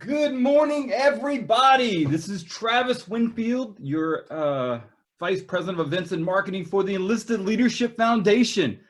Good morning, everybody. This is Travis Winfield, your Vice President of Events and Marketing for the Enlisted Leadership Foundation.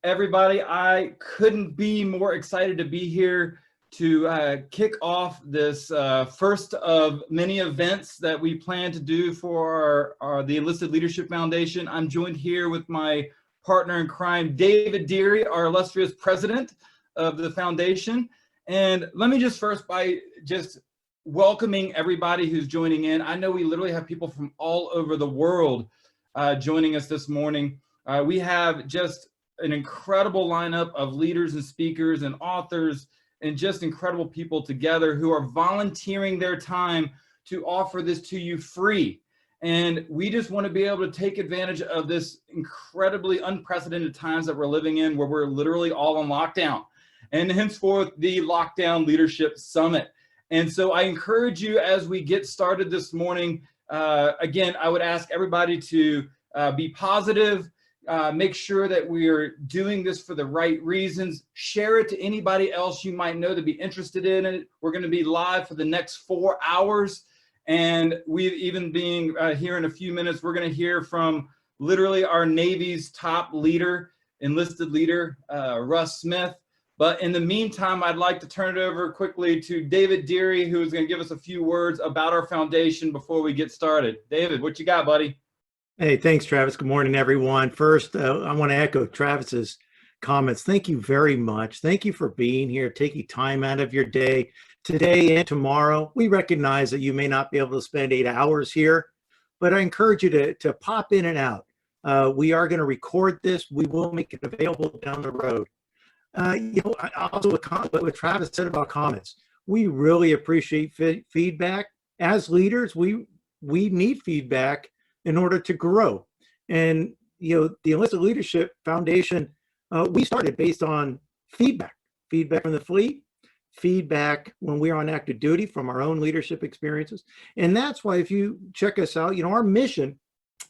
Everybody, I couldn't be more excited to be here to kick off this first of many events that we plan to do for the Enlisted Leadership Foundation. I'm joined here with my partner in crime, David Deary, our illustrious president of the foundation. And let me just first by just welcoming everybody who's joining in. I know we literally have people from all over the world joining us this morning. We have just an incredible lineup of leaders and speakers and authors and just incredible people together who are volunteering their time to offer this to you free. And we just want to be able to take advantage of this incredibly unprecedented times that we're living in, where we're literally all on lockdown. And henceforth, the Lockdown Leadership Summit. And so I encourage you as we get started this morning, again, I would ask everybody to be positive, make sure that we are doing this for the right reasons, share it to anybody else you might know to be interested in it. We're going to be live for the next 4 hours. And we even being here in a few minutes, we're going to hear from literally our Navy's top leader, enlisted leader, Russ Smith. But in the meantime, I'd like to turn it over quickly to David Deary, who is going to give us a few words about our foundation before we get started. David, what you got, buddy? Hey, thanks, Travis. Good morning, everyone. First, I want to echo Travis's comments. Thank you very much. Thank you for being here, taking time out of your day today and tomorrow. We recognize that you may not be able to spend 8 hours here, but I encourage you to pop in and out. We are going to record this. We will make it available down the road. Also what Travis said about comments, we really appreciate feedback. As leaders, we need feedback in order to grow. And the Enlisted Leadership Foundation, we started based on feedback from the fleet, feedback when we were on active duty from our own leadership experiences. And that's why, if you check us out, our mission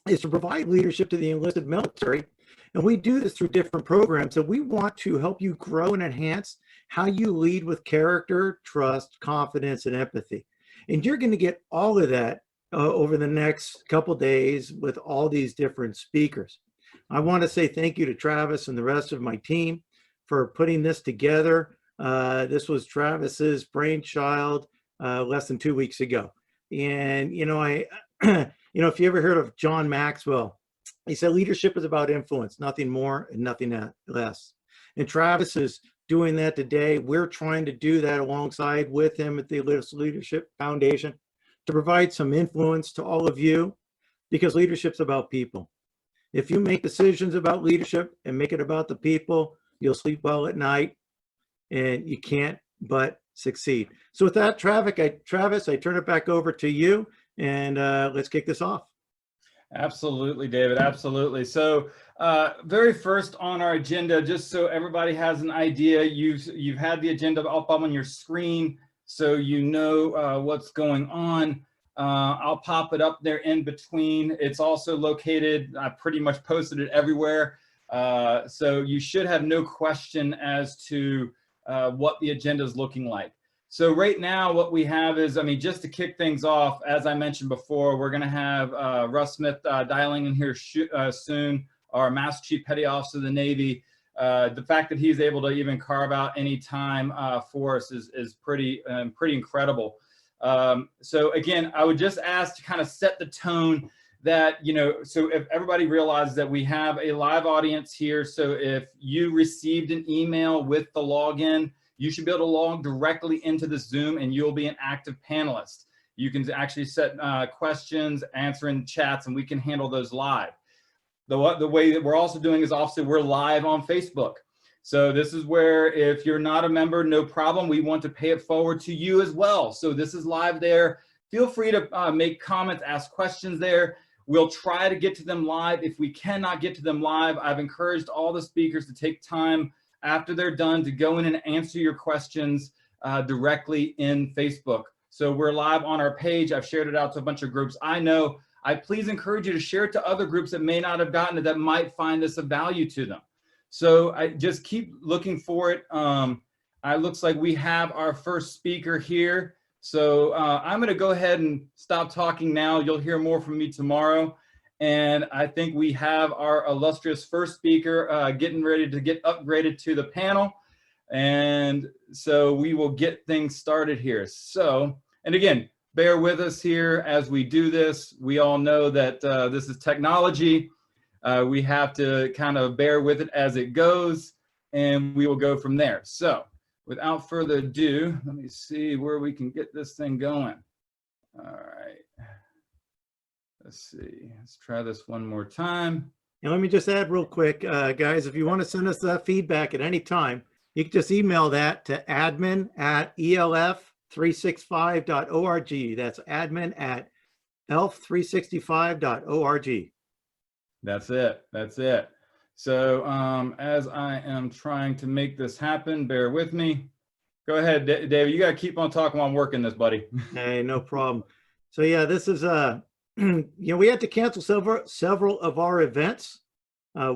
is to provide leadership to the enlisted military. And we do this through different programs. So we want to help you grow and enhance how you lead with character, trust, confidence, and empathy. And you're going to get all of that over the next couple days with all these different speakers. I want to say thank you to Travis and the rest of my team for putting this together. This was Travis's brainchild less than 2 weeks ago. And, if you ever heard of John Maxwell, he said leadership is about influence, nothing more and nothing less. And Travis is doing that today. We're trying to do that alongside with him at the Enlisted Leadership Foundation to provide some influence to all of you, because leadership's about people. If you make decisions about leadership and make it about the people, you'll sleep well at night and you can't but succeed. So with that, Travis, I turn it back over to you, and let's kick this off. Absolutely, David. Absolutely. So very first on our agenda, just so everybody has an idea, you've had the agenda up on your screen, so you know what's going on. I'll pop it up there in between. It's also located, I pretty much posted it everywhere. So you should have no question as to what the agenda is looking like. So right now what we have is, just to kick things off, as I mentioned before, we're going to have Russ Smith dialing in here soon, our Master Chief Petty Officer of the Navy. The fact that he's able to even carve out any time for us is pretty incredible. So again, I would just ask to kind of set the tone that, so if everybody realizes that we have a live audience here, so if you received an email with the login, you should be able to log directly into the Zoom and you'll be an active panelist. You can actually set questions, answer in chats, and we can handle those live. The way that we're also doing is obviously we're live on Facebook. So this is where, if you're not a member, no problem. We want to pay it forward to you as well. So this is live there. Feel free to make comments, ask questions there. We'll try to get to them live. If we cannot get to them live, I've encouraged all the speakers to take time after they're done to go in and answer your questions directly in Facebook. So we're live on our page. I've shared it out to a bunch of groups. I know. I please encourage you to share it to other groups that may not have gotten it, that might find this of value to them. So I just keep looking for it. It looks like we have our first speaker here. So I'm going to go ahead and stop talking now. You'll hear more from me tomorrow. And I think we have our illustrious first speaker getting ready to get upgraded to the panel. And so we will get things started here. So, and again, bear with us here as we do this. We all know that this is technology. We have to kind of bear with it as it goes, and we will go from there. So without further ado, let me see where we can get this thing going. All right. Let's see. Let's try this one more time. And let me just add real quick, guys, if you want to send us that feedback at any time, you can just email that to admin@elf365.org. That's admin@elf365.org. That's it. That's it. So as I am trying to make this happen, bear with me. Go ahead, David. You got to keep on talking while I'm working this, buddy. Hey, no problem. So yeah, this is we had to cancel several of our events.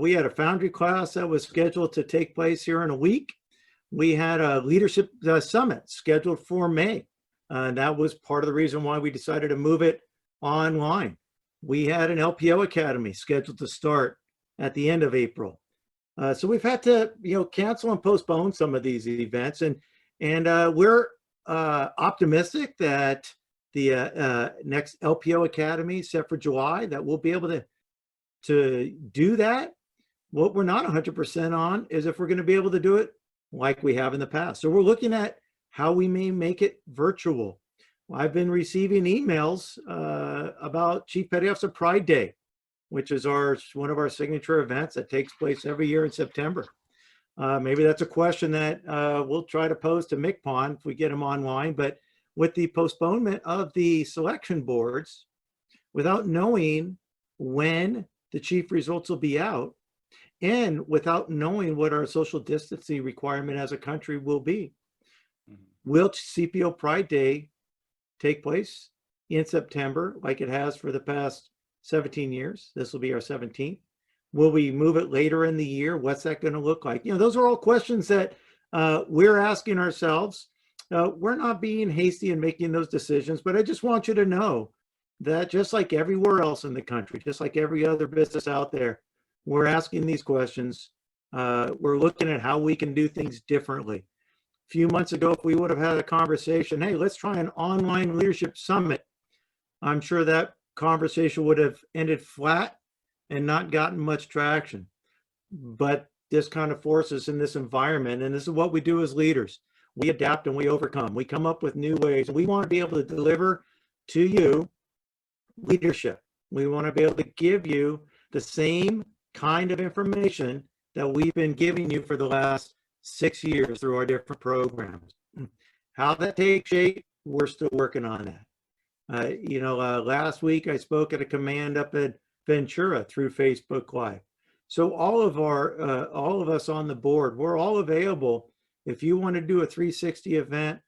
We had a Foundry class that was scheduled to take place here in a week. We had a leadership summit scheduled for May. That was part of the reason why we decided to move it online. We had an LPO Academy scheduled to start at the end of April. So we've had to, cancel and postpone some of these events, and we're optimistic that the next LPO Academy set for July, that we'll be able to do that. What we're not 100% on is if we're going to be able to do it like we have in the past. So we're looking at how we may make it virtual. I've been receiving emails about Chief Petty Officer Pride Day, which is one of our signature events that takes place every year in September. Maybe that's a question that we'll try to pose to MCPON if we get them online. But with the postponement of the selection boards, without knowing when the chief results will be out, and without knowing what our social distancing requirement as a country will be, will CPO Pride Day take place in September like it has for the past 17 years? This will be our 17th. Will we move it later in the year? What's that going to look like? Those are all questions that we're asking ourselves. We're not being hasty in making those decisions, but I just want you to know that just like everywhere else in the country, just like every other business out there, we're asking these questions. We're looking at how we can do things differently. A few months ago, if we would have had a conversation, hey, let's try an online leadership summit, I'm sure that conversation would have ended flat and not gotten much traction. But this kind of forces in this environment, and this is what we do as leaders. We adapt and we overcome. We come up with new ways, and we want to be able to deliver to you leadership. We want to be able to give you the same kind of information that we've been giving you for the last 6 years through our different programs. How that takes shape, we're still working on that. Last week I spoke at a command up at Ventura through Facebook Live. So all of us on the board, we're all available. If you want to do a 360 event,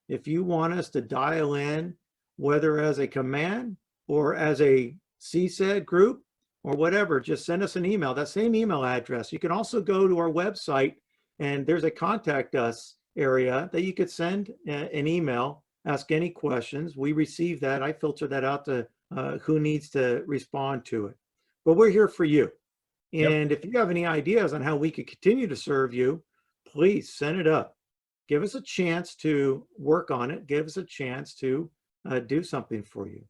if you want us to dial in, whether as a command or as a CSED group or whatever, just send us an email, that same email address. You can also go to our website, and there's a contact us area that you could send an email, ask any questions. We receive that. I filter that out to who needs to respond to it. But we're here for you. And If you have any ideas on how we could continue to serve you, please send it up. Give us a chance to work on it. Give us a chance to do something for you.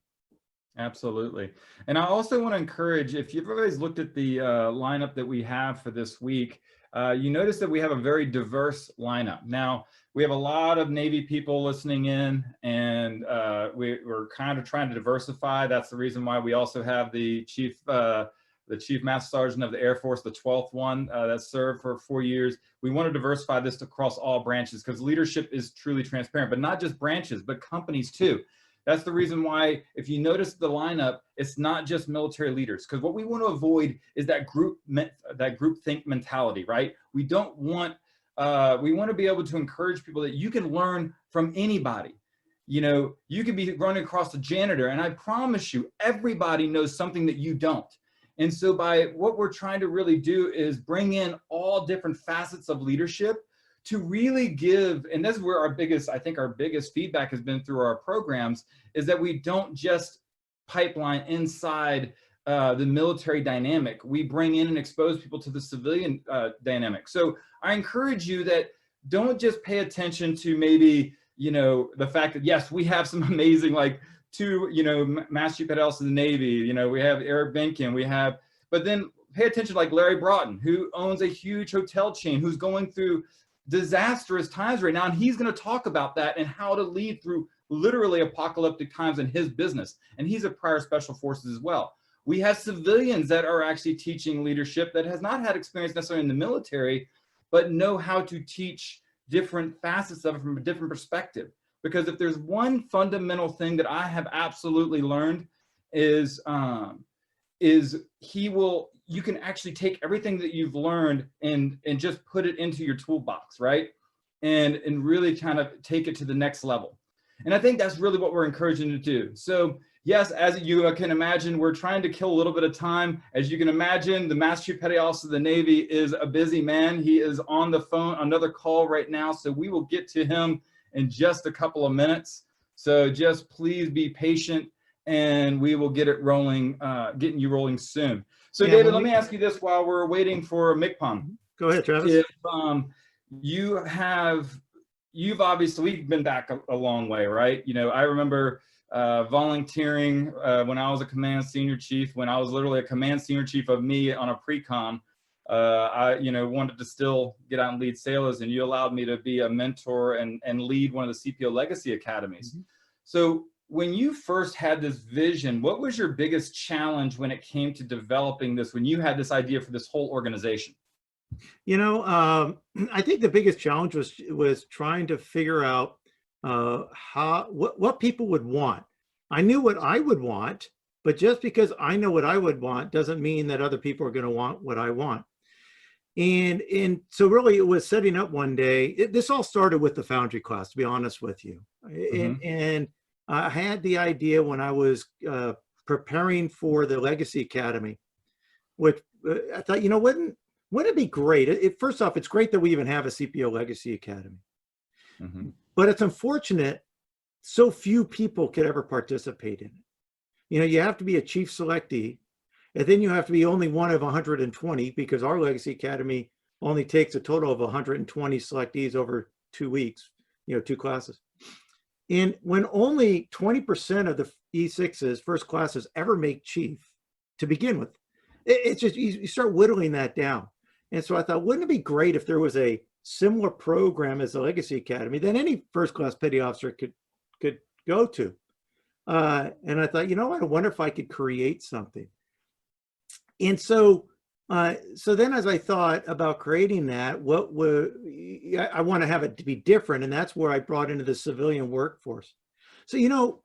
Absolutely. And I also want to encourage, if you've always looked at the lineup that we have for this week, you notice that we have a very diverse lineup. Now, we have a lot of Navy people listening in, and we're kind of trying to diversify. That's the reason why we also have the Chief Master Sergeant of the Air Force, the 12th one that served for 4 years. We want to diversify this across all branches because leadership is truly transparent, but not just branches, but companies too. That's the reason why, if you notice the lineup, it's not just military leaders, because what we want to avoid is that groupthink mentality, right? We don't want, we want to be able to encourage people that you can learn from anybody. You could be running across a janitor, and I promise you, everybody knows something that you don't. And so by what we're trying to really do is bring in all different facets of leadership to really give, and this is where I think our biggest feedback has been through our programs, is that we don't just pipeline inside the military dynamic. We bring in and expose people to the civilian dynamic. So I encourage you that don't just pay attention to maybe, the fact that, yes, we have some amazing, like, two, Master Chief Petty Officers of the Navy, we have Eric Benkin, but then pay attention, like Larry Broughton, who owns a huge hotel chain, who's going through disastrous times right now. And he's going to talk about that and how to lead through literally apocalyptic times in his business. And he's a prior special forces as well. We have civilians that are actually teaching leadership that has not had experience necessarily in the military, but know how to teach different facets of it from a different perspective. Because if there's one fundamental thing that I have absolutely learned is you can actually take everything that you've learned and just put it into your toolbox, right? And really kind of take it to the next level. And I think that's really what we're encouraging to do. So yes, as you can imagine, we're trying to kill a little bit of time. As you can imagine, the Master Chief Petty Officer of the Navy is a busy man. He is on the phone, another call right now. So we will get to him in just a couple of minutes. So just please be patient and we will get it rolling, getting you rolling soon. So yeah, David, let me ask you this while we're waiting for MCPON. Go ahead, Travis. If you've obviously, we've been back a long way, right? I remember volunteering when I was a command senior chief, when I was literally a command senior chief of me on a pre-con. I wanted to still get out and lead sailors, and you allowed me to be a mentor and lead one of the CPO Legacy Academies. Mm-hmm. So when you first had this vision, what was your biggest challenge when it came to developing this, when you had this idea for this whole organization? I think the biggest challenge was trying to figure out what people would want. I knew what I would want, but just because I know what I would want doesn't mean that other people are going to want what I want. And so really it was setting up one day. This all started with the Foundry class, to be honest with you. Mm-hmm. And I had the idea when I was preparing for the Legacy Academy, which I thought, wouldn't it be great? First off, it's great that we even have a CPO Legacy Academy. Mm-hmm. But it's unfortunate so few people could ever participate in it. You have to be a chief selectee, and then you have to be only one of 120, because our Legacy Academy only takes a total of 120 selectees over 2 weeks, 2 classes. And when only 20% of the E6s, first classes, ever make chief to begin with, it's just, you start whittling that down. And so I thought, wouldn't it be great if there was a similar program as the Legacy Academy that any first class petty officer could go to? And I thought, I wonder if I could create something. And so then as I thought about creating that, I want to have it to be different. And that's where I brought into the civilian workforce. So,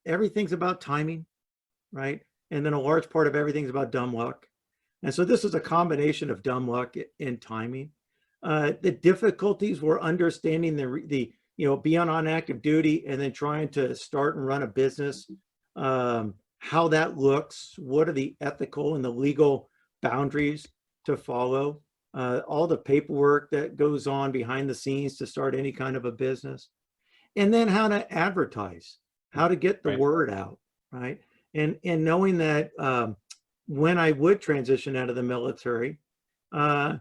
everything's about timing, right? And then a large part of everything's about dumb luck. And so this is a combination of dumb luck and timing. The difficulties were understanding the being on active duty and then trying to start and run a business, how that looks, what are the ethical and the legal boundaries to follow, all the paperwork that goes on behind the scenes to start any kind of a business, and then how to advertise, how to get the word out, right? And knowing that when I would transition out of the military, and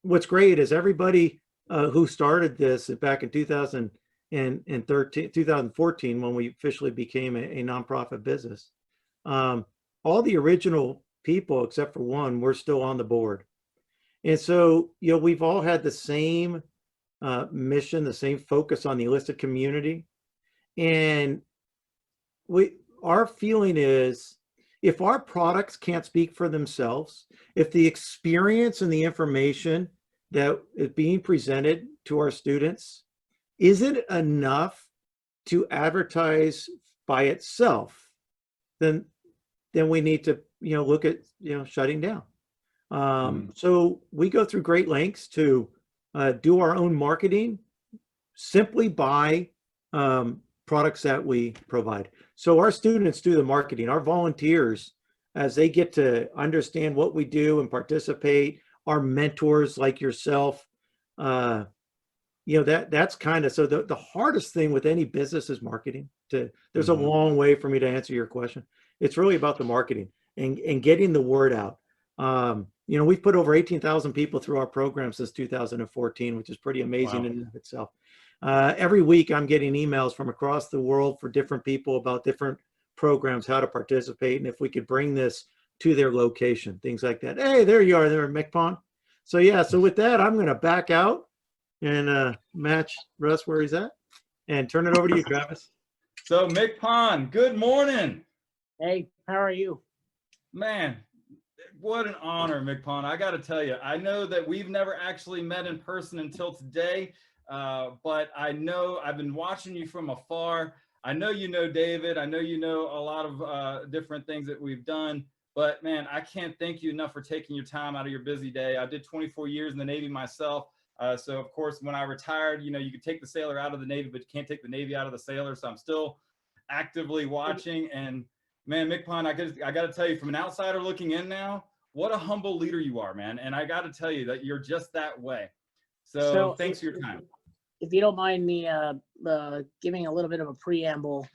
what's great is everybody who started this back in 2014, when we officially became a nonprofit business, all the original people except for one were still on the board. And so, we've all had the same mission, the same focus on the enlisted community. And our feeling is, if our products can't speak for themselves, if the experience and the information that is being presented to our students isn't enough to advertise by itself, then we need to look at shutting down. So we go through great lengths to do our own marketing simply by products that we provide. So our students do the marketing. Our volunteers, as they get to understand what we do and participate, our mentors like yourself. That's kind of, so the hardest thing with any business is marketing. There's a long way for me to answer your question. It's really about the marketing and getting the word out. We've put over 18,000 people through our program since 2014, which is pretty amazing in and of itself. Every week I'm getting emails from across the world for different people about different programs, how to participate, and if we could bring this to their location, things like that. Hey, there you are there in McPon. So yeah, so with that, I'm going to back out and match Russ where he's at and turn it over to you, Travis. So McPon, good morning. Hey, how are you? Man, what an honor, McPon. I got to tell you, I know that we've never actually met in person until today, but I know I've been watching you from afar. I know you know David. I know you know a lot of different things that we've done. But man, I can't thank you enough for taking your time out of your busy day. I did 24 years in the Navy myself. So of course, when I retired, you could take the sailor out of the Navy, but you can't take the Navy out of the sailor. So I'm still actively watching. And man, McPon, I got to tell you, from an outsider looking in now, what a humble leader you are, man. And I got to tell you that you're just that way. So thanks for your time. If you don't mind me giving a little bit of a preamble,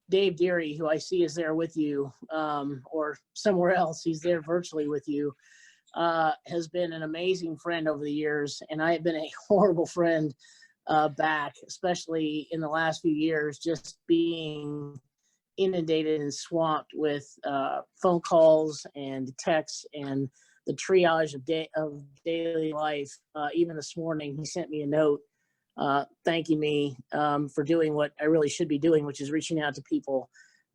Dave Deary, who I see is there with you, or somewhere else, he's there virtually with you, has been an amazing friend over the years, and I have been a horrible friend back, especially in the last few years, just being inundated and swamped with phone calls and texts and the triage of daily life. Even this morning, he sent me a note thanking me for doing what I really should be doing, which is reaching out to people.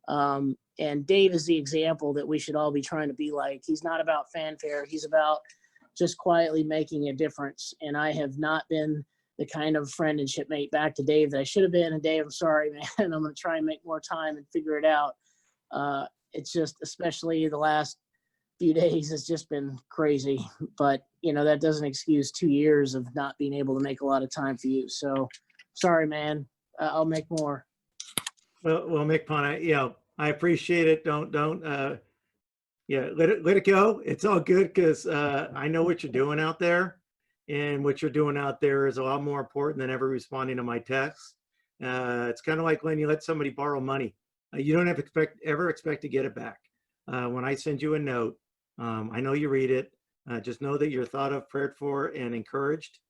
And Dave is the example that we should all be trying to be like. He's not about fanfare. He's about just quietly making a difference. And I have not been the kind of friend and shipmate back to Dave that I should have been. And Dave, I'm sorry, man. I'm going to try and make more time and figure it out. It's just, especially the last few days, has just been crazy. But, that doesn't excuse 2 years of not being able to make a lot of time for you. So sorry, man. I'll make more. Well, McPon, I appreciate it. Don't let it go. It's all good because I know what you're doing out there, and what you're doing out there is a lot more important than ever responding to my texts. It's kind of like when you let somebody borrow money. You don't ever expect to get it back. When I send you a note, I know you read it. Just know that you're thought of, prayed for, and encouraged.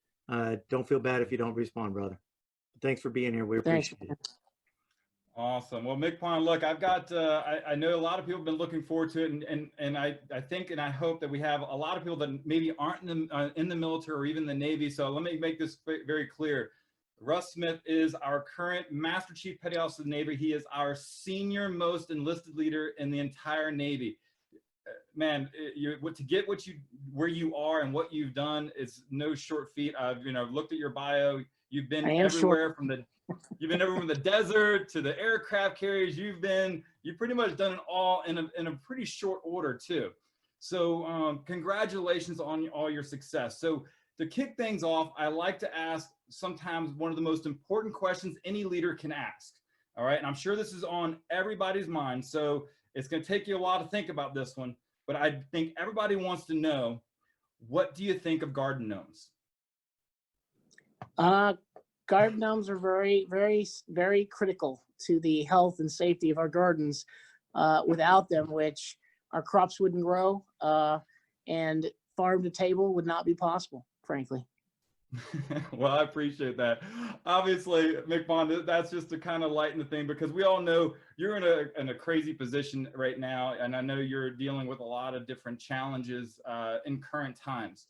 Don't feel bad if you don't respond, brother. Thanks for being here. We appreciate it. Awesome. Well, McPon, look, I've got, I know a lot of people have been looking forward to it. And I think, and I hope that we have a lot of people that maybe aren't in the military or even the Navy. So let me make this very clear. Russ Smith is our current Master Chief Petty Officer of the Navy. He is our senior most enlisted leader in the entire Navy. Man, to get where you are and what you've done is no short feat. I've looked at your bio. You've been everywhere from the desert to the aircraft carriers. You've pretty much done it all in a pretty short order too. So congratulations on all your success. So to kick things off, I like to ask sometimes one of the most important questions any leader can ask. All right, and I'm sure this is on everybody's mind. So it's going to take you a while to think about this one, but I think everybody wants to know, what do you think of garden gnomes? Garden gnomes are very, very, very critical to the health and safety of our gardens. Without them, which our crops wouldn't grow, and farm to table would not be possible, frankly. Well, I appreciate that. Obviously, McPon, that's just to kind of lighten the thing, because we all know you're in a crazy position right now, and I know you're dealing with a lot of different challenges in current times.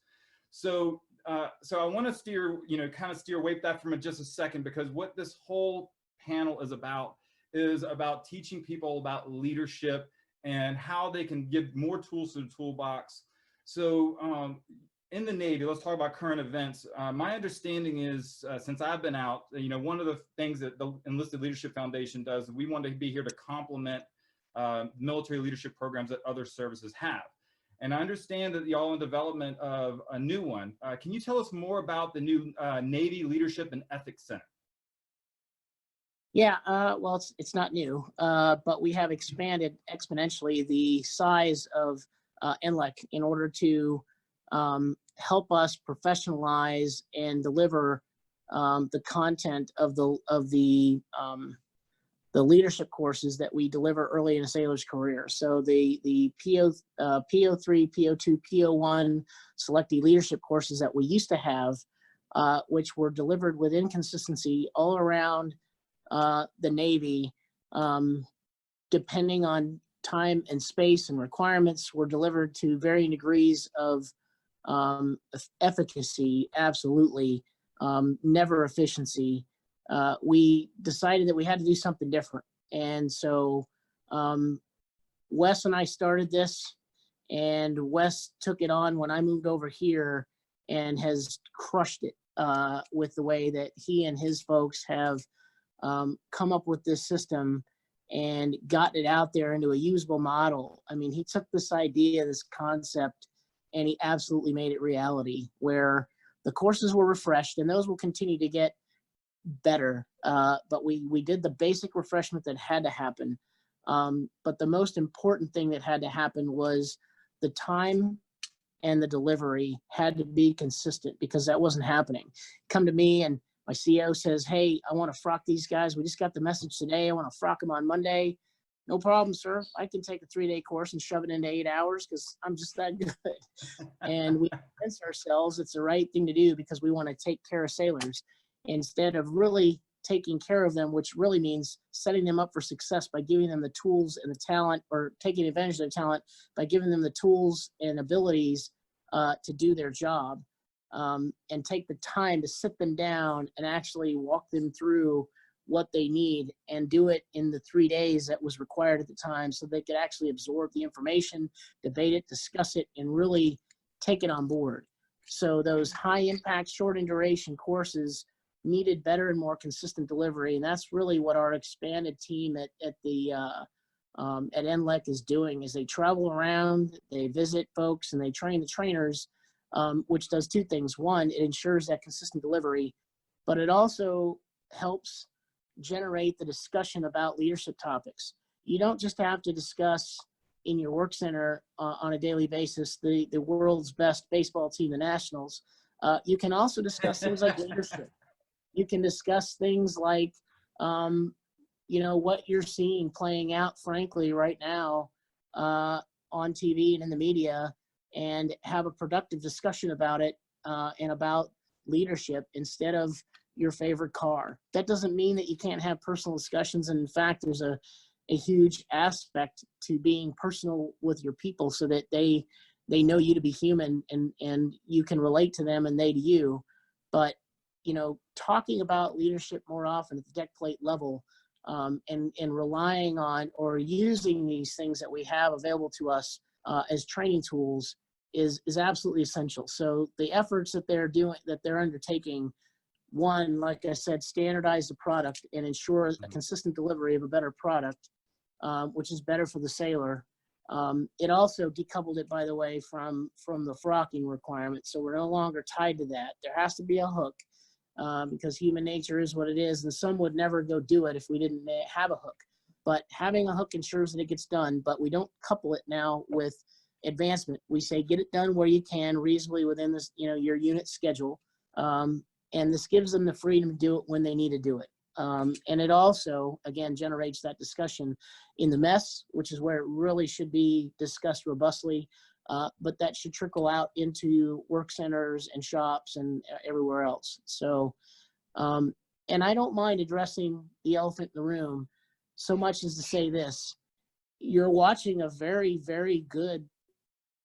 So I want to steer away from that for just a second, because what this whole panel is about teaching people about leadership and how they can give more tools to the toolbox. So in the Navy, let's talk about current events. My understanding is, since I've been out, one of the things that the Enlisted Leadership Foundation does, we want to be here to complement military leadership programs that other services have. And I understand that y'all in development of a new one. Can you tell us more about the new Navy Leadership and Ethics Center? Yeah, well, it's not new, but we have expanded exponentially the size of NLEC in order to help us professionalize and deliver the content of the leadership courses that we deliver early in a sailor's career. So the PO3, PO2, PO1 selectee leadership courses that we used to have, which were delivered with inconsistency all around the Navy, depending on time and space and requirements, were delivered to varying degrees of efficacy, absolutely, never efficiency. We decided that we had to do something different. And so Wes and I started this, and Wes took it on when I moved over here and has crushed it with the way that he and his folks have come up with this system and gotten it out there into a usable model. I mean, he took this idea, this concept, and he absolutely made it reality, where the courses were refreshed, and those will continue to get better. But we did the basic refreshment that had to happen. But the most important thing that had to happen was the time and the delivery had to be consistent, because that wasn't happening. Come to me and my CEO says, "Hey, I want to frock these guys. We just got the message today. I want to frock them on Monday." No problem, sir. I can take a 3-day course and shove it into 8 hours because I'm just that good. And we convince ourselves it's the right thing to do because we want to take care of sailors instead of really taking care of them, which really means setting them up for success by giving them the tools and the talent, or taking advantage of their talent by giving them the tools and abilities to do their job, and take the time to sit them down and actually walk them through what they need and do it in the 3 days that was required at the time, so they could actually absorb the information, debate it, discuss it, and really take it on board. So those high impact, short in duration courses needed better and more consistent delivery. And that's really what our expanded team at NLEC is doing, is they travel around, they visit folks, and they train the trainers, which does two things. One, it ensures that consistent delivery, but it also helps generate the discussion about leadership topics. You don't just have to discuss in your work center on a daily basis the world's best baseball team, the Nationals. You can also discuss things like leadership. You can discuss things like, what you're seeing playing out, frankly, right now on TV and in the media, and have a productive discussion about it and about leadership instead of your favorite car. That doesn't mean that you can't have personal discussions. And in fact, there's a huge aspect to being personal with your people so that they know you to be human and you can relate to them and they to you. But, talking about leadership more often at the deck plate level, and relying on or using these things that we have available to us as training tools is absolutely essential. So the efforts that they're undertaking, one, like I said, standardize the product and ensure a consistent delivery of a better product, which is better for the sailor. It also decoupled it, by the way, from the frocking requirement. So we're no longer tied to that. There has to be a hook because human nature is what it is. And some would never go do it if we didn't have a hook. But having a hook ensures that it gets done, but we don't couple it now with advancement. We say, get it done where you can reasonably within this, your unit schedule. And this gives them the freedom to do it when they need to do it. And it also, again, generates that discussion in the mess, which is where it really should be discussed robustly, but that should trickle out into work centers and shops and everywhere else. So, and I don't mind addressing the elephant in the room so much as to say this: you're watching a very, very good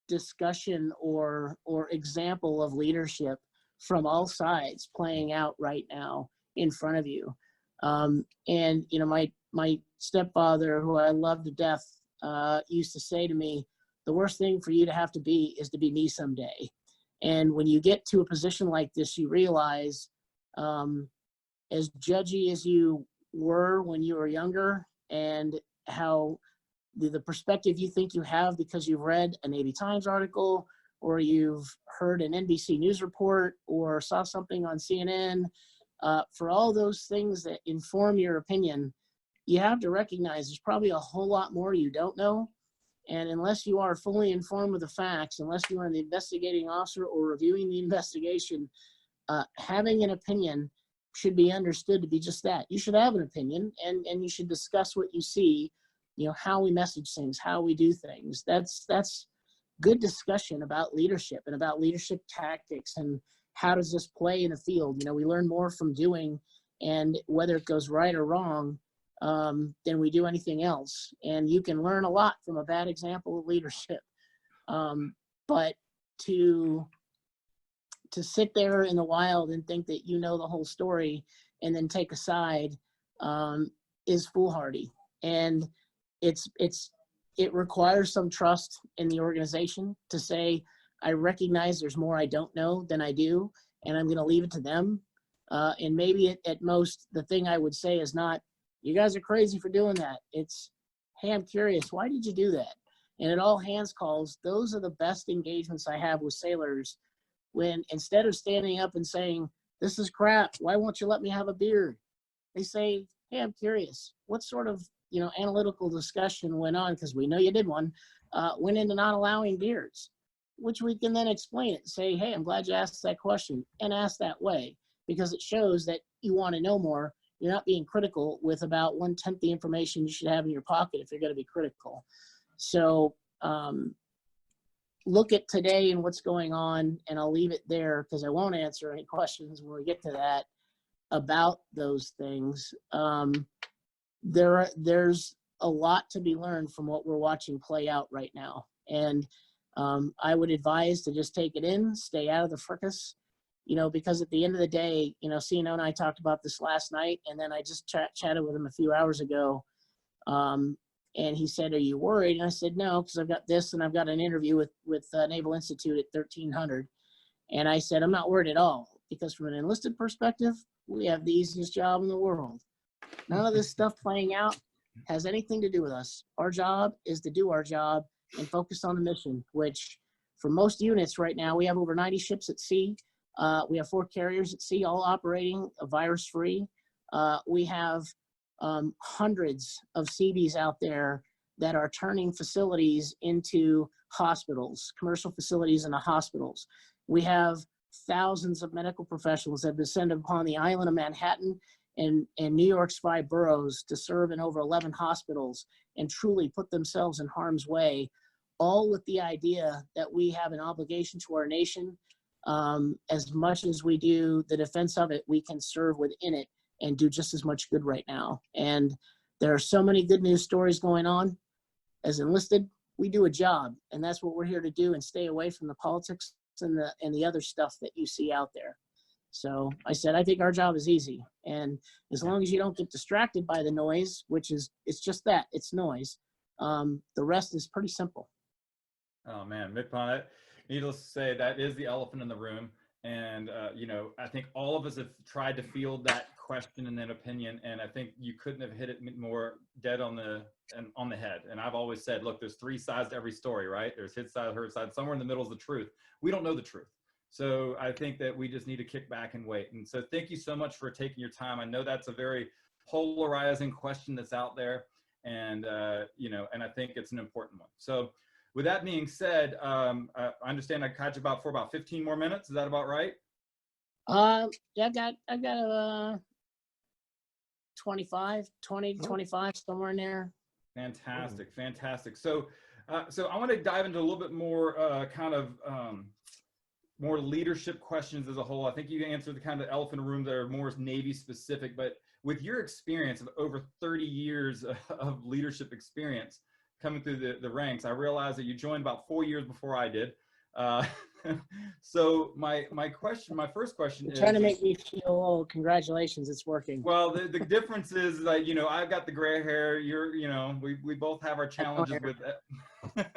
discussion or example of leadership from all sides playing out right now in front of you. And my stepfather, who I love to death, used to say to me, the worst thing for you to have to be is to be me someday. And when you get to a position like this, you realize, as judgy as you were when you were younger, and how the perspective you think you have because you've read a Navy Times article, or you've heard an NBC News report, or saw something on CNN, for all those things that inform your opinion, you have to recognize there's probably a whole lot more you don't know. And unless you are fully informed of the facts, unless you are the investigating officer or reviewing the investigation, having an opinion should be understood to be just that. You should have an opinion, and you should discuss what you see, how we message things, how we do things. That's good discussion about leadership and about leadership tactics and how does this play in the field. We learn more from doing, and whether it goes right or wrong, than we do anything else. And you can learn a lot from a bad example of leadership. But to sit there in the wild and think that you know the whole story and then take a side is foolhardy. And it requires some trust in the organization to say, I recognize there's more I don't know than I do, and I'm going to leave it to them. And maybe at most, the thing I would say is not, you guys are crazy for doing that. It's, hey, I'm curious, why did you do that? And at all hands calls, those are the best engagements I have with sailors, when instead of standing up and saying, this is crap, why won't you let me have a beer? They say, hey, I'm curious, what sort of analytical discussion went on, because we know you did one, went into not allowing beers, which we can then explain it and say, hey, I'm glad you asked that question, and ask that way, because it shows that you want to know more. You're not being critical with about 1/10 the information you should have in your pocket if you're going to be critical. So look at today and what's going on, and I'll leave it there because I won't answer any questions when we get to that about those things. There's a lot to be learned from what we're watching play out right now. And I would advise to just take it in, stay out of the fracas, because at the end of the day, CNO and I talked about this last night, and then I just chatted with him a few hours ago. And he said, are you worried? And I said, no, because I've got this, and I've got an interview with Naval Institute at 1300. And I said, I'm not worried at all, because from an enlisted perspective, we have the easiest job in the world. None of this stuff playing out has anything to do with us. Our job is to do our job and focus on the mission, which for most units right now, we have over 90 ships at sea. We have 4 carriers at sea, all operating virus-free. We have hundreds of Seabees out there that are turning facilities into hospitals, commercial facilities into hospitals. We have thousands of medical professionals that have descended upon the island of Manhattan and New York's 5 boroughs to serve in over 11 hospitals and truly put themselves in harm's way, all with the idea that we have an obligation to our nation. As much as we do the defense of it, we can serve within it and do just as much good right now. And there are so many good news stories going on. As enlisted, we do a job, and that's what we're here to do, and stay away from the politics and the other stuff that you see out there. So I said, I think our job is easy. And as long as you don't get distracted by the noise, which is, it's just that, it's noise, the rest is pretty simple. Oh man, MCPON, needless to say, that is the elephant in the room. And, I think all of us have tried to field that question and that opinion. And I think you couldn't have hit it more dead on the head. And I've always said, look, there's 3 sides to every story, right? There's his side, her side, somewhere in the middle is the truth. We don't know the truth. So I think that we just need to kick back and wait. And so thank you so much for taking your time. I know that's a very polarizing question that's out there. And, and I think it's an important one. So with that being said, I understand I caught you for about 15 more minutes. Is that about right? Yeah, I've got 20 to 25, somewhere in there. Fantastic, fantastic. So I want to dive into a little bit more more leadership questions as a whole. I think you answered the kind of elephant in the room that are more Navy specific, but with your experience of over 30 years of leadership experience coming through the ranks, I realized that you joined about 4 years before I did. So my first question is, trying to make me feel old. Congratulations, it's working. Well, the difference is that, I've got the gray hair, we both have our challenges with it.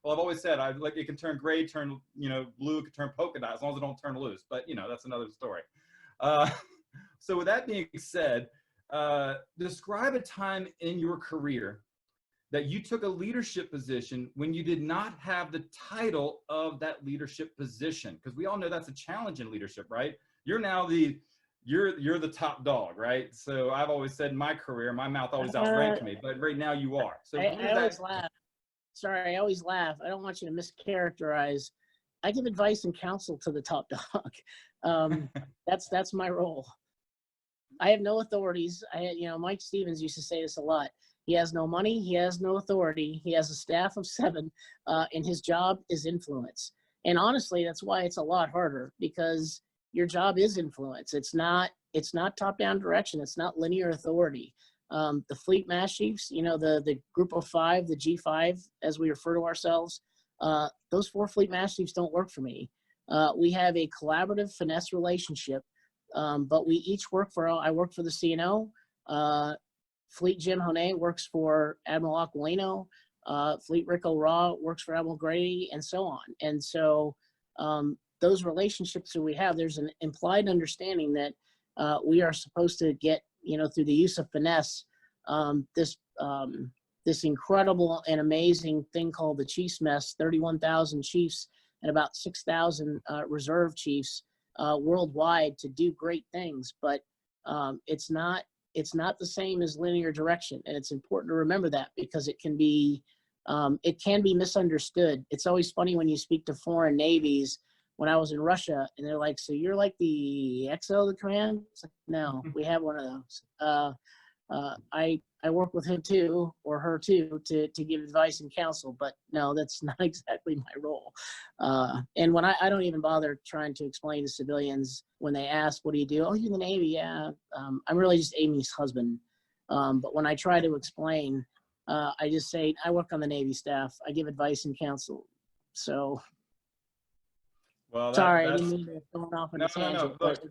Well, I've always said, it can turn gray, turn, blue, it can turn polka dot, as long as it don't turn loose, but that's another story. So with that being said, describe a time in your career that you took a leadership position when you did not have the title of that leadership position. Because we all know that's a challenge in leadership, right? You're now you're the top dog, right? So I've always said in my career, my mouth always outranked me, but right now you are. So I always laugh. sorry, I always laugh. I don't want you to mischaracterize. I give advice and counsel to the top dog. That's my role. I have no authorities. Mike Stevens used to say this a lot. He has no money. He has no authority. He has a staff of 7, and his job is influence. And honestly, that's why it's a lot harder, because your job is influence. It's not top-down direction. It's not linear authority. The Fleet Mass Chiefs, the group of 5, the G5, as we refer to ourselves, those 4 Fleet Mass Chiefs don't work for me. We have a collaborative finesse relationship, but we each I work for the CNO. Fleet Jim Honay works for Admiral Aquilino. Fleet Rick O'Raw works for Admiral Grady, and so on. And so those relationships that we have, there's an implied understanding that we are supposed to get, through the use of finesse, this incredible and amazing thing called the Chiefs Mess, 31,000 chiefs and about 6,000 reserve chiefs worldwide to do great things. But it's not the same as linear direction. And it's important to remember that, because it can be misunderstood. It's always funny when you speak to foreign navies. When I was in Russia, and they're like, "So you're like the XO of the command?" It's like, no, we have one of those. I work with him too, or her too, to give advice and counsel, but no, that's not exactly my role. And when I don't even bother trying to explain to civilians when they ask, "What do you do?" "Oh, you're in the Navy." "Yeah." I'm really just Amy's husband. But when I try to explain, I just say, I work on the Navy staff. I give advice and counsel. So. Well, Sorry, I that's didn't mean to go off on no, a tangent. no. But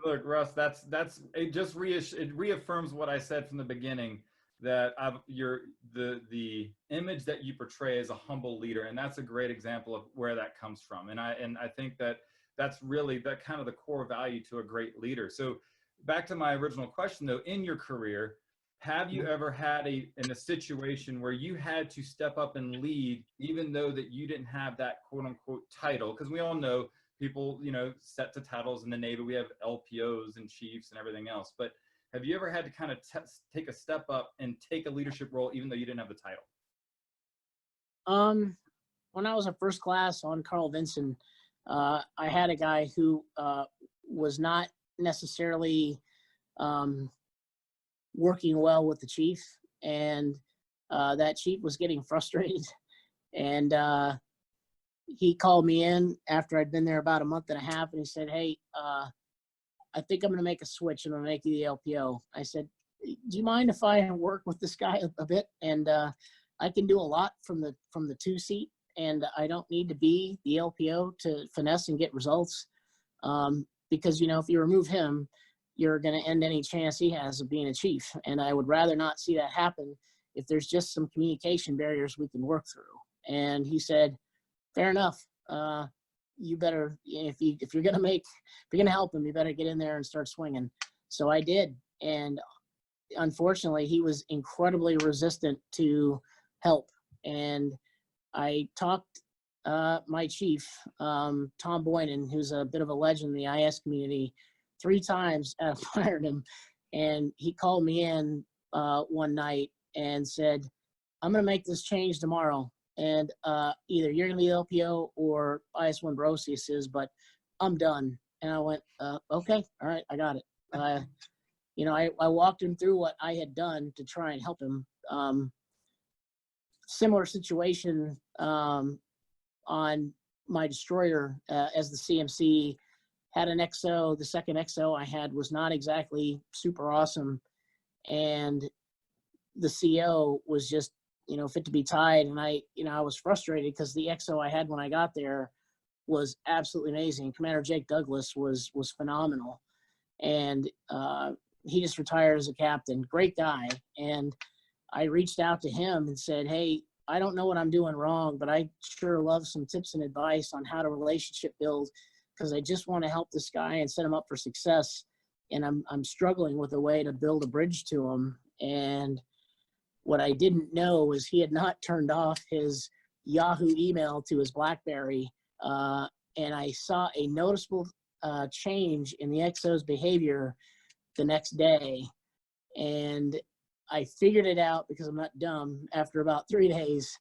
Look, Russ, it just it reaffirms what I said from the beginning, that the image that you portray as a humble leader, and that's a great example of where that comes from. And I think that that's really that kind of the core value to a great leader. So back to my original question though, in your career, have you ever had in a situation where you had to step up and lead, even though that you didn't have that quote unquote title? Because we all know people, set to titles in the Navy. We have LPOs and chiefs and everything else. But have you ever had to kind of take a step up and take a leadership role, even though you didn't have the title? When I was a first class on Carl Vinson, I had a guy who was not necessarily working well with the chief, and that chief was getting frustrated, and he called me in after I'd been there about a month and a half, and he said, "Hey, I think I'm going to make a switch, and I'm going to make you the LPO." I said, "Do you mind if I work with this guy a bit? And I can do a lot from the 2 seat, and I don't need to be the LPO to finesse and get results, because if you remove him, you're going to end any chance he has of being a chief. And I would rather not see that happen if there's just some communication barriers we can work through." And he said, "Fair enough. You better, if you're going to help him, you better get in there and start swinging." So I did. And unfortunately, he was incredibly resistant to help. And I talked my chief, Tom Boynan, who's a bit of a legend in the IS community, 3 times I fired him. And he called me in one night and said, "I'm going to make this change tomorrow. And either you're going to be LPO or IS-1 Brosius is, but I'm done." And I went, "Okay, all right, I got it." I walked him through what I had done to try and help him. Similar situation on my destroyer as the CMC. Had an XO. The second XO I had was not exactly super awesome. And the CO was just, fit to be tied. And I was frustrated because the XO I had when I got there was absolutely amazing. Commander Jake Douglas was phenomenal. And he just retired as a captain. Great guy. And I reached out to him and said, "Hey, I don't know what I'm doing wrong, but I sure love some tips and advice on how to relationship build, because I just want to help this guy and set him up for success. And I'm struggling with a way to build a bridge to him." And what I didn't know was he had not turned off his Yahoo email to his BlackBerry. And I saw a noticeable change in the XO's behavior the next day. And I figured it out, because I'm not dumb, after about 3 days.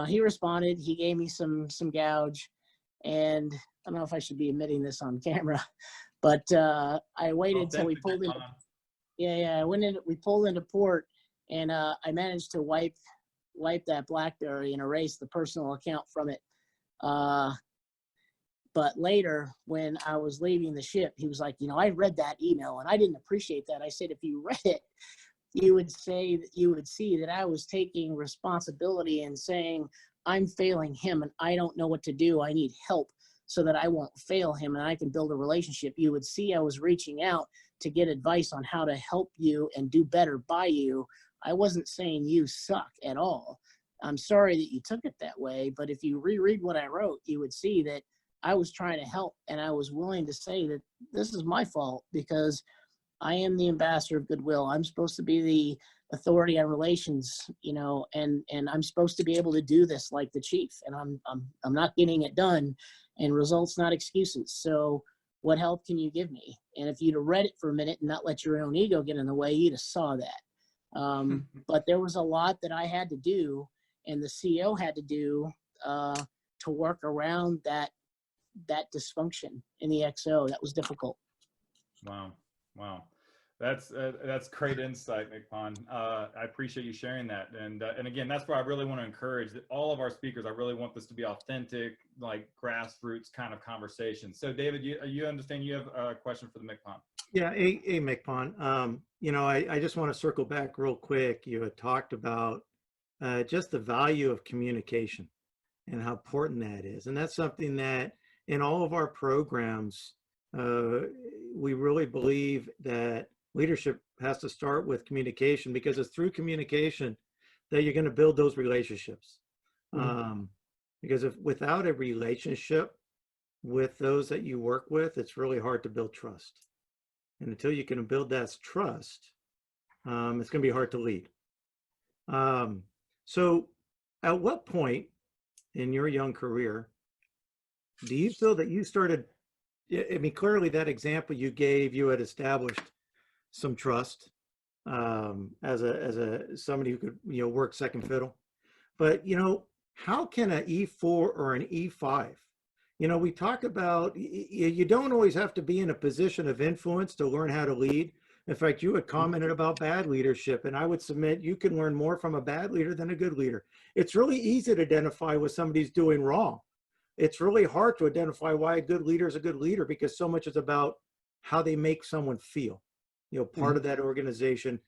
He responded. He gave me some gouge, and I don't know if I should be admitting this on camera, but I waited till we pulled into. Yeah. We pulled into port, and I managed to wipe that BlackBerry and erase the personal account from it. But later, when I was leaving the ship, he was like, I read that email and I didn't appreciate that. I said, if you read it, you would see that I was taking responsibility and saying, I'm failing him and I don't know what to do. I need help so that I won't fail him and I can build a relationship. You would see I was reaching out to get advice on how to help you and do better by you. I wasn't saying you suck at all. I'm sorry that you took it that way, but if you reread what I wrote, you would see that I was trying to help, and I was willing to say that this is my fault because I am the ambassador of goodwill. I'm supposed to be the authority on relations, and I'm supposed to be able to do this like the chief, and I'm not getting it done, and results, not excuses. So what help can you give me? And if you'd have read it for a minute and not let your own ego get in the way, you'd have saw that. But there was a lot that I had to do, and the CEO had to do to work around that dysfunction in the XO. That was difficult. Wow. That's great insight, McPon. I appreciate you sharing that. And again, that's where I really want to encourage that all of our speakers. I really want this to be authentic, like grassroots kind of conversation. So David, you understand you have a question for the McPon. Yeah, hey McPon. I just want to circle back real quick. You had talked about just the value of communication and how important that is. And that's something that in all of our programs, we really believe that leadership has to start with communication, because it's through communication that you're going to build those relationships. Because without a relationship with those that you work with, it's really hard to build trust. And until you can build that trust, it's going to be hard to lead. So at what point in your young career do you feel that you started, I mean, clearly that example you gave, you had established some trust as somebody who could, work second fiddle. But, how can an E4 or an E5, we talk about, you don't always have to be in a position of influence to learn how to lead. In fact, you had commented about bad leadership, and I would submit you can learn more from a bad leader than a good leader. It's really easy to identify what somebody's doing wrong. It's really hard to identify why a good leader is a good leader, because so much is about how they make someone feel, part of that organization,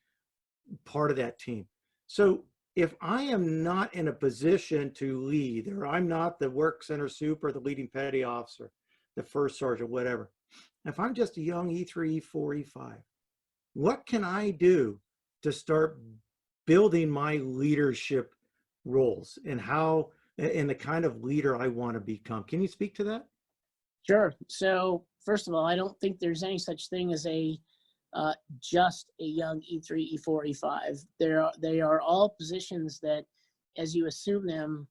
part of that team. So if I am not in a position to lead, or I'm not the work center soup or the leading petty officer, the first sergeant, whatever, if I'm just a young E3, E4, E5, what can I do to start building my leadership roles and the kind of leader I want to become? Can you speak to that? Sure. So first of all, I don't think there's any such thing as just a young E3, E4, E5. They are all positions that, as you assume them,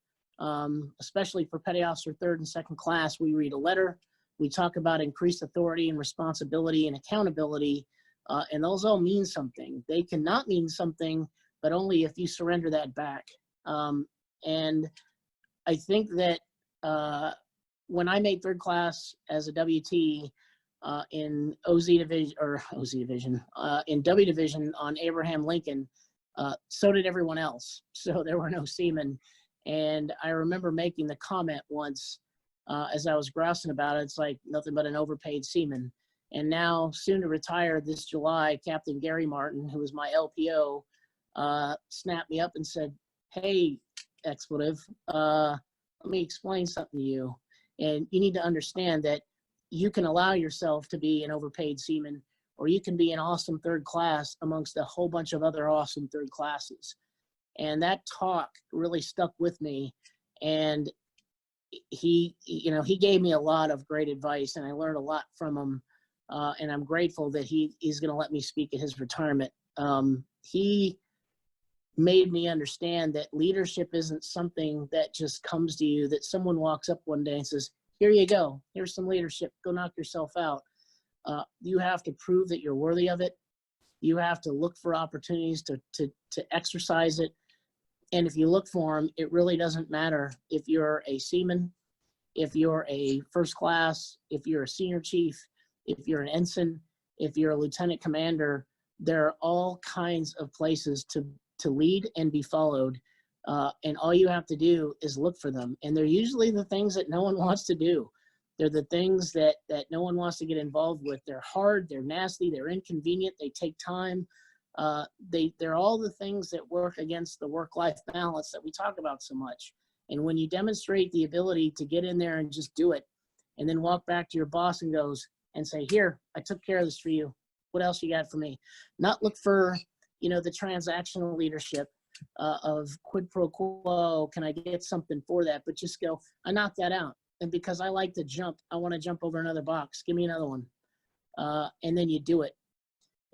especially for petty officer third and second class, we read a letter, we talk about increased authority and responsibility and accountability, and those all mean something. They cannot mean something, but only if you surrender that back. And I think that when I made third class as a WT in in W division on Abraham Lincoln, so did everyone else. So there were no seamen. And I remember making the comment once as I was grousing about it, it's like nothing but an overpaid seaman. And now, soon to retire this July, Captain Gary Martin, who was my LPO, snapped me up and said, "Hey, expletive, let me explain something to you. And you need to understand that you can allow yourself to be an overpaid seaman, or you can be an awesome third class amongst a whole bunch of other awesome third classes." And that talk really stuck with me. And he gave me a lot of great advice, and I learned a lot from him. And I'm grateful that he's going to let me speak at his retirement. He made me understand that leadership isn't something that just comes to you, that someone walks up one day and says, "Here you go, here's some leadership, go knock yourself out." You have to prove that you're worthy of it. You have to look for opportunities to exercise it. And if you look for them, it really doesn't matter if you're a seaman, if you're a first class, if you're a senior chief, if you're an ensign, if you're a lieutenant commander, there are all kinds of places to lead and be followed. And all you have to do is look for them. And they're usually the things that no one wants to do. They're the things that no one wants to get involved with. They're hard, they're nasty, they're inconvenient, they take time. They're all the things that work against the work-life balance that we talk about so much. And when you demonstrate the ability to get in there and just do it, and then walk back to your boss and say, here, I took care of this for you. What else you got for me? Not look for, the transactional leadership of quid pro quo. Can I get something for that? But just go, I knocked that out. And because I like to jump, I want to jump over another box. Give me another one. And then you do it.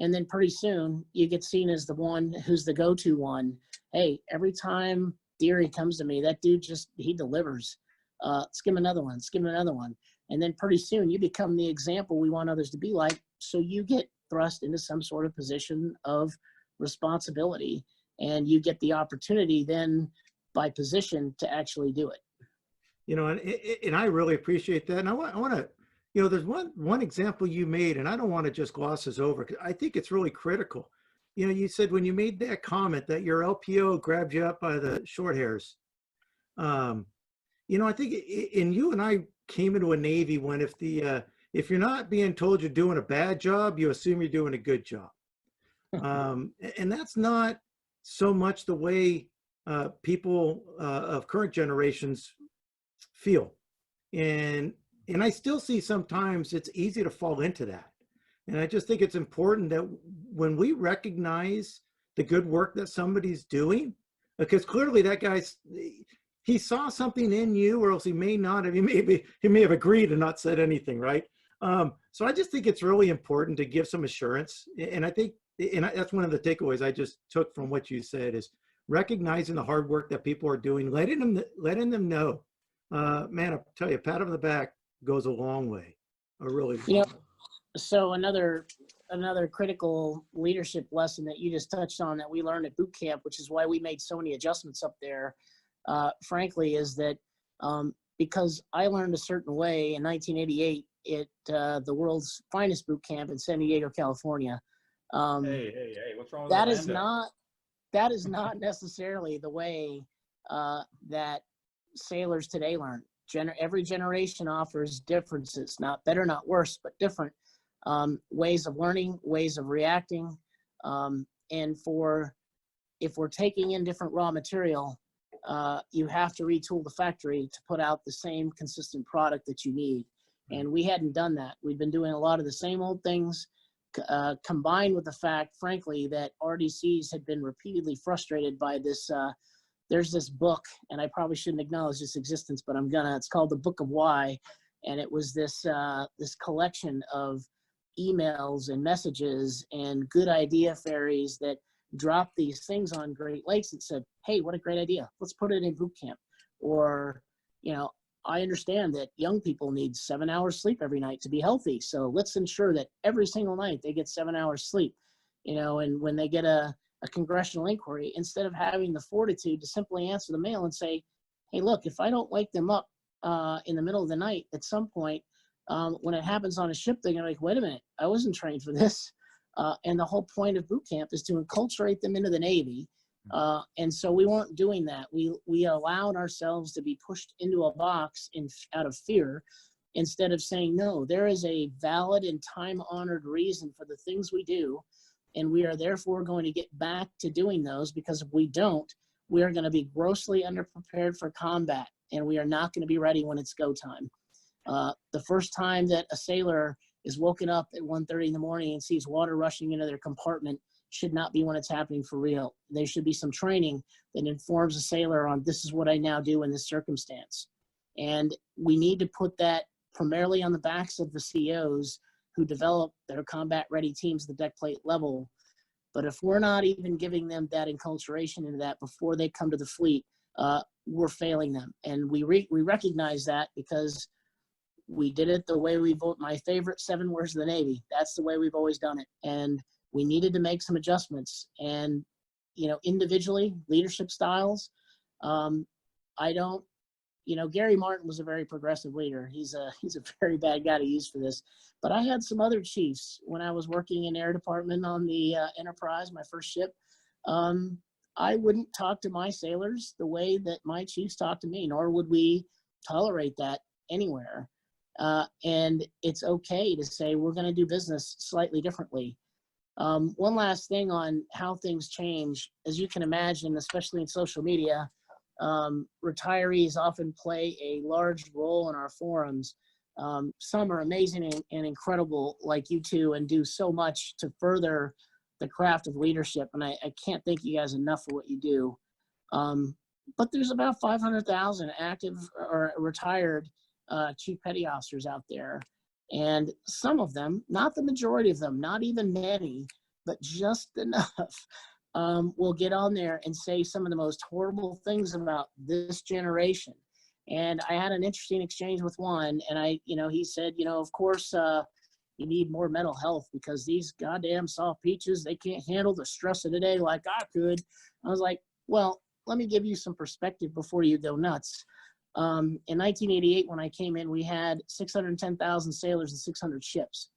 And then pretty soon you get seen as the one who's the go-to one. Hey, every time Deary comes to me, that dude he delivers. Let's give him another one. Let's give him another one. And then pretty soon you become the example we want others to be like. So you get thrust into some sort of position of responsibility, and you get the opportunity then by position to actually do it. And I really appreciate that. And I want to, there's one example you made, and I don't want to just gloss this over, because I think it's really critical. You said when you made that comment that your LPO grabbed you up by the short hairs. I think and you and I came into a Navy when if you're not being told you're doing a bad job, you assume you're doing a good job. And that's not so much the way people of current generations feel. And I still see sometimes it's easy to fall into that. And I just think it's important that when we recognize the good work that somebody's doing, because clearly that he saw something in you, or else he may not have, he may have agreed and not said anything, right? So I just think it's really important to give some assurance. And I think, that's one of the takeaways I just took from what you said, is recognizing the hard work that people are doing, letting them know. Man, I'll tell you, a pat on the back goes a long way. A really long way. So another critical leadership lesson that you just touched on that we learned at boot camp, which is why we made so many adjustments up there, frankly, is that because I learned a certain way in 1988 at the world's finest boot camp in San Diego, California. Hey, what's wrong with that Orlando? That is not necessarily the way that sailors today learn. Every generation offers differences, not better, not worse, but different ways of learning, ways of reacting. And if we're taking in different raw material, you have to retool the factory to put out the same consistent product that you need. And we hadn't done that. We've been doing a lot of the same old things, combined with the fact, frankly, that RDCs had been repeatedly frustrated by this. There's this book, and I probably shouldn't acknowledge its existence, but it's called The Book of Why. And it was this collection of emails and messages and good idea fairies that dropped these things on Great Lakes and said, hey, what a great idea. Let's put it in boot camp. Or, I understand that young people need 7 hours sleep every night to be healthy. So let's ensure that every single night they get 7 hours sleep, and when they get a congressional inquiry, instead of having the fortitude to simply answer the mail and say, hey, look, if I don't wake them up in the middle of the night at some point, when it happens on a ship, they're going to be like, wait a minute, I wasn't trained for this. And the whole point of boot camp is to enculturate them into the Navy. And so we weren't doing that. We allowed ourselves to be pushed into a box out of fear, instead of saying, no, there is a valid and time-honored reason for the things we do. And we are therefore going to get back to doing those, because if we don't, we are going to be grossly underprepared for combat, and we are not going to be ready when it's go time. The first time that a sailor is woken up at 1:30 in the morning and sees water rushing into their compartment should not be when it's happening for real. There should be some training that informs a sailor on, this is what I now do in this circumstance. And we need to put that primarily on the backs of the COs who develop their combat ready teams at the deck plate level. But if we're not even giving them that enculturation into that before they come to the fleet, we're failing them. And we recognize that, because we did it the way we vote. My favorite 7 words of the Navy. That's the way we've always done it. And we needed to make some adjustments. And individually, leadership styles. I don't, Gary Martin was a very progressive leader. He's a very bad guy to use for this. But I had some other chiefs when I was working in air department on the Enterprise, my first ship. I wouldn't talk to my sailors the way that my chiefs talked to me, nor would we tolerate that anywhere. And it's okay to say we're going to do business slightly differently. One last thing on how things change, as you can imagine, especially in social media, retirees often play a large role in our forums. Some are amazing and incredible, like you two, and do so much to further the craft of leadership. And I can't thank you guys enough for what you do. But there's about 500,000 active or retired chief petty officers out there. And some of them, not the majority of them, not even many, but just enough, will get on there and say some of the most horrible things about this generation. And I had an interesting exchange with one, and he said, of course, you need more mental health because these goddamn soft peaches, they can't handle the stress of the day like I could. I was like, well, let me give you some perspective before you go nuts. In 1988, when I came in, we had 610,000 sailors and 600 ships.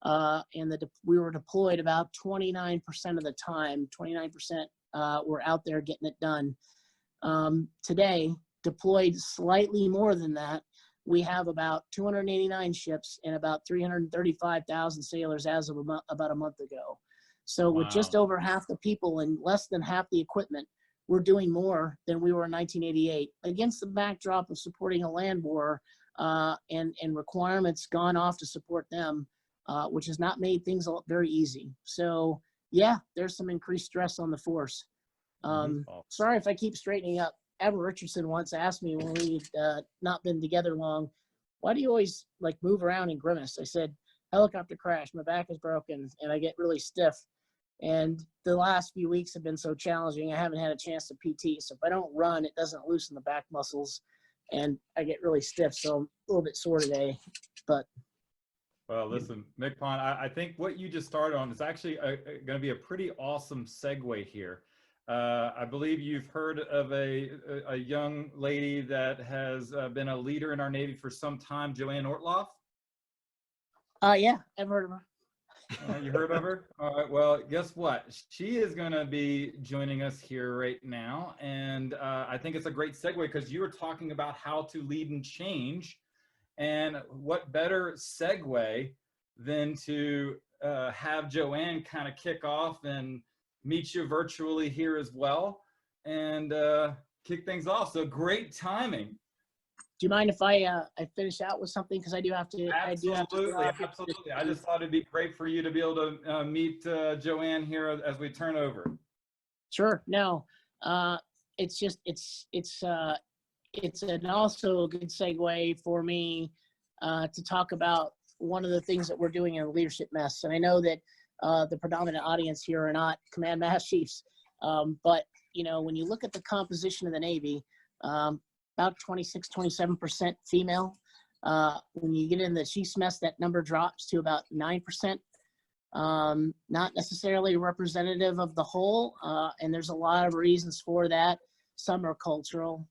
And we were deployed about 29% of the time. 29% were out there getting it done. Today, deployed slightly more than that, we have about 289 ships and about 335,000 sailors as of about a month ago. So with just over half the people and less than half the equipment, we're doing more than we were in 1988 against the backdrop of supporting a land war and requirements gone off to support them, which has not made things very easy. So yeah, there's some increased stress on the force. Sorry if I keep straightening up. Admiral Richardson once asked me when we'd not been together long, why do you always move around and grimace? I said, helicopter crash, my back is broken and I get really stiff. And the last few weeks have been so challenging, I haven't had a chance to PT. So if I don't run, it doesn't loosen the back muscles and I get really stiff. So I'm a little bit sore today, but. Well, listen, MCPON, I think what you just started on is actually going to be a pretty awesome segue here. I believe you've heard of a young lady that has been a leader in our Navy for some time, Joanne Ortloff. Yeah, I've heard of her. You heard of her? All right. Well, guess what? She is going to be joining us here right now. And I think it's a great segue because you were talking about how to lead and change. And what better segue than to have Joanne kind of kick off and meet you virtually here as well and kick things off. So great timing. Do you mind if I finish out with something? Because I do have to. Absolutely. I just thought it'd be great for you to be able to meet Joanne here as we turn over. Sure. No, it's just it's an also a good segue for me to talk about one of the things that we're doing in Leadership Mess. And I know that the predominant audience here are not command master chiefs, but when you look at the composition of the Navy, about 26-27% female. When you get in the chief's mess, that number drops to about 9%. Not necessarily representative of the whole, and there's a lot of reasons for that. Some are cultural.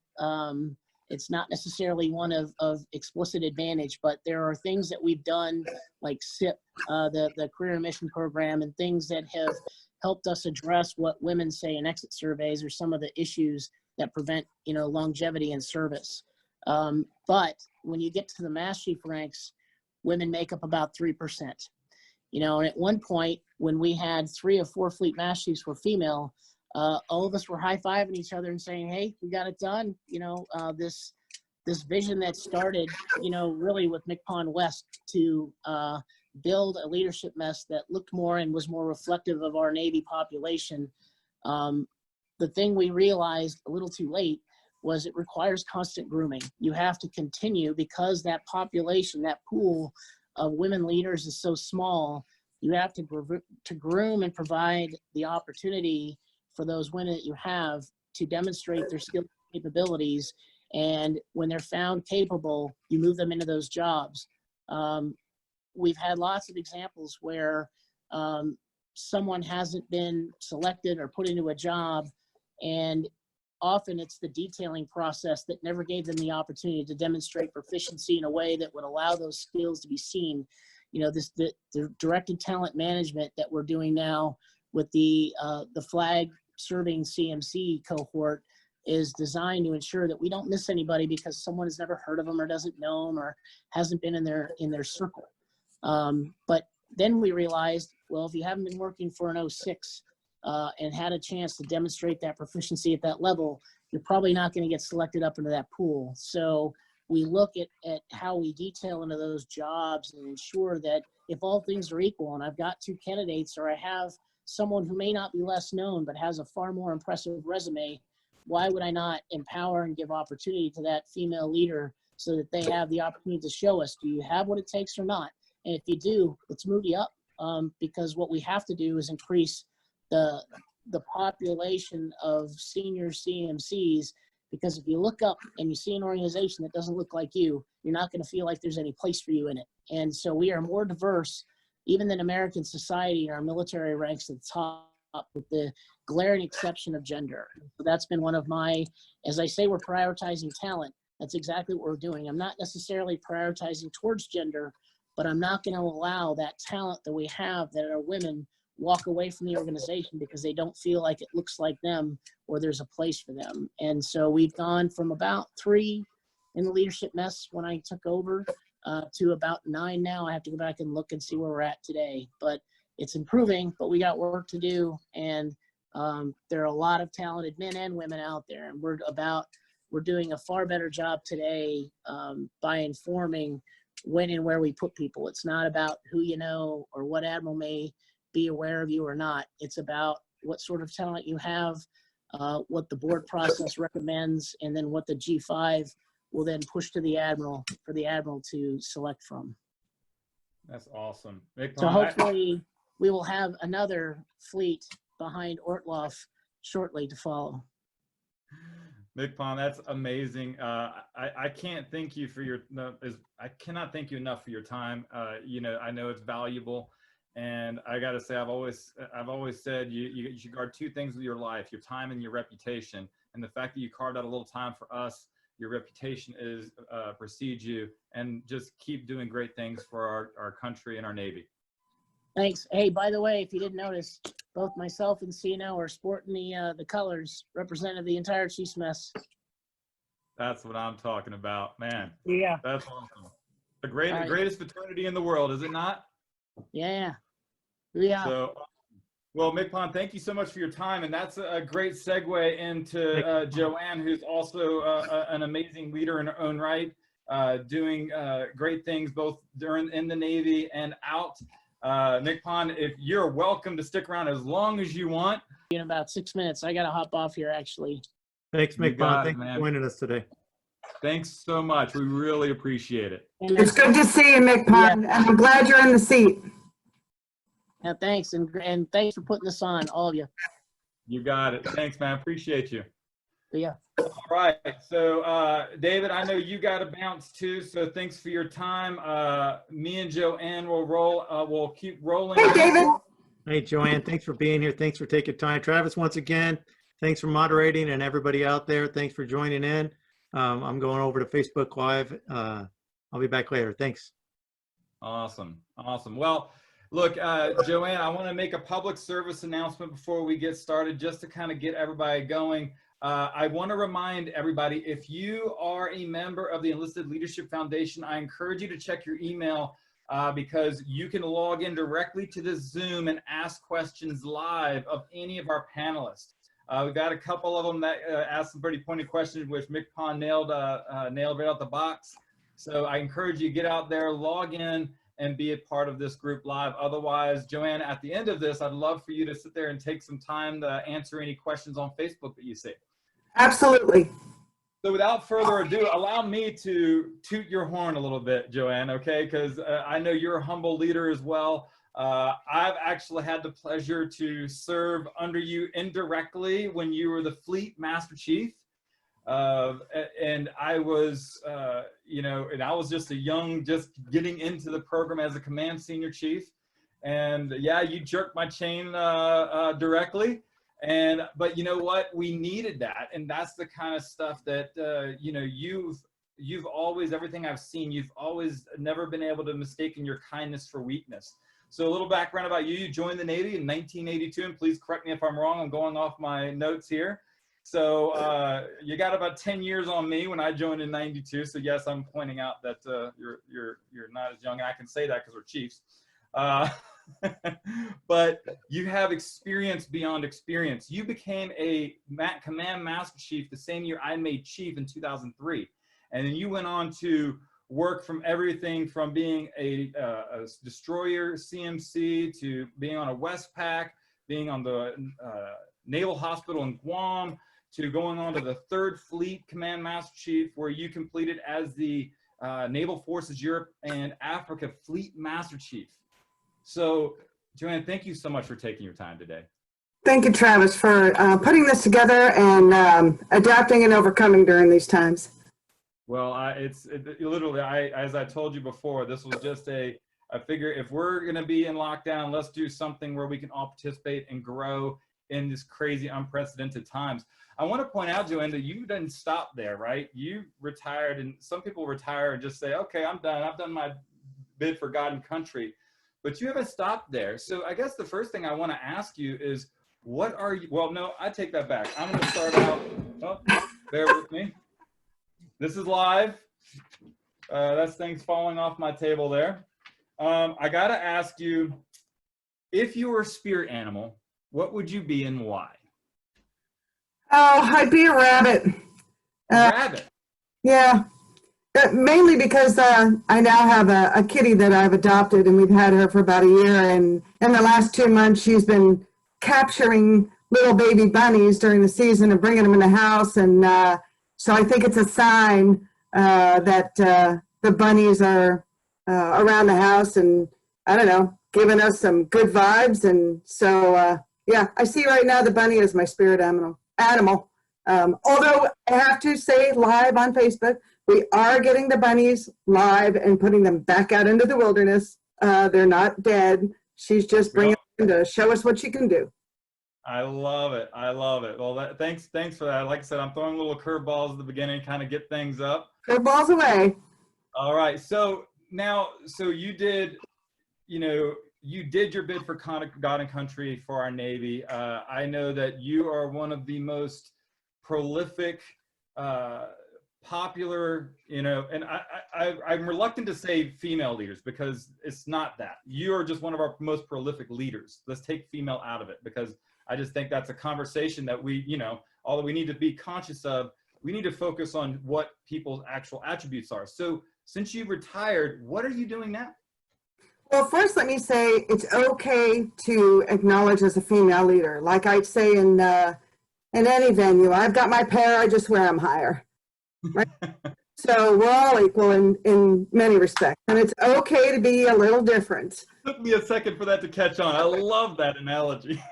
It's not necessarily one of explicit advantage, but there are things that we've done like SIP, the Career and Mission Program, and things that have helped us address what women say in exit surveys or some of the issues that prevent, longevity in service. But when you get to the Master Chief ranks, women make up about 3%. And at one point when we had 3 or 4 fleet Master Chiefs were female, all of us were high-fiving each other and saying, hey, we got it done. This vision that started, really with MCPON West to build a leadership mess that looked more and was more reflective of our Navy population. The thing we realized a little too late was it requires constant grooming. You have to continue because that population, that pool of women leaders is so small. You have to groom and provide the opportunity for those women that you have to demonstrate their skills and capabilities. And when they're found capable, you move them into those jobs. We've had lots of examples where someone hasn't been selected or put into a job, and often it's the detailing process that never gave them the opportunity to demonstrate proficiency in a way that would allow those skills to be seen. You know, the directed talent management that we're doing now with the flag serving CMC cohort is designed to ensure that we don't miss anybody because someone has never heard of them or doesn't know them or hasn't been in their circle. But then we realized, well, if you haven't been working for an 06 and had a chance to demonstrate that proficiency at that level, you're probably not going to get selected up into that pool. So we look at how we detail into those jobs and ensure that if all things are equal and I've got 2 candidates or I have someone who may not be less known but has a far more impressive resume, why would I not empower and give opportunity to that female leader so that they have the opportunity to show us, do you have what it takes or not? And if you do, let's move you up, because what we have to do is increase the population of senior CMCs, because if you look up and you see an organization that doesn't look like you, you're not going to feel like there's any place for you in it. And so we are more diverse even than American society in our military ranks at the top, with the glaring exception of gender. So that's been one of my, as I say, we're prioritizing talent. That's exactly what we're doing. I'm not necessarily prioritizing towards gender, but I'm not going to allow that talent that we have that are women walk away from the organization because they don't feel like it looks like them or there's a place for them. And so we've gone from about 3 in the leadership mess when I took over to about 9 now. I have to go back and look and see where we're at today, but it's improving, but we got work to do. And there are a lot of talented men and women out there, and we're doing a far better job today by informing when and where we put people. It's not about who you know or what admiral may be aware of you or not. It's about what sort of talent you have, what the board process recommends, and then what the G5 will then push to the admiral for the admiral to select from. That's awesome. Mick So Pond, hopefully we will have another fleet behind Ortloff shortly to follow. Mick Pond, that's amazing. I can't thank you for your, I cannot thank you enough for your time. You know, I know it's valuable, and I got to say, I've always said you should guard 2 things with your life: your time and your reputation. And the fact that you carved out a little time for us, your reputation precedes you, and just keep doing great things for our country and our Navy. Thanks. Hey, by the way, if you didn't notice, both myself and Cino are sporting the colors representing the entire Chiefs mess. That's what I'm talking about, man. Yeah. That's awesome. The greatest fraternity in the world, is it not? Yeah. Yeah. So, well, Mick Pond, thank you so much for your time, and that's a great segue into Joanne, who's also an amazing leader in her own right, doing great things both in the Navy and out. Mick Pond, if you're welcome to stick around as long as you want. In about 6 minutes, I got to hop off here, actually. Thanks, Mick Pond. Thanks for joining us today. Thanks so much. We really appreciate it. And It's good to see you, Mick Pond, and I'm glad you're in the seat. yeah, thanks. And thanks for putting this on, all of you. You got it. Thanks, man. Appreciate you. Yeah. All right. So, David, I know you got to bounce too. So thanks for your time. Me and Joanne will roll. We'll keep rolling. Hey, David. Hey, Joanne, thanks for being here. Thanks for taking time. Travis, once again, thanks for moderating, and everybody out there, thanks for joining in. I'm going over to Facebook Live. I'll be back later. Thanks. Awesome. Awesome. Well, look, Joanne, I want to make a public service announcement before we get started, just to kind of get everybody going. I want to remind everybody, if you are a member of the Enlisted Leadership Foundation, I encourage you to check your email because you can log in directly to this Zoom and ask questions live of any of our panelists. We've got a couple of them that asked some pretty pointed questions, which Mick Pond nailed right out the box. So I encourage you to get out there, log in, and be a part of this group live. Otherwise, Joanne, at the end of this, I'd love for you to sit there and take some time to answer any questions on Facebook that you see. Absolutely. So without further ado, allow me to toot your horn a little bit, Joanne, okay? Because I know you're a humble leader as well. I've actually had the pleasure to serve under you indirectly when you were the Fleet Master Chief. And I was, you know, and I was just a young, just getting into the program as a command senior chief. And yeah, you jerked my chain directly. But you know what? We needed that. And that's the kind of stuff that, you know, you've always, everything I've seen, you've always never been able to mistake your kindness for weakness. So a little background about you. You joined the Navy in 1982, and please correct me if I'm wrong. I'm going off my notes here. So you got about 10 years on me when I joined in 92. So yes, I'm pointing out that you're not as young, and I can say that because we're Chiefs. But you have experience beyond experience. You became a Command Master Chief the same year I made Chief in 2003. And then you went on to work from everything from being a destroyer CMC to being on a Westpac, being on the Naval Hospital in Guam, to going on to the 3rd Fleet Command Master Chief, where you completed as the Naval Forces Europe and Africa Fleet Master Chief. So, Joanne, thank you so much for taking your time today. Thank you, Travis, for putting this together and adapting and overcoming during these times. Well, literally, as I told you before, this was just I figure if we're going to be in lockdown, let's do something where we can all participate and grow in this crazy, unprecedented times. I want to point out, Joanne, that you didn't stop there, right? You retired, and some people retire and just say, okay, I'm done. I've done my bid for God and country. But you haven't stopped there. So I guess the first thing I want to ask you is, what are you, well, no, I take that back. I'm going to start out, bear with me. This is live. That's things falling off my table there. I got to ask you, if you were a spirit animal, what would you be and why? Oh, I'd be a rabbit. A rabbit? Yeah. Mainly because I now have a kitty that I've adopted, and we've had her for about a year. And in the last 2 months, she's been capturing little baby bunnies during the season and bringing them in the house. And so I think it's a sign that the bunnies are around the house and, I don't know, giving us some good vibes. And so, yeah, I see right now the bunny is my spirit animal. Although I have to say, live on Facebook, we are getting the bunnies live and putting them back out into the wilderness. They're not dead. She's just bringing them to show us what she can do. I love it. I love it. Well, thanks for that. Like I said, I'm throwing little curveballs at the beginning, kind of get things up. Curveballs away. All right. So now, you did, you did your bid for God and Country for our Navy. I know that you are one of the most prolific, popular, and I'm reluctant to say female leaders because it's not that. You are just one of our most prolific leaders. Let's take female out of it, because I just think that's a conversation that we, although we need to be conscious of, we need to focus on what people's actual attributes are. So since you've retired, what are you doing now? Well, first, let me say it's okay to acknowledge as a female leader. Like I'd say in any venue, I've got my pair, I just wear them higher. Right? So we're all equal in many respects, and it's okay to be a little different. Took me a second for that to catch on. I love that analogy.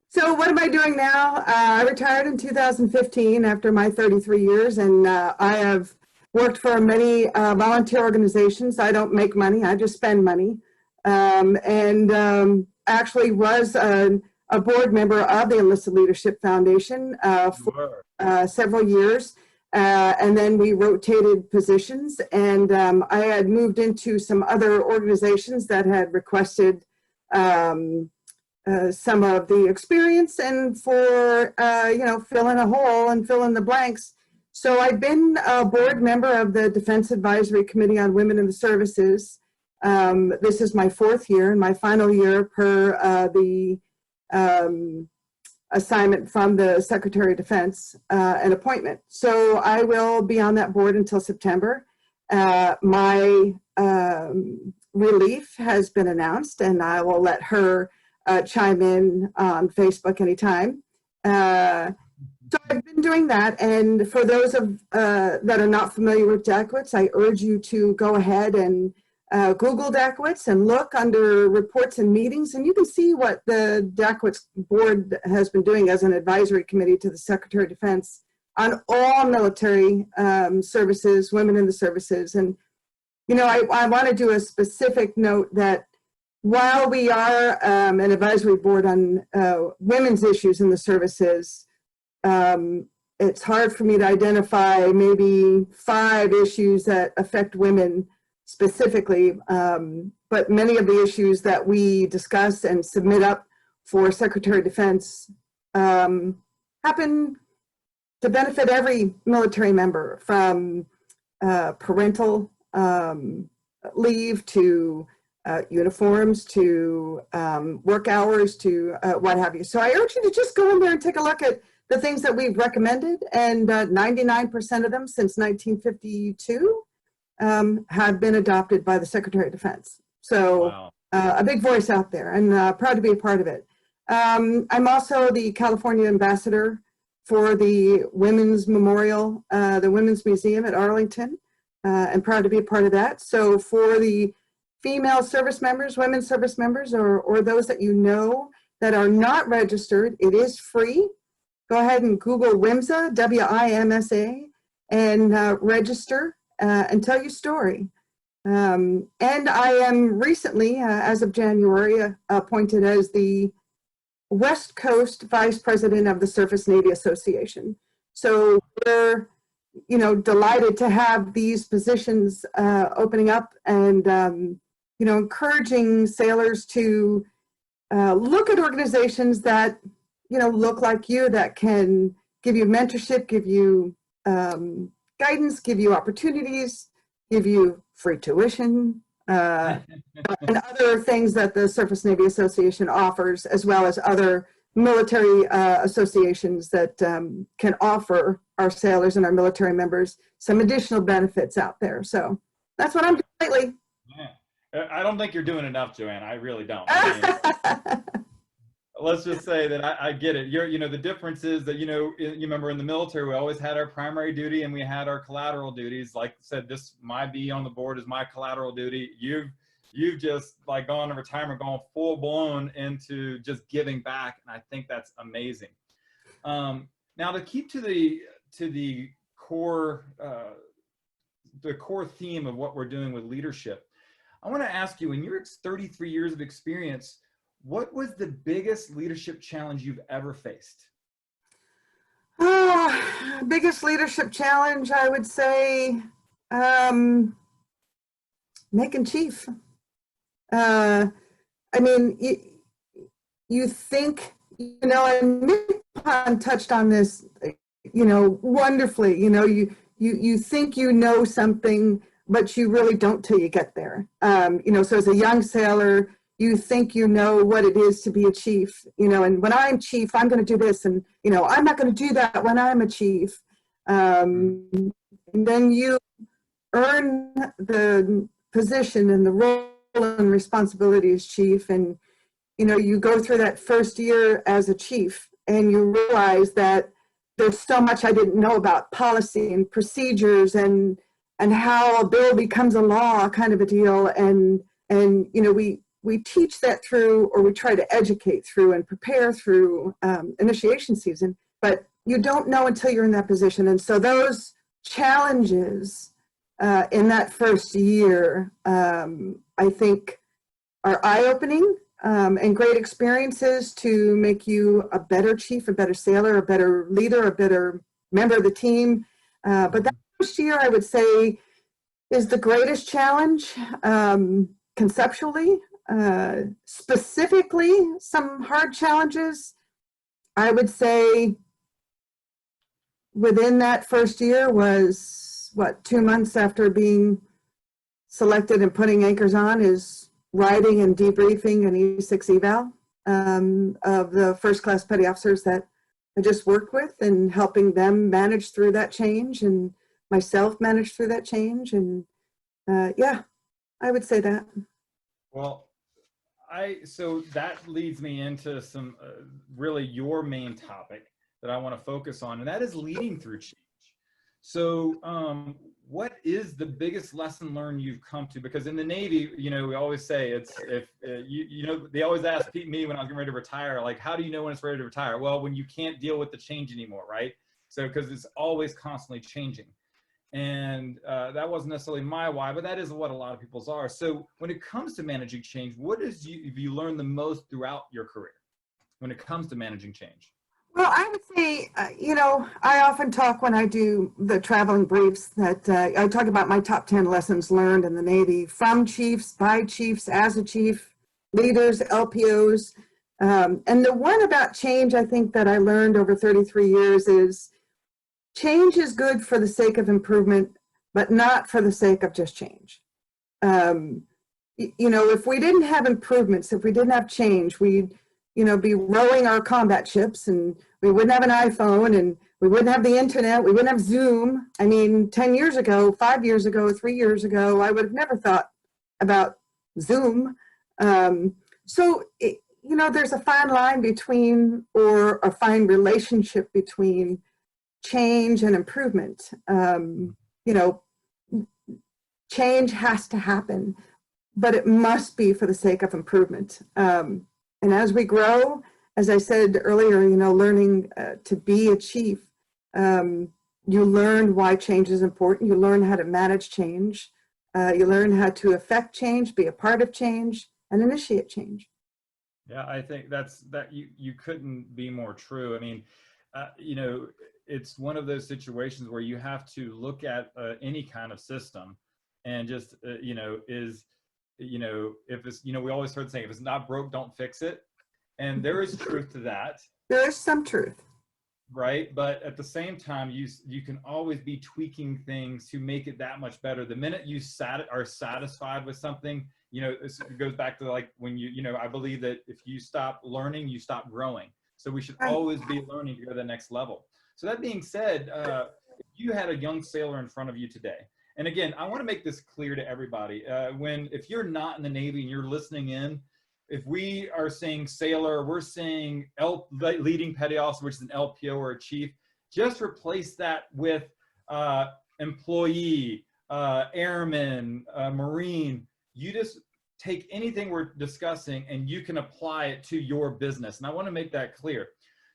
So what am I doing now? I retired in 2015 after my 33 years, and I have worked for many volunteer organizations. I don't make money, I just spend money, and actually was a board member of the Enlisted Leadership Foundation for several years. And then we rotated positions, and I had moved into some other organizations that had requested some of the experience and for, fill in a hole and fill in the blanks. So I've been a board member of the Defense Advisory Committee on Women in the Services. This is my 4th year and my final year per the assignment from the Secretary of Defense, an appointment. So I will be on that board until September. My relief has been announced, and I will let her chime in on Facebook anytime. So I've been doing that, and for those of that are not familiar with DACWITS, I urge you to go ahead and Google DACWITS and look under reports and meetings, and you can see what the DACWITS board has been doing as an advisory committee to the Secretary of Defense on all military services, women in the services. And, I want to do a specific note that while we are an advisory board on women's issues in the services, it's hard for me to identify maybe 5 issues that affect women specifically, but many of the issues that we discuss and submit up for Secretary of Defense happen to benefit every military member, from parental leave to uniforms to work hours to what have you. So I urge you to just go in there and take a look at the things that we've recommended, and 99% of them since 1952 have been adopted by the Secretary of Defense. So Wow. a big voice out there, and proud to be a part of it. I'm also the California ambassador for the Women's Memorial, the Women's Museum at Arlington, and proud to be a part of that. So for the female service members, women service members, or those that you know that are not registered, it is free. Go ahead and Google WIMSA, W-I-M-S-A, and register and tell your story. And I am recently, as of January, appointed as the West Coast Vice President of the Surface Navy Association. So we're, delighted to have these positions opening up, and encouraging sailors to look at organizations that look like you, that can give you mentorship, give you guidance, give you opportunities, give you free tuition, and other things that the Surface Navy Association offers, as well as other military associations that can offer our sailors and our military members some additional benefits out there. So that's what I'm doing lately. Yeah. I don't think you're doing enough, Joanne. I really don't. I mean, let's just say that I get it. The difference is that, you remember in the military, we always had our primary duty and we had our collateral duties. Like I said, my be on the board is my collateral duty. You've just like gone to retirement, gone full blown into just giving back. And I think that's amazing. Now to keep to the core theme of what we're doing with leadership, I want to ask you, in your 33 years of experience, what was the biggest leadership challenge you've ever faced? Biggest leadership challenge, I would say, making chief. I mean, you think, and Nick Pond touched on this, wonderfully. You think you know something, but you really don't till you get there. So as a young sailor, you think you know what it is to be a chief, and when I'm chief, I'm going to do this, and I'm not going to do that when I'm a chief. And then you earn the position and the role and responsibility as chief, and you go through that first year as a chief, and you realize that there's so much I didn't know about policy and procedures and how a bill becomes a law, kind of a deal, and we teach that through, or we try to educate through and prepare through initiation season, but you don't know until you're in that position. And so those challenges in that first year, I think, are eye-opening and great experiences to make you a better chief, a better sailor, a better leader, a better member of the team. But that first year, I would say, is the greatest challenge conceptually. Specifically, some hard challenges, I would say, within that first year was, 2 months after being selected and putting anchors on, is writing and debriefing an E6 eval of the first class petty officers that I just worked with, and helping them manage through that change, and myself manage through that change. And yeah, I would say that. Well, so that leads me into some really your main topic that I want to focus on, and that is leading through change. So what is the biggest lesson learned you've come to? Because in the Navy, we always say they always ask me when I was getting ready to retire, like, how do you know when it's ready to retire? Well, when you can't deal with the change anymore, right? So, because it's always constantly changing. And that wasn't necessarily my why, but that is what a lot of people's are. So when it comes to managing change, what is you learned the most throughout your career when it comes to managing change? Well, I would say, I often talk when I do the traveling briefs that I talk about my top 10 lessons learned in the Navy from chiefs, by chiefs, as a chief, leaders, LPOs. And the one about change I think that I learned over 33 years is change is good for the sake of improvement, but not for the sake of just change. If we didn't have improvements, if we didn't have change, we'd be rowing our combat ships and we wouldn't have an iPhone and we wouldn't have the internet, we wouldn't have Zoom. I mean, 10 years ago, 5 years ago, 3 years ago, I would have never thought about Zoom. There's a fine line between, or a fine relationship between change and improvement. Change has to happen, but it must be for the sake of improvement. And as we grow, as I said earlier, learning to be a chief, you learn why change is important. You learn how to manage change. You learn how to affect change, be a part of change, and initiate change. Yeah, I think that you couldn't be more true. I mean, it's one of those situations where you have to look at any kind of system and just, if it's, we always heard saying, if it's not broke, don't fix it. And there is truth to that. There is some truth. Right. But at the same time, you can always be tweaking things to make it that much better. The minute you are satisfied with something, it goes back to like when I believe that if you stop learning, you stop growing. So we should always be learning to go to the next level. So that being said, if you had a young sailor in front of you today, and again, I want to make this clear to everybody. If you're not in the Navy and you're listening in, if we are saying sailor, we're saying leading petty officer, which is an LPO or a chief, just replace that with employee, airman, Marine. You just take anything we're discussing and you can apply it to your business. And I want to make that clear.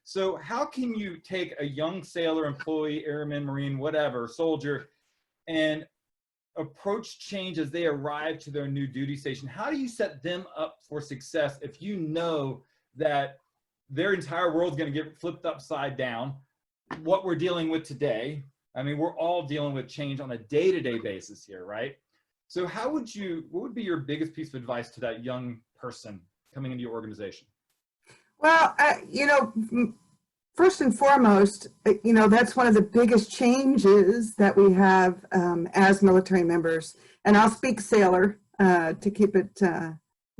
So how can you take a young sailor, employee, airman, Marine, whatever, soldier, and approach change as they arrive to their new duty station? How do you set them up for success if you know that their entire world's going to get flipped upside down? What we're dealing with today, I mean, we're all dealing with change on a day-to-day basis here, right? So what would be your biggest piece of advice to that young person coming into your organization? Well, first and foremost, that's one of the biggest changes that we have as military members. And I'll speak sailor to keep it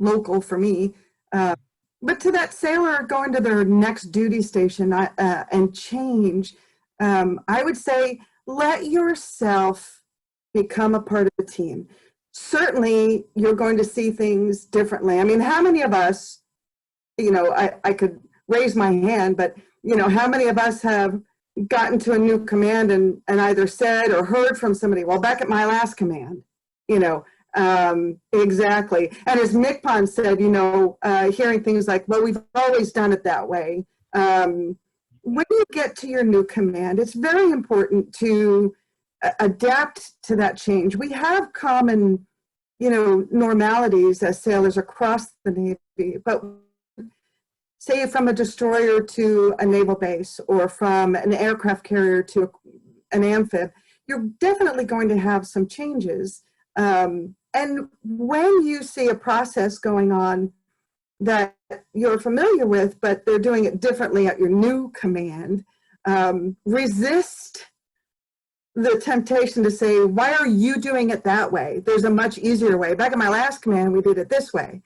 local for me. But to that sailor going to their next duty station and change, I would say let yourself become a part of the team. Certainly, you're going to see things differently. I mean, how many of us, I could raise my hand, but how many of us have gotten to a new command and either said or heard from somebody, well, back at my last command, exactly. And as MCPON said, hearing things like, well, we've always done it that way. When you get to your new command, it's very important to adapt to that change. We have common, normalities as sailors across the Navy, but say from a destroyer to a naval base or from an aircraft carrier to an amphib, you're definitely going to have some changes. And when you see a process going on that you're familiar with, but they're doing it differently at your new command, resist the temptation to say, why are you doing it that way? There's a much easier way. Back in my last command, we did it this way.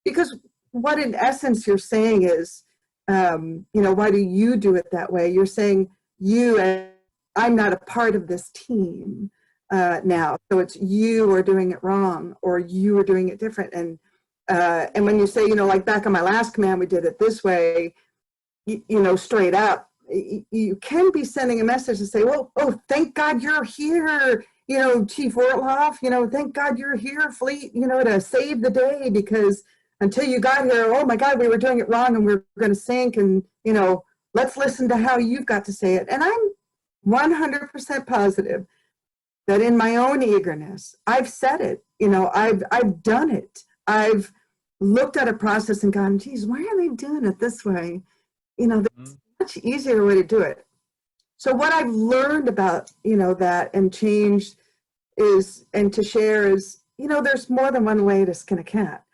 Because what in essence you're saying is, why do you do it that way? You're saying I'm not a part of this team now. So it's you are doing it wrong or you are doing it different. And when you say, like back on my last command, we did it this way, straight up, you can be sending a message to say, well, oh, thank God you're here, Chief Ortloff, thank God you're here, Fleet, to save the day, because until you got here, oh my God, we were doing it wrong and we're going to sink, and, let's listen to how you've got to say it. And I'm 100% positive that in my own eagerness, I've said it, you know, I've done it. I've looked at a process and gone, geez, why are they doing it this way? You know, there's a much easier way to do it. So what I've learned about, you know, that and changed is, and to share is, you know, there's more than one way to skin a cat.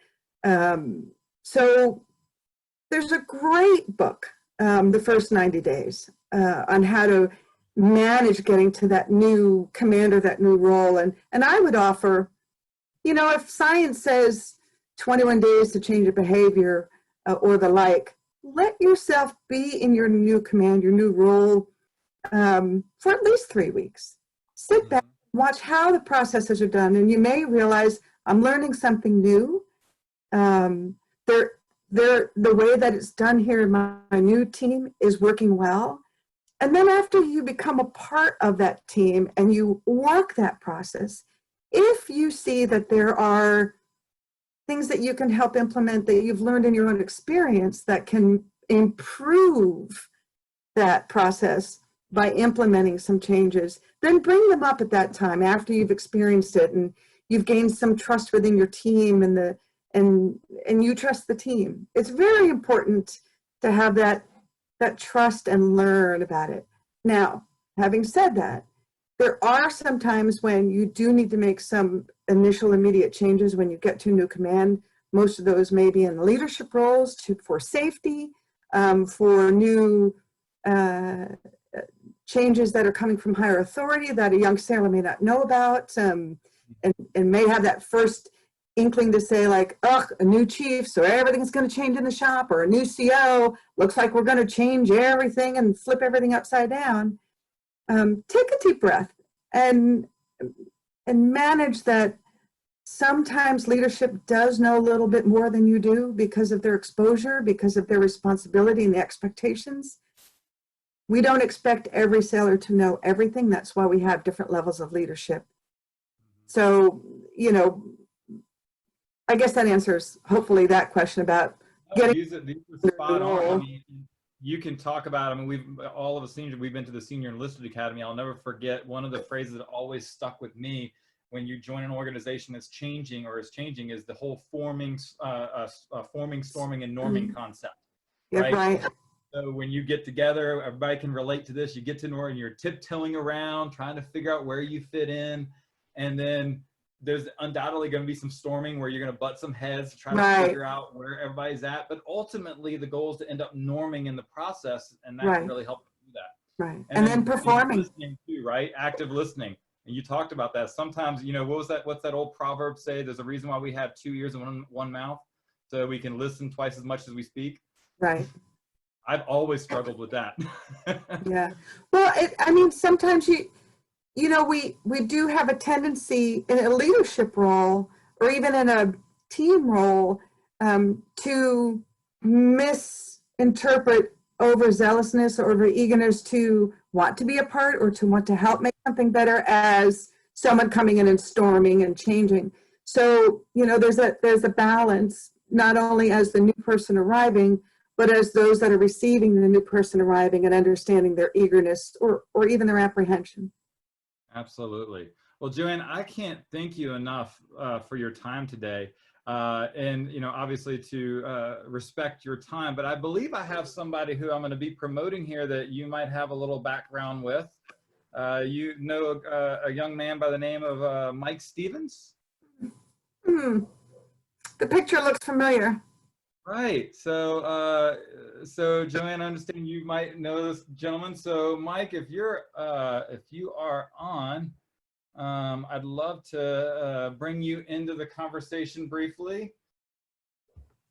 So there's a great book, The First 90 Days, on how to manage getting to that new commander, that new role. And I would offer, you know, if science says 21 days to change your behavior or the like, let yourself be in your new command, your new role for at least 3 weeks. Sit back, watch how the processes are done, and you may realize I'm learning something new. The way that it's done here in my new team is working well. And then after you become a part of that team and you work that process, if you see that there are things that you can help implement that you've learned in your own experience that can improve that process by implementing some changes, then bring them up at that time after you've experienced it and you've gained some trust within your team and you trust the team. It's very important to have that trust and learn about it. Now, having said that, there are some times when you do need to make some initial immediate changes when you get to a new command. Most of those may be in leadership roles for safety, for new changes that are coming from higher authority that a young sailor may not know about, and may have that first inkling to say like, ugh, a new chief, so everything's going to change in the shop, or a new CO, looks like we're going to change everything and flip everything upside down. Take a deep breath and manage that. Sometimes leadership does know a little bit more than you do because of their exposure, because of their responsibility and the expectations. We don't expect every sailor to know everything. That's why we have different levels of leadership. So, you know, I guess that answers hopefully that question about getting. These are spot on. I mean, you can talk about, I mean, all of us seniors, we've been to the Senior Enlisted Academy. I'll never forget one of the phrases that always stuck with me when you join an organization that's changing or is changing is the whole forming, storming, and norming concept. Right? Right. So when you get together, everybody can relate to this. You get to know and you're tiptoeing around, trying to figure out where you fit in. And then there's undoubtedly going to be some storming where you're going to butt some heads to try to figure out where everybody's at. But ultimately, the goal is to end up norming in the process, and that can really help do that. Right. And then performing. Listening too, right? Active listening. And you talked about that. Sometimes, you know, what's that old proverb say? There's a reason why we have 2 ears and one mouth, so we can listen twice as much as we speak. Right. I've always struggled with that. Yeah. Well, I mean, sometimes you know, we do have a tendency in a leadership role or even in a team role to misinterpret overzealousness or over eagerness to want to be a part or to want to help make something better as someone coming in and storming and changing. So, you know, there's a balance, not only as the new person arriving, but as those that are receiving the new person arriving and understanding their eagerness or even their apprehension. Absolutely. Well, Joanne, I can't thank you enough for your time today. And, you know, obviously to respect your time, but I believe I have somebody who I'm going to be promoting here that you might have a little background with. You know a young man by the name of Mike Stevens? The picture looks familiar. Right. So, so Joanne, I understand you might know this gentleman. So, Mike, if you are on, I'd love to bring you into the conversation briefly.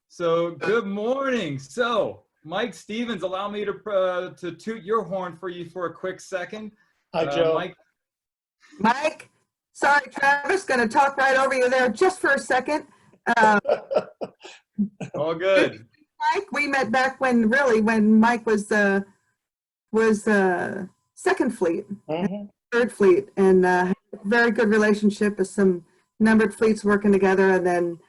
So, good morning. So, Mike Stevens, allow me to toot your horn for you for a quick second. Hi, Joe. Mike, sorry, Travis, going to talk right over you there just for a second. All good. Mike, we met back when Mike was Second Fleet, Third Fleet, and very good relationship with some numbered fleets working together, and then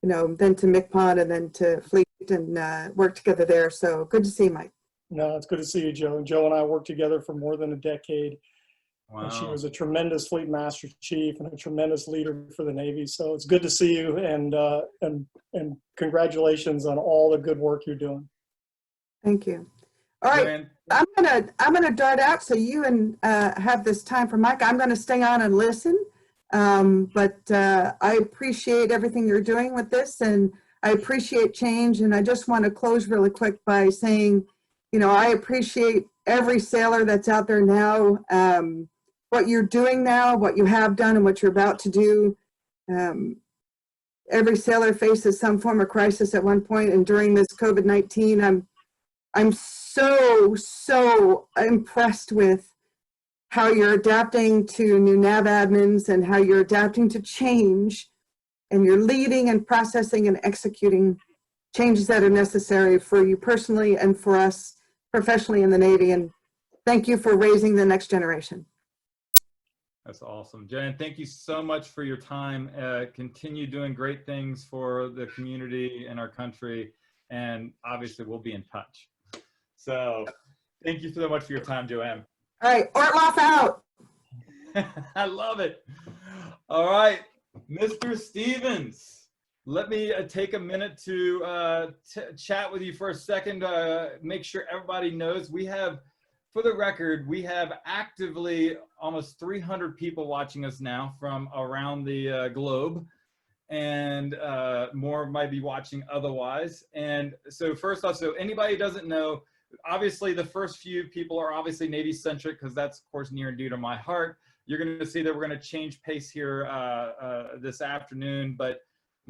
you know, then to MCPON and then to Fleet and work together there. So good to see you, Mike. No, it's good to see you, Joe. Joe and I worked together for more than a decade. And she Wow. was a tremendous Fleet Master Chief and a tremendous leader for the Navy. So it's good to see you, and congratulations on all the good work you're doing. Thank you. All right, Joanne, I'm gonna dart out so you and have this time for Mike. I'm gonna stay on and listen. But I appreciate everything you're doing with this, and I appreciate change. And I just want to close really quick by saying, you know, I appreciate every sailor that's out there now, what you're doing now, what you have done, and what you're about to do. Every sailor faces some form of crisis at one point, and during this COVID-19, I'm so impressed with how you're adapting to new nav admins and how you're adapting to change, and you're leading and processing and executing changes that are necessary for you personally and for us professionally in the Navy. And thank you for raising the next generation. that's awesome. Joanne, thank you so much for your time. Continue doing great things for the community and our country. And obviously we'll be in touch. So thank you so much for your time, Joanne. All right, Ortloff out. I love it. All right, Mr. Stevens, let me take a minute to chat with you for a second. Make sure everybody knows we have, for the record, we have actively almost 300 people watching us now from around the globe, and more might be watching otherwise. And so first off, so anybody who doesn't know, obviously the first few people are obviously Navy centric, because that's of course near and dear to my heart. You're going to see that we're going to change pace here this afternoon, but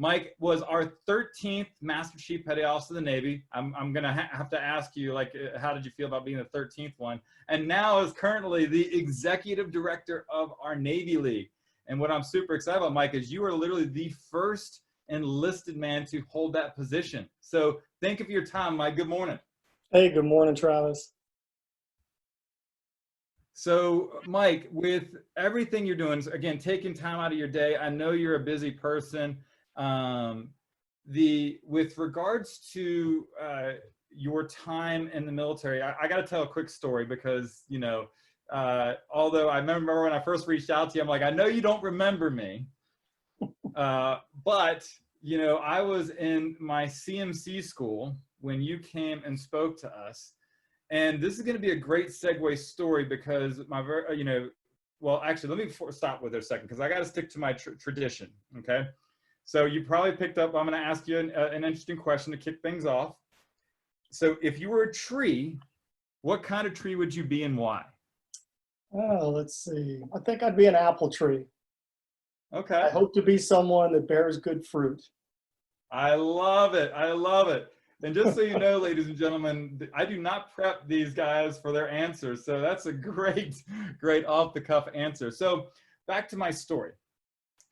Mike was our 13th Master Chief Petty Officer of the Navy. I'm going to have to ask you, like, how did you feel about being the 13th one? And now is currently the Executive Director of our Navy League. And what I'm super excited about, Mike, is you are literally the first enlisted man to hold that position. So thank you for your time, Mike. Good morning. Hey, good morning, Travis. So, Mike, with everything you're doing, again, taking time out of your day, I know you're a busy person. With regards to your time in the military, I got to tell a quick story because, you know, although I remember when I first reached out to you, I'm like, I know you don't remember me, but, you know, I was in my CMC school when you came and spoke to us. And this is going to be a great segue story because you know, well, actually, let me stop with it a second because I got to stick to my tradition, okay? So you probably picked up, I'm going to ask you an interesting question to kick things off. So if you were a tree, what kind of tree would you be and why? Oh, let's see. I think I'd be an apple tree. Okay. I hope to be someone that bears good fruit. I love it. I love it. And just so you know, ladies and gentlemen, I do not prep these guys for their answers. So that's a great off the cuff answer. So back to my story.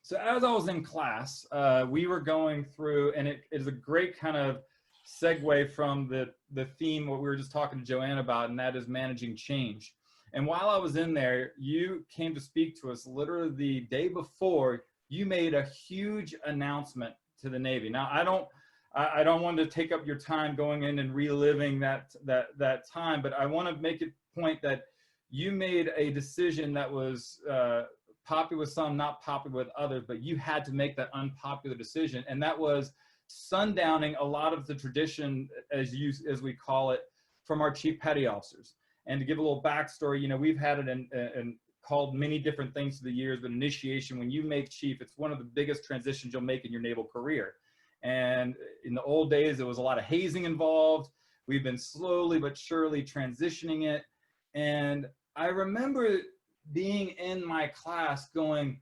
So as I was in class, we were going through, and it is a great kind of segue from the theme, what we were just talking to Joanne about, and that is managing change. And while I was in there, you came to speak to us literally the day before. You made a huge announcement to the Navy. Now, I don't want to take up your time going in and reliving that time, but I want to make a point that you made a decision that was popular with some, not popular with others, but you had to make that unpopular decision, and that was sundowning a lot of the tradition, as we call it, from our chief petty officers. And to give a little backstory, you know, we've had it in called many different things through the years, but initiation, when you make chief, it's one of the biggest transitions you'll make in your naval career. And in the old days, there was a lot of hazing involved. We've been slowly but surely transitioning it. And I remember being in my class going,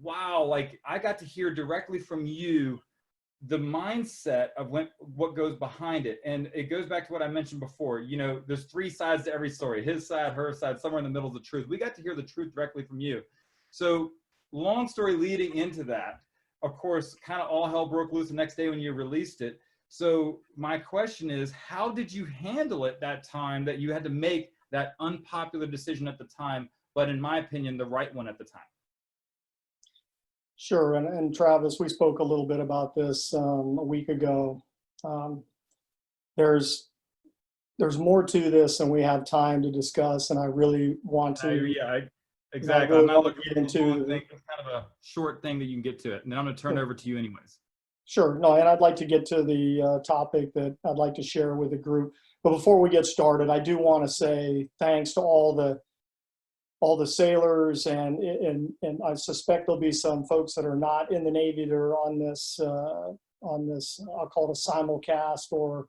wow, like I got to hear directly from you the mindset of what goes behind it. And it goes back to what I mentioned before. You know, there's three sides to every story: his side, her side, somewhere in the middle is the truth. We got to hear the truth directly from you. So long story leading into that, of course, kind of all hell broke loose the next day when you released it. So my question is, how did you handle it that time that you had to make that unpopular decision at the time, but in my opinion, the right one at the time? Sure, and Travis, we spoke a little bit about this a week ago. There's more to this than we have time to discuss, and I really want to. Exactly. really I'm not want to looking get for a long into- thing. It's kind of a short thing that you can get to it. And then I'm going to turn it over to you anyways. Sure. No, and I'd like to get to the topic that I'd like to share with the group. But before we get started, I do want to say thanks to all the sailors, and I suspect there'll be some folks that are not in the Navy that are on this I'll call it a simulcast or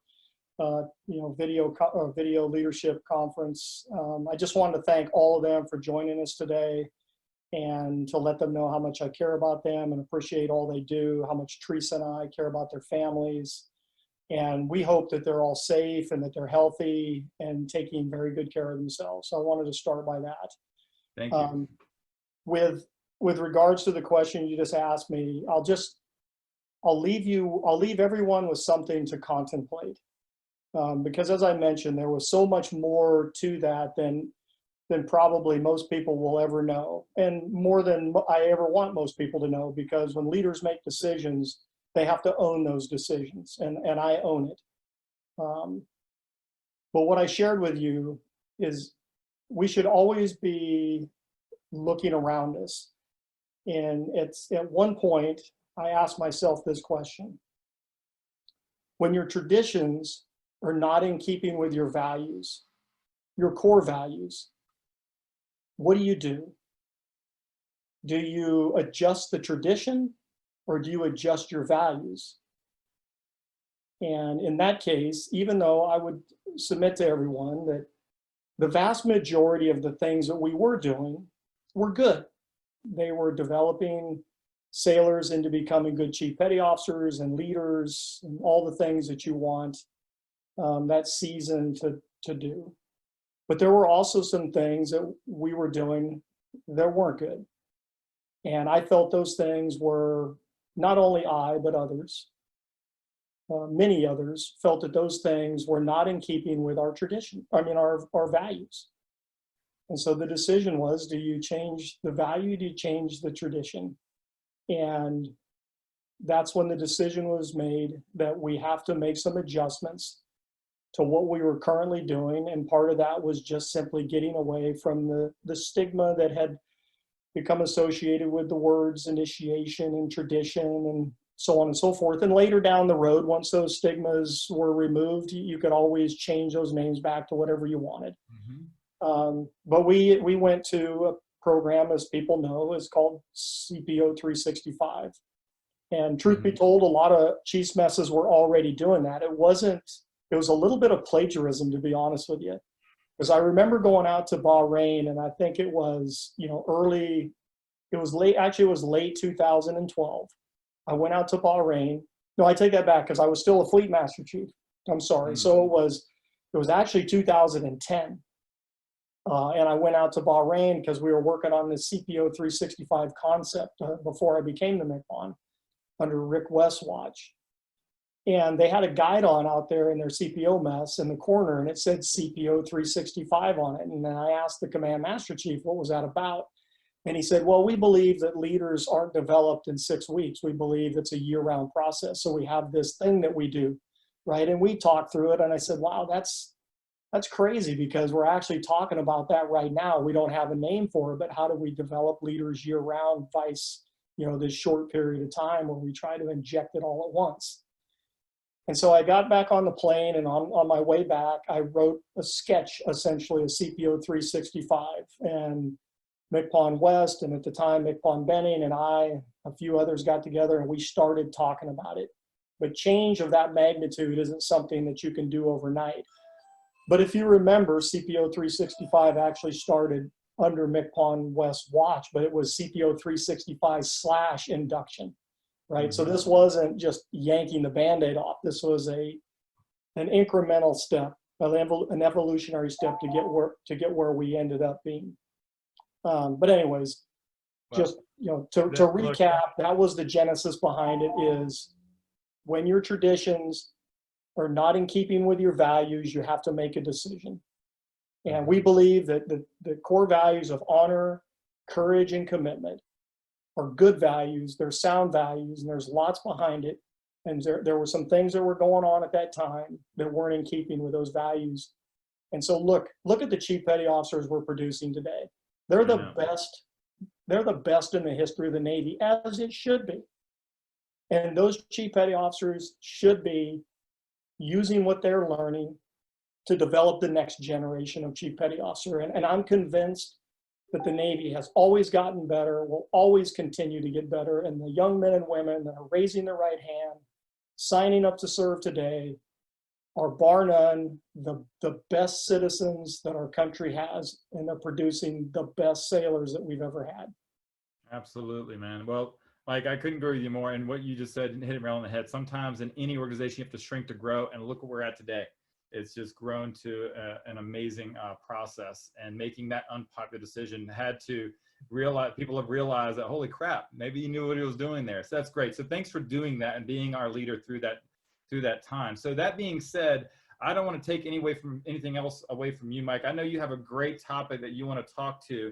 video leadership conference. I just wanted to thank all of them for joining us today, and to let them know how much I care about them and appreciate all they do, how much Teresa and I care about their families. And we hope that they're all safe and that they're healthy and taking very good care of themselves. So I wanted to start by that. Thank you. With regards to the question you just asked me, I'll leave everyone with something to contemplate. Because as I mentioned, there was so much more to that than probably most people will ever know, and more than I ever want most people to know, because when leaders make decisions, they have to own those decisions, and I own it. But what I shared with you is we should always be looking around us. And it's at one point, I asked myself this question: when your traditions are not in keeping with your values, your core values, what do you do? Do you adjust the tradition, or do you adjust your values? And in that case, even though I would submit to everyone that the vast majority of the things that we were doing were good. They were developing sailors into becoming good chief petty officers and leaders and all the things that you want that season to do. But there were also some things that we were doing that weren't good. And I felt those things were, not only I, but others, many others felt that those things were not in keeping with our tradition, our values. And so the decision was, do you change the value? Do you change the tradition? And that's when the decision was made that we have to make some adjustments to what we were currently doing. And part of that was just simply getting away from the stigma that had become associated with the words initiation and tradition and so on and so forth. And later down the road, once those stigmas were removed, you could always change those names back to whatever you wanted. But we went to a program, as people know, is called CPO 365. And truth be told, a lot of chiefs messes were already doing that. It was a little bit of plagiarism, to be honest with you. Because I remember going out to Bahrain, and I think it was, it was late 2012. I went out to Bahrain. No, I take that back, because I was still a fleet master chief. I'm sorry. So it was actually 2010. And I went out to Bahrain because we were working on the CPO 365 concept before I became the MCPON under Rick West's watch. And they had a guide on out there in their CPO mess in the corner, and it said CPO 365 on it. And then I asked the command master chief, what was that about? And he said, well, we believe that leaders aren't developed in 6 weeks. We believe it's a year-round process. So we have this thing that we do, right? And we talked through it, and I said, wow, that's crazy, because we're actually talking about that right now. We don't have a name for it, but how do we develop leaders year-round, vice, this short period of time where we try to inject it all at once? And so I got back on the plane, and on my way back, I wrote a sketch, essentially, of CPO 365. And MCPON West, and at the time, MCPON Benning and I, a few others got together, and we started talking about it. But change of that magnitude isn't something that you can do overnight. But if you remember, CPO 365 actually started under MCPON West watch, but it was CPO 365/induction. Right. So this wasn't just yanking the Band-Aid off. This was an incremental step, an evolutionary step to get where we ended up being. But anyways, just to recap, that was the genesis behind it. Is when your traditions are not in keeping with your values, you have to make a decision. And we believe that the core values of honor, courage, and commitment are good values. They're sound values, and there's lots behind it. And there were some things that were going on at that time that weren't in keeping with those values. And so look at the chief petty officers we're producing today. They're I the know. best. They're the best in the history of the Navy, as it should be. And those chief petty officers should be using what they're learning to develop the next generation of chief petty officer. And I'm convinced that the Navy has always gotten better, will always continue to get better. And the young men and women that are raising their right hand, signing up to serve today, are bar none the best citizens that our country has, and they're producing the best sailors that we've ever had. Absolutely, man. Well, Mike, I couldn't agree with you more. And what you just said hit it right on the head. Sometimes in any organization, you have to shrink to grow. And look where we're at today. It's just grown to an amazing process. And making that unpopular decision had to realize, people have realized that, holy crap, maybe he knew what he was doing there. So that's great. So thanks for doing that and being our leader through that time. So that being said, I don't want to take anything else away from you, Mike. I know you have a great topic that you want to talk to.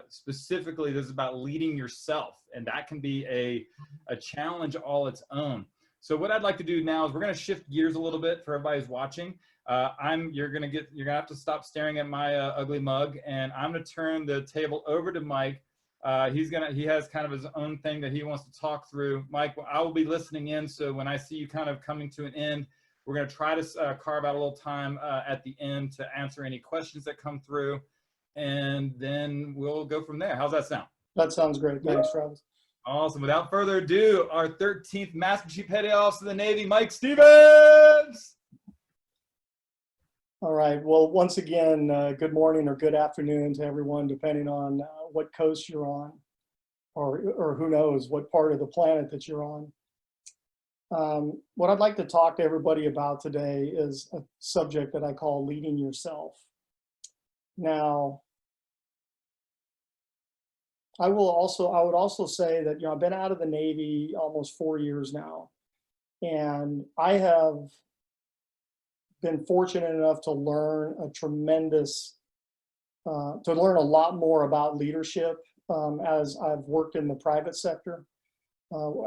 Specifically, this is about leading yourself, and that can be a challenge all its own. So what I'd like to do now is we're going to shift gears a little bit for everybody who's watching. You're gonna have to stop staring at my ugly mug, and I'm going to turn the table over to Mike. He has kind of his own thing that he wants to talk through. Mike, I will be listening in. So when I see you kind of coming to an end, we're going to try to carve out a little time at the end to answer any questions that come through, and then we'll go from there. How's that sound? That sounds great. Thanks, Travis. Awesome. Without further ado, our 13th Master Chief Petty Officer of the Navy, Mike Stevens. All right. Well, once again, good morning or good afternoon to everyone, depending on what coast you're on, or who knows what part of the planet that you're on. What I'd like to talk to everybody about today is a subject that I call leading yourself. Now, I would also say that, I've been out of the Navy almost 4 years now, and I have been fortunate enough to learn to learn a lot more about leadership as I've worked in the private sector.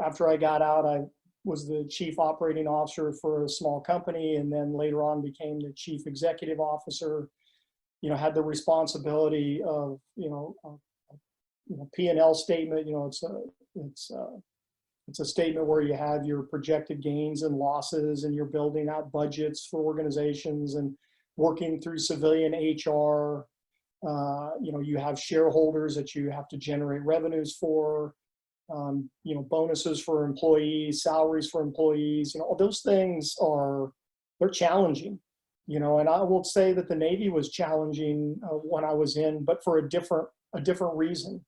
After I got out, I was the chief operating officer for a small company, and then later on became the chief executive officer. Had the responsibility of P&L statement. It's a statement where you have your projected gains and losses, and you're building out budgets for organizations and working through civilian HR. You have shareholders that you have to generate revenues for. Bonuses for employees, salaries for employees, all those things they're challenging, and I will say that the Navy was challenging when I was in, but for a different reason.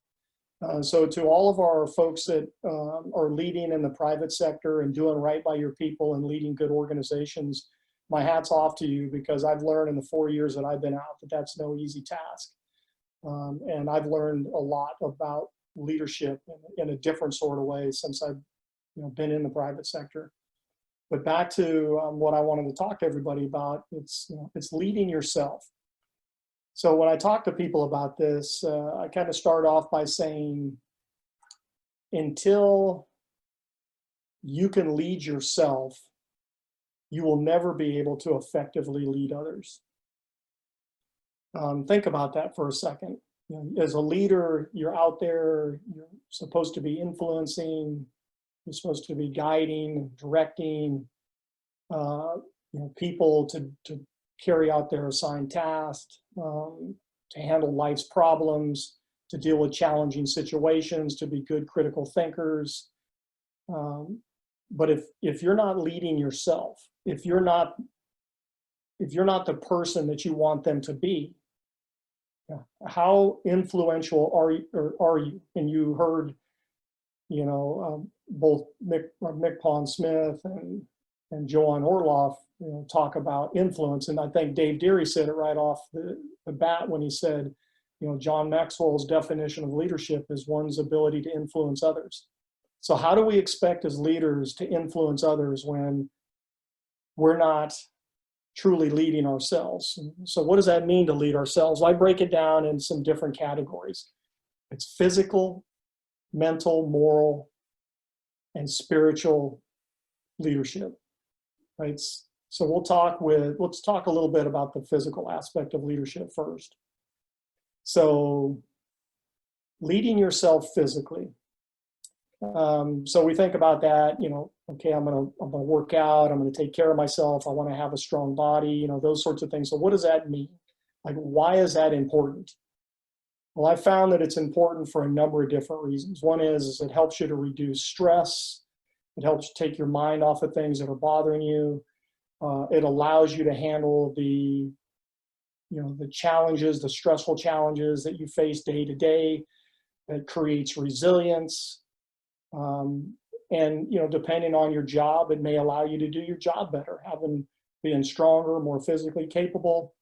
So to all of our folks that are leading in the private sector and doing right by your people and leading good organizations, my hat's off to you, because I've learned in the 4 years that I've been out that that's no easy task. And I've learned a lot about leadership in a different sort of way since I've been in the private sector. But back to what I wanted to talk to everybody about, it's leading yourself. So when I talk to people about this, I kind of start off by saying, until you can lead yourself, you will never be able to effectively lead others. Think about that for a second. As a leader, you're out there, you're supposed to be influencing, you're supposed to be guiding, directing people to carry out their assigned tasks, to handle life's problems, to deal with challenging situations, to be good critical thinkers. But if you're not leading yourself, if you're not the person that you want them to be, how influential are you? And you heard, both Mick Pond Smith and Joanne Orloff, talk about influence. And I think Dave Deary said it right off the bat when he said, John Maxwell's definition of leadership is one's ability to influence others. So how do we expect as leaders to influence others when we're not truly leading ourselves? So what does that mean to lead ourselves? I break it down in some different categories. It's physical, mental, moral, and spiritual leadership, right? So let's talk a little bit about the physical aspect of leadership first. So leading yourself physically. So we think about that, you know, okay, I'm gonna work out, I'm gonna take care of myself, I want to have a strong body, you know, those sorts of things. So what does that mean? Like, why is that important? Well, I found that it's important for a number of different reasons. One is it helps you to reduce stress. It helps take your mind off of things that are bothering you. It allows you to handle the, you know, the challenges, the stressful challenges that you face day to day. It creates resilience. And, you know, depending on your job, it may allow you to do your job better. Being stronger, more physically capable,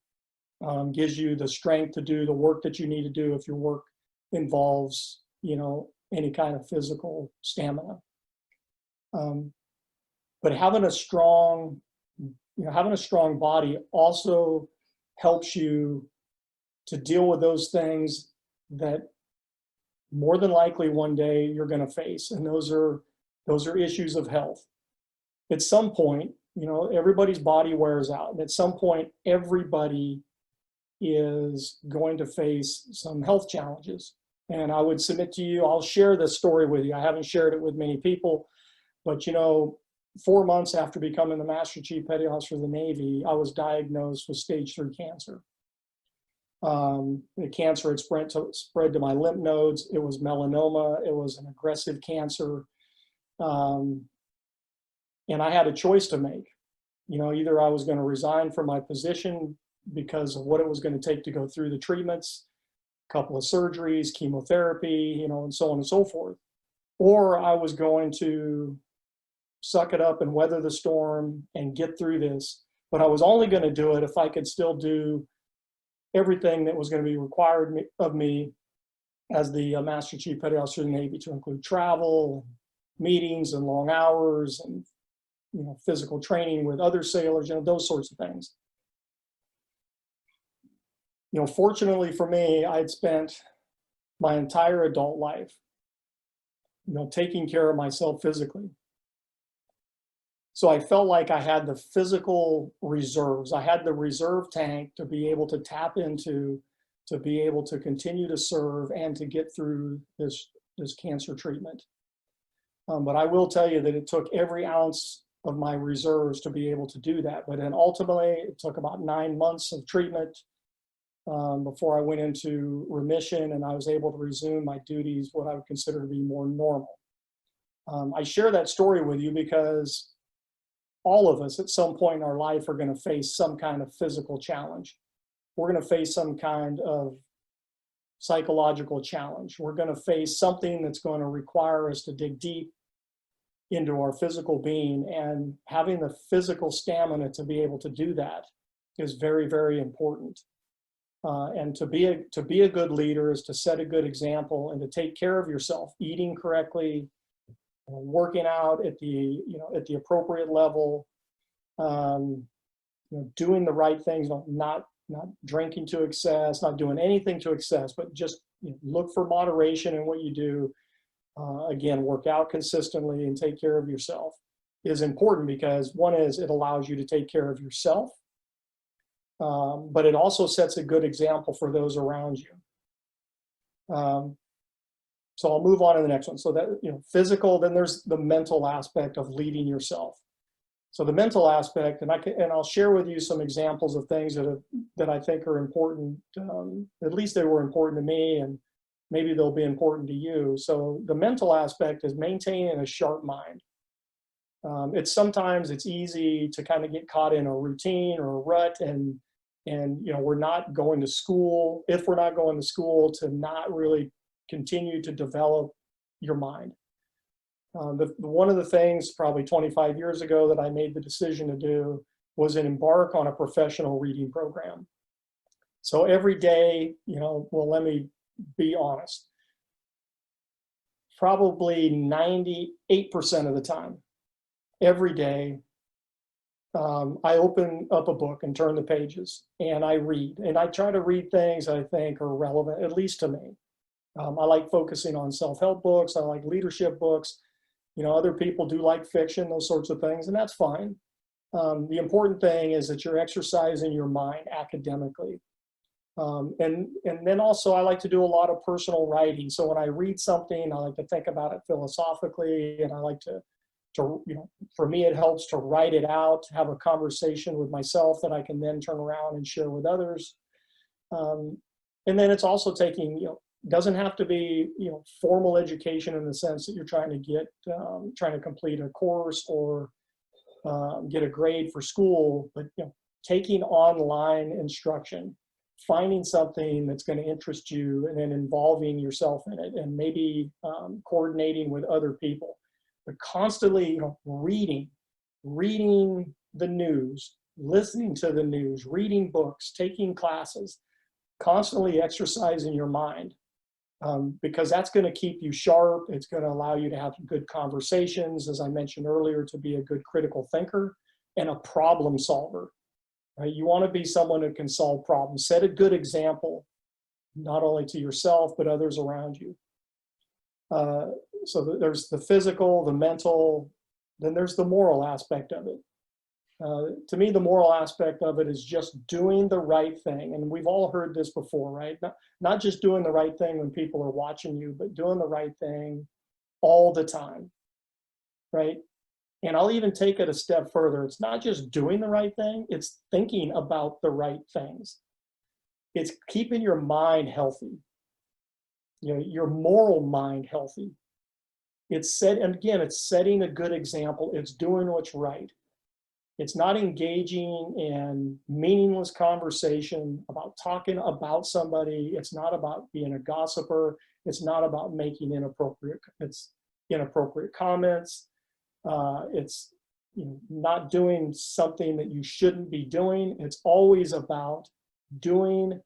gives you the strength to do the work that you need to do if your work involves, you know, any kind of physical stamina. But having a strong body also helps you to deal with those things that more than likely one day you're going to face, and those are issues of health. At some point, you know, everybody's body wears out, and at some point everybody is going to face some health challenges. And I would submit to you, I'll share this story with you. I haven't shared it with many people, but, you know, 4 months after becoming the Master Chief Petty Officer of the Navy, I was diagnosed with stage 3 cancer. The cancer had spread to my lymph nodes. It was melanoma. It was an aggressive cancer. And I had a choice to make. You know, either I was going to resign from my position because of what it was going to take to go through the treatments, a couple of surgeries, chemotherapy, you know, and so on and so forth. Or I was going to suck it up and weather the storm and get through this. But I was only going to do it if I could still do everything that was going to be required of me as the Master Chief Petty Officer of the Navy, to include travel, meetings and long hours, and, you know, physical training with other sailors, you know, those sorts of things. You know, fortunately for me, I'd spent my entire adult life, you know, taking care of myself physically. So I felt like I had the physical reserves. I had the reserve tank to be able to tap into, to be able to continue to serve and to get through this cancer treatment. But I will tell you that it took every ounce of my reserves to be able to do that. But then ultimately, it took about 9 months of treatment before I went into remission, and I was able to resume my duties, what I would consider to be more normal. I share that story with you because all of us at some point in our life are going to face some kind of physical challenge. We're going to face some kind of psychological challenge. We're going to face something that's going to require us to dig deep into our physical being, and having the physical stamina to be able to do that is very, very important. And to be a good leader is to set a good example and to take care of yourself, eating correctly, working out at the appropriate level, you know, doing the right things, not drinking to excess, not doing anything to excess, but just, you know, look for moderation in what you do. Again, work out consistently and take care of yourself is important, because one is it allows you to take care of yourself, but it also sets a good example for those around you. So I'll move on to the next one. So that, you know, physical, then there's the mental aspect of leading yourself. So the mental aspect, and I'll share with you some examples of things that I think are important. At least they were important to me, and maybe they'll be important to you. So the mental aspect is maintaining a sharp mind. Sometimes it's easy to kind of get caught in a routine or a rut, and you know, we're not going to school. If we're not going to school, to not really continue to develop your mind. One of the things probably 25 years ago that I made the decision to do was embark on a professional reading program. So every day, you know, well, let me be honest, probably 98% of the time, every day, I open up a book and turn the pages and I read, and I try to read things I think are relevant, at least to me. I like focusing on self-help books. I like leadership books. You know, other people do like fiction, those sorts of things, and that's fine. The important thing is that you're exercising your mind academically. And then also I like to do a lot of personal writing. So when I read something, I like to think about it philosophically, and I like to for me, it helps to write it out, to have a conversation with myself that I can then turn around and share with others. And then it's also taking, doesn't have to be, formal education in the sense that you're trying to get, trying to complete a course or get a grade for school, but, taking online instruction, finding something that's going to interest you and then involving yourself in it, and maybe coordinating with other people. But constantly, reading the news, listening to the news, reading books, taking classes, constantly exercising your mind, because that's going to keep you sharp. It's going to allow you to have good conversations, as I mentioned earlier, to be a good critical thinker and a problem solver. Right? You want to be someone who can solve problems. Set a good example, not only to yourself, but others around you. So there's the physical, the mental, then there's the moral aspect of it. To me, the moral aspect of it is just doing the right thing. And we've all heard this before, right? Not just doing the right thing when people are watching you, but doing the right thing all the time, right? And I'll even take it a step further. It's not just doing the right thing, it's thinking about the right things. It's keeping your mind healthy, your moral mind healthy. It's setting a good example. It's doing what's right. It's not engaging in meaningless conversation about talking about somebody. It's not about being a gossiper. It's not about making inappropriate comments. It's not doing something that you shouldn't be doing. It's always about doing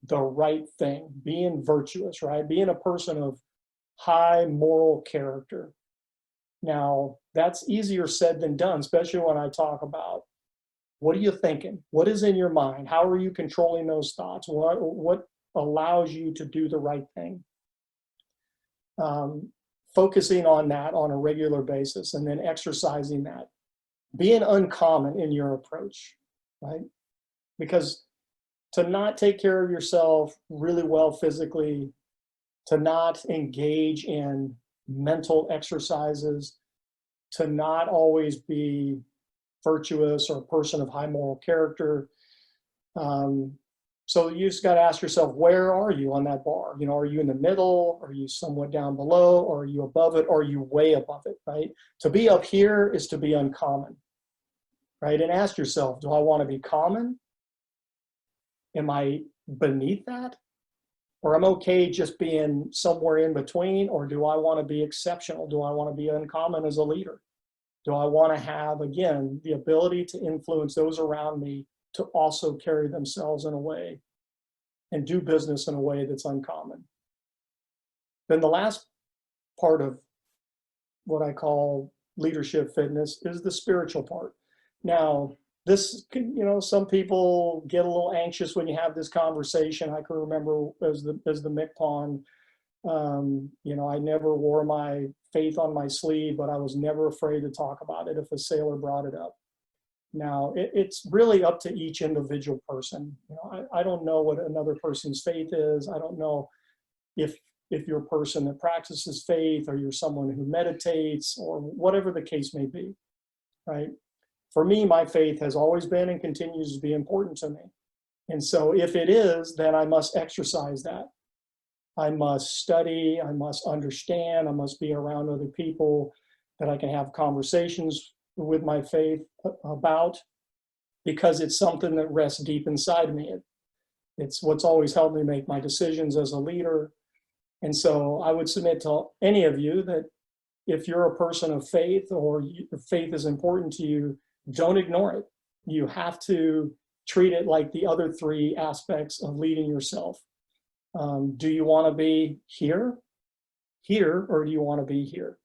the right thing, being virtuous, right? Being a person of high moral character. Now, that's easier said than done, especially when I talk about what are you thinking? What is in your mind? How are you controlling those thoughts? What allows you to do the right thing? Focusing on that on a regular basis and then exercising that. Being uncommon in your approach, right? Because to not take care of yourself really well physically, to not engage in mental exercises, to not always be virtuous or a person of high moral character. So you just got to ask yourself, where are you on that bar? Are you in the middle? Are you somewhat down below? Or are you above it? Or are you way above it, right? To be up here is to be uncommon, right? And ask yourself, do I want to be common? Am I beneath that? Or I'm okay just being somewhere in between? Or do I want to be exceptional? Do I want to be uncommon as a leader? Do I want to have, again, the ability to influence those around me to also carry themselves in a way and do business in a way that's uncommon? Then the last part of what I call leadership fitness is the spiritual part. Now, this, some people get a little anxious when you have this conversation. I can remember as the MCPON, I never wore my faith on my sleeve, but I was never afraid to talk about it if a sailor brought it up. Now, it's really up to each individual person. I don't know what another person's faith is. I don't know if you're a person that practices faith or you're someone who meditates or whatever the case may be, right? For me, my faith has always been and continues to be important to me. And so if it is, then I must exercise that. I must study, I must understand, I must be around other people that I can have conversations with my faith about, because it's something that rests deep inside me. It's what's always helped me make my decisions as a leader. And so I would submit to any of you that if you're a person of faith or faith is important to you, don't ignore it. You have to treat it like the other three aspects of leading yourself. Do you want to be here, or do you want to be here,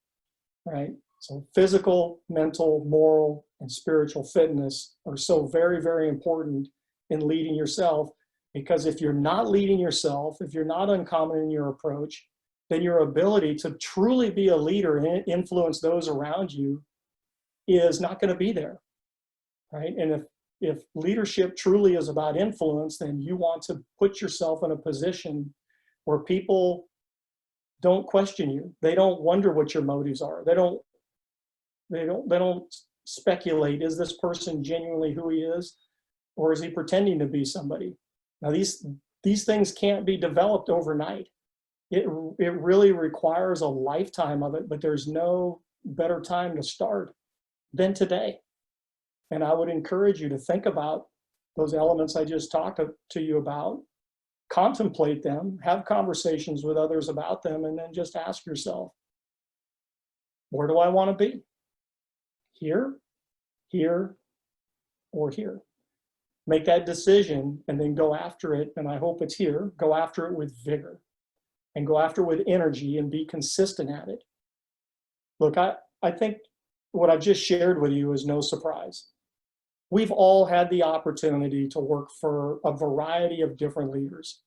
right? So physical, mental, moral, and spiritual fitness are so very, very important in leading yourself, because if you're not leading yourself, if you're not uncommon in your approach, then your ability to truly be a leader and influence those around you is not going to be there, right? And if leadership truly is about influence, then you want to put yourself in a position where people don't question you. They don't wonder what your motives are. They don't speculate, is this person genuinely who he is, or is he pretending to be somebody? Now these things can't be developed overnight. It really requires a lifetime of it, but there's no better time to start than today. And I would encourage you to think about those elements I just talked to you about, contemplate them, have conversations with others about them, and then just ask yourself, where do I want to be? Here, here, or here? Make that decision and then go after it. And I hope it's here. Go after it with vigor and go after it with energy and be consistent at it. Look, I think what I've just shared with you is no surprise. We've all had the opportunity to work for a variety of different leaders.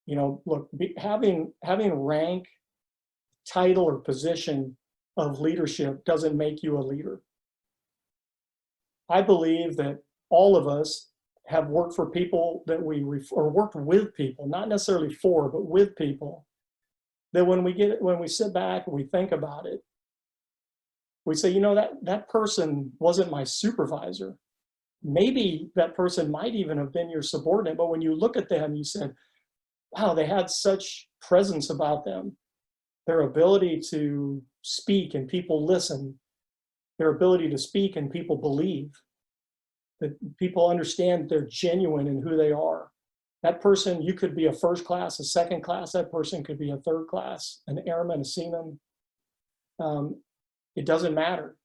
You know, look, having rank, title, or position of leadership doesn't make you a leader. I believe that all of us have worked for people that or worked with people, not necessarily for, but with people, that when we sit back and we think about it, we say, you know, that person wasn't my supervisor. Maybe that person might even have been your subordinate, but when you look at them, you said, wow, they had such presence about them. Their ability to speak and people listen, their ability to speak and people believe, that people understand they're genuine in who they are. That person, you could be a first class, a second class, that person could be a third class, an airman, a seaman. It doesn't matter,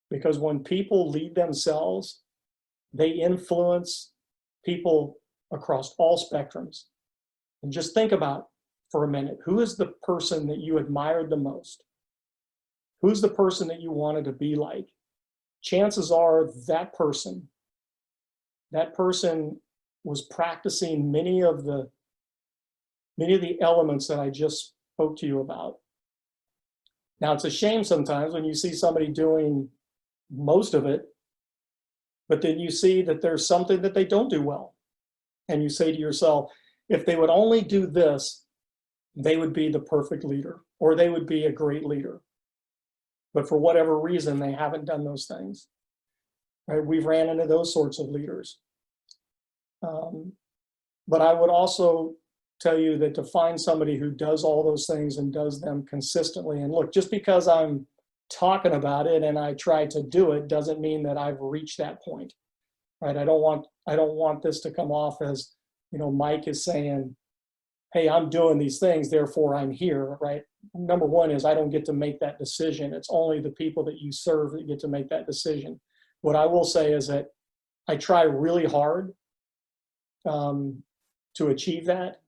because when people lead themselves, they influence people across all spectrums. And just think about for a minute, who is the person that you admired the most? Who's the person that you wanted to be like? Chances are that person was practicing many of the elements that I just spoke to you about. Now, it's a shame sometimes when you see somebody doing most of it, but then you see that there's something that they don't do well. And you say to yourself, if they would only do this, they would be the perfect leader, or they would be a great leader. But for whatever reason, they haven't done those things. Right? We've ran into those sorts of leaders. But I would also tell you that to find somebody who does all those things and does them consistently, and look, just because I'm talking about it and I try to do it doesn't mean that I've reached that point, right? I don't want this to come off as, you know, Mike is saying, hey, I'm doing these things, therefore I'm here, right? Number one is I don't get to make that decision. It's only the people that you serve that get to make that decision. What I will say is that I try really hard to achieve that.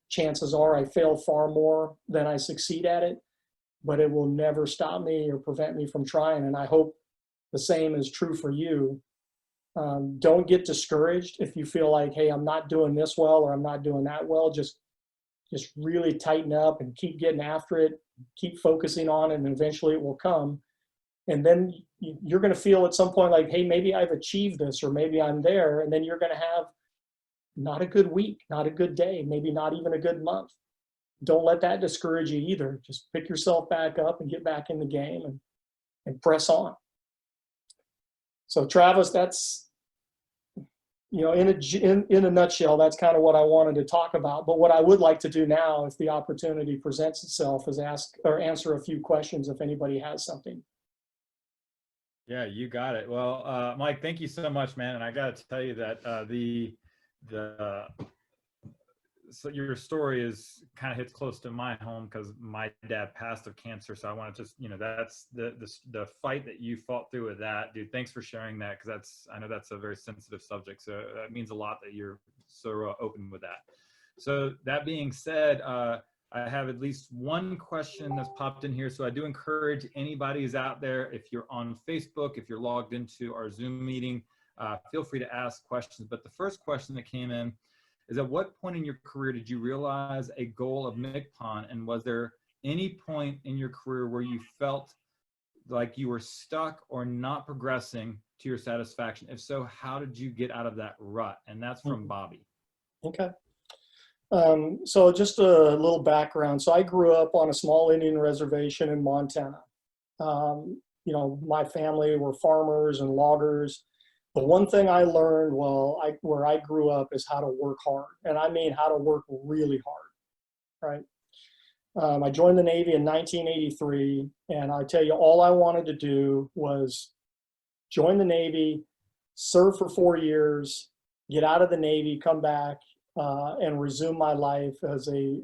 Chances are I fail far more than I succeed at it, but it will never stop me or prevent me from trying. And I hope the same is true for you. Don't get discouraged if you feel like, hey, I'm not doing this well or I'm not doing that well. Just really tighten up and keep getting after it, keep focusing on it, and eventually it will come. And then you're going to feel at some point like, hey, maybe I've achieved this, or maybe I'm there. And then you're going to have not a good week, not a good day, maybe not even a good month. Don't let that discourage you either. Just pick yourself back up and get back in the game and press on. So Travis, that's, you know, in a nutshell, that's kind of what I wanted to talk about. But what I would like to do now, if the opportunity presents itself, is ask or answer a few questions if anybody has something. Yeah, you got it. Well, Mike, thank you so much, man. And I got to tell you that so your story is kind of hits close to my home because my dad passed of cancer. So I want to just, you know, that's the fight that you fought through with that, dude. Thanks for sharing that, because I know that's a very sensitive subject. So it means a lot that you're so open with that. So that being said, I have at least one question that's popped in here. So I do encourage anybody who's out there, if you're on Facebook, if you're logged into our Zoom meeting, feel free to ask questions. But the first question that came in is, at what point in your career did you realize a goal of MCPON? And was there any point in your career where you felt like you were stuck or not progressing to your satisfaction? If so, how did you get out of that rut? And that's from Bobby. Okay. So just a little background. So I grew up on a small Indian reservation in Montana. You know, my family were farmers and loggers. The one thing I learned where I grew up is how to work hard. And I mean how to work really hard, right? I joined the Navy in 1983, and I tell you, all I wanted to do was join the Navy, serve for 4 years, get out of the Navy, come back, and resume my life as a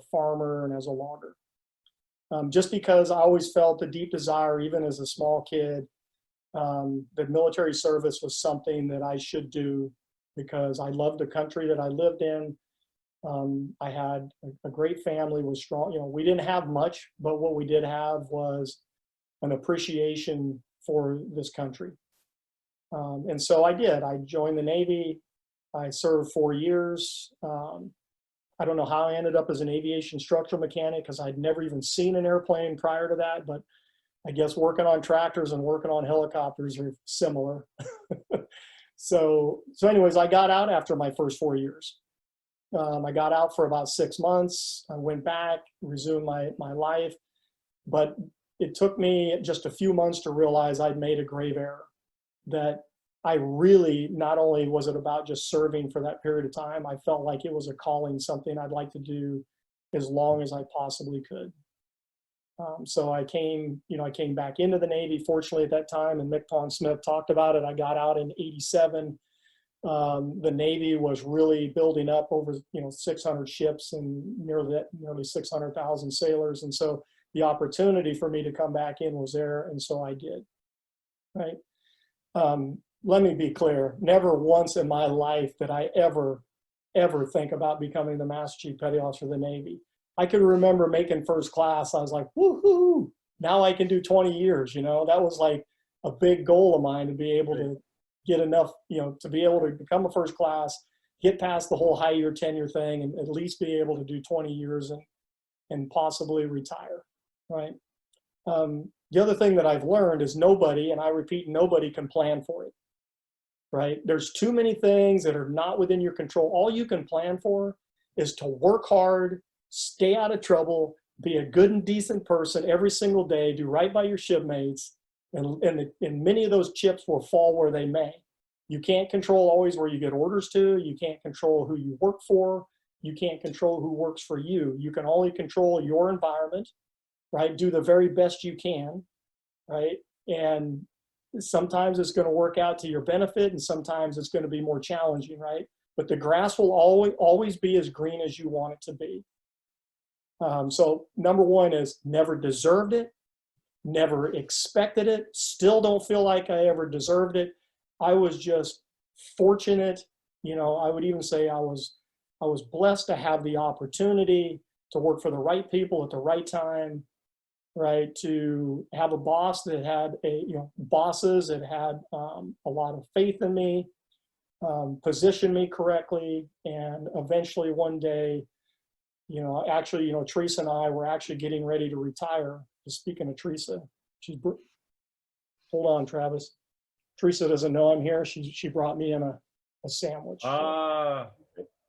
farmer and as a logger. Just because I always felt a deep desire, even as a small kid, that military service was something that I should do because I loved the country that I lived in. I had a great family, was strong. You know, we didn't have much, but what we did have was an appreciation for this country. And so I did. I joined the Navy. I served 4 years. I don't know how I ended up as an aviation structural mechanic because I'd never even seen an airplane prior to that, but I guess working on tractors and working on helicopters are similar. So anyways, I got out after my first 4 years. I got out for about 6 months. I went back, resumed my life, but it took me just a few months to realize I'd made a grave error, that I really, not only was it about just serving for that period of time, I felt like it was a calling, something I'd like to do as long as I possibly could. So I came back into the Navy, fortunately at that time, and Mick Pawn Smith talked about it. I got out in '87. The Navy was really building up over 600 ships and nearly 600,000 sailors. And so the opportunity for me to come back in was there. And so I did, right? Let me be clear, never once in my life did I ever think about becoming the Master Chief Petty Officer of the Navy. I could remember making first class. I was like, woohoo, now I can do 20 years. That was like a big goal of mine, to be able to get enough, to be able to become a first class, get past the whole high year tenure thing, and at least be able to do 20 years and possibly retire, right? The other thing that I've learned is nobody, and I repeat, nobody can plan for it, right? There's too many things that are not within your control. All you can plan for is to work hard, stay out of trouble, be a good and decent person every single day, do right by your shipmates, and many of those chips will fall where they may. You can't control always where you get orders to. You can't control who you work for. You can't control who works for you. You can only control your environment, right? Do the very best you can, right? And sometimes it's going to work out to your benefit, and sometimes it's going to be more challenging, right? But the grass will always be as green as you want it to be. So number one is never deserved it, never expected it, still don't feel like I ever deserved it. I was just fortunate. I would even say I was blessed to have the opportunity to work for the right people at the right time, right? To have a boss that had bosses that had a lot of faith in me, positioned me correctly, and eventually one day, actually, Teresa and I were actually getting ready to retire. Speaking of Teresa, hold on, Travis. Teresa doesn't know I'm here. She brought me in a sandwich.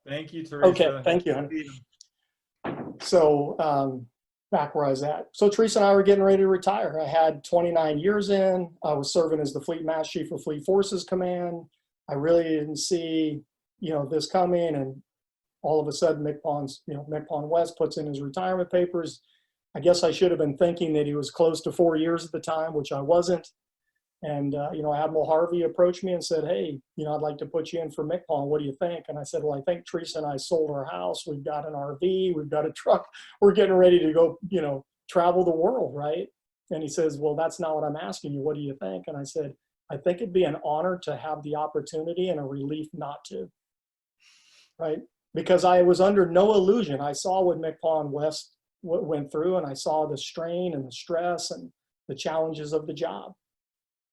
Thank you, Teresa. Okay, thank you, honey. So back where I was at. So Teresa and I were getting ready to retire. I had 29 years in. I was serving as the Fleet Master Chief of Fleet Forces Command. I really didn't see, this coming, and all of a sudden Mick Pawn West puts in his retirement papers. I guess I should have been thinking that he was close to 4 years at the time, which I wasn't. And, Admiral Harvey approached me and said, hey, I'd like to put you in for Mick Pawn. What do you think? And I said, well, I think Teresa and I sold our house. We've got an RV. We've got a truck. We're getting ready to go, travel the world, right? And he says, well, that's not what I'm asking you. What do you think? And I said, I think it'd be an honor to have the opportunity and a relief not to, right? Because I was under no illusion. I saw what Mick Pawn West went through, and I saw the strain and the stress and the challenges of the job.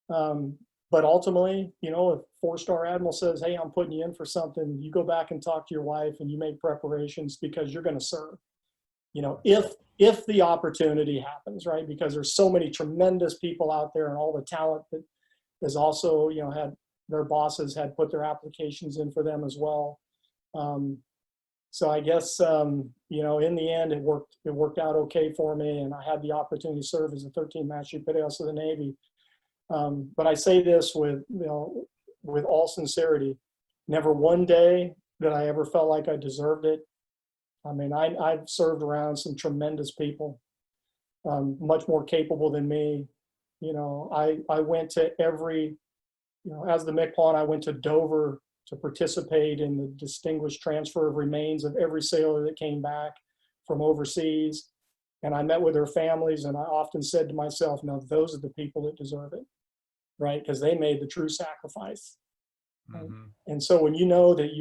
But ultimately, if a 4-star admiral says, hey, I'm putting you in for something, you go back and talk to your wife and you make preparations because you're going to serve, if the opportunity happens, right? Because there's so many tremendous people out there and all the talent is also, had their bosses had put their applications in for them as well. So I guess, in the end, it worked out okay for me, and I had the opportunity to serve as a 13th Master Petty Officer of the Navy. But I say this with all sincerity, never one day that I ever felt like I deserved it. I mean, I've served around some tremendous people, much more capable than me. I went to every, as the MCPON, I went to Dover to participate in the distinguished transfer of remains of every sailor that came back from overseas. And I met with their families, and I often said to myself, no, those are the people that deserve it, right? Because they made the true sacrifice. Mm-hmm. And so when you know that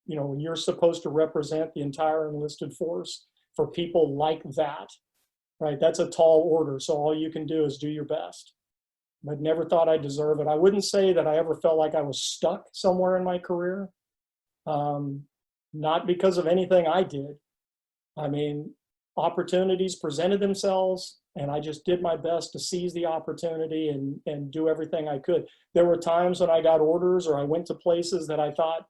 when you're supposed to represent the entire enlisted force for people like that, right? That's a tall order. So all you can do is do your best. But never thought I deserve it. I wouldn't say that I ever felt like I was stuck somewhere in my career. Not because of anything I did. I mean, opportunities presented themselves, and I just did my best to seize the opportunity and do everything I could. There were times when I got orders or I went to places that I thought,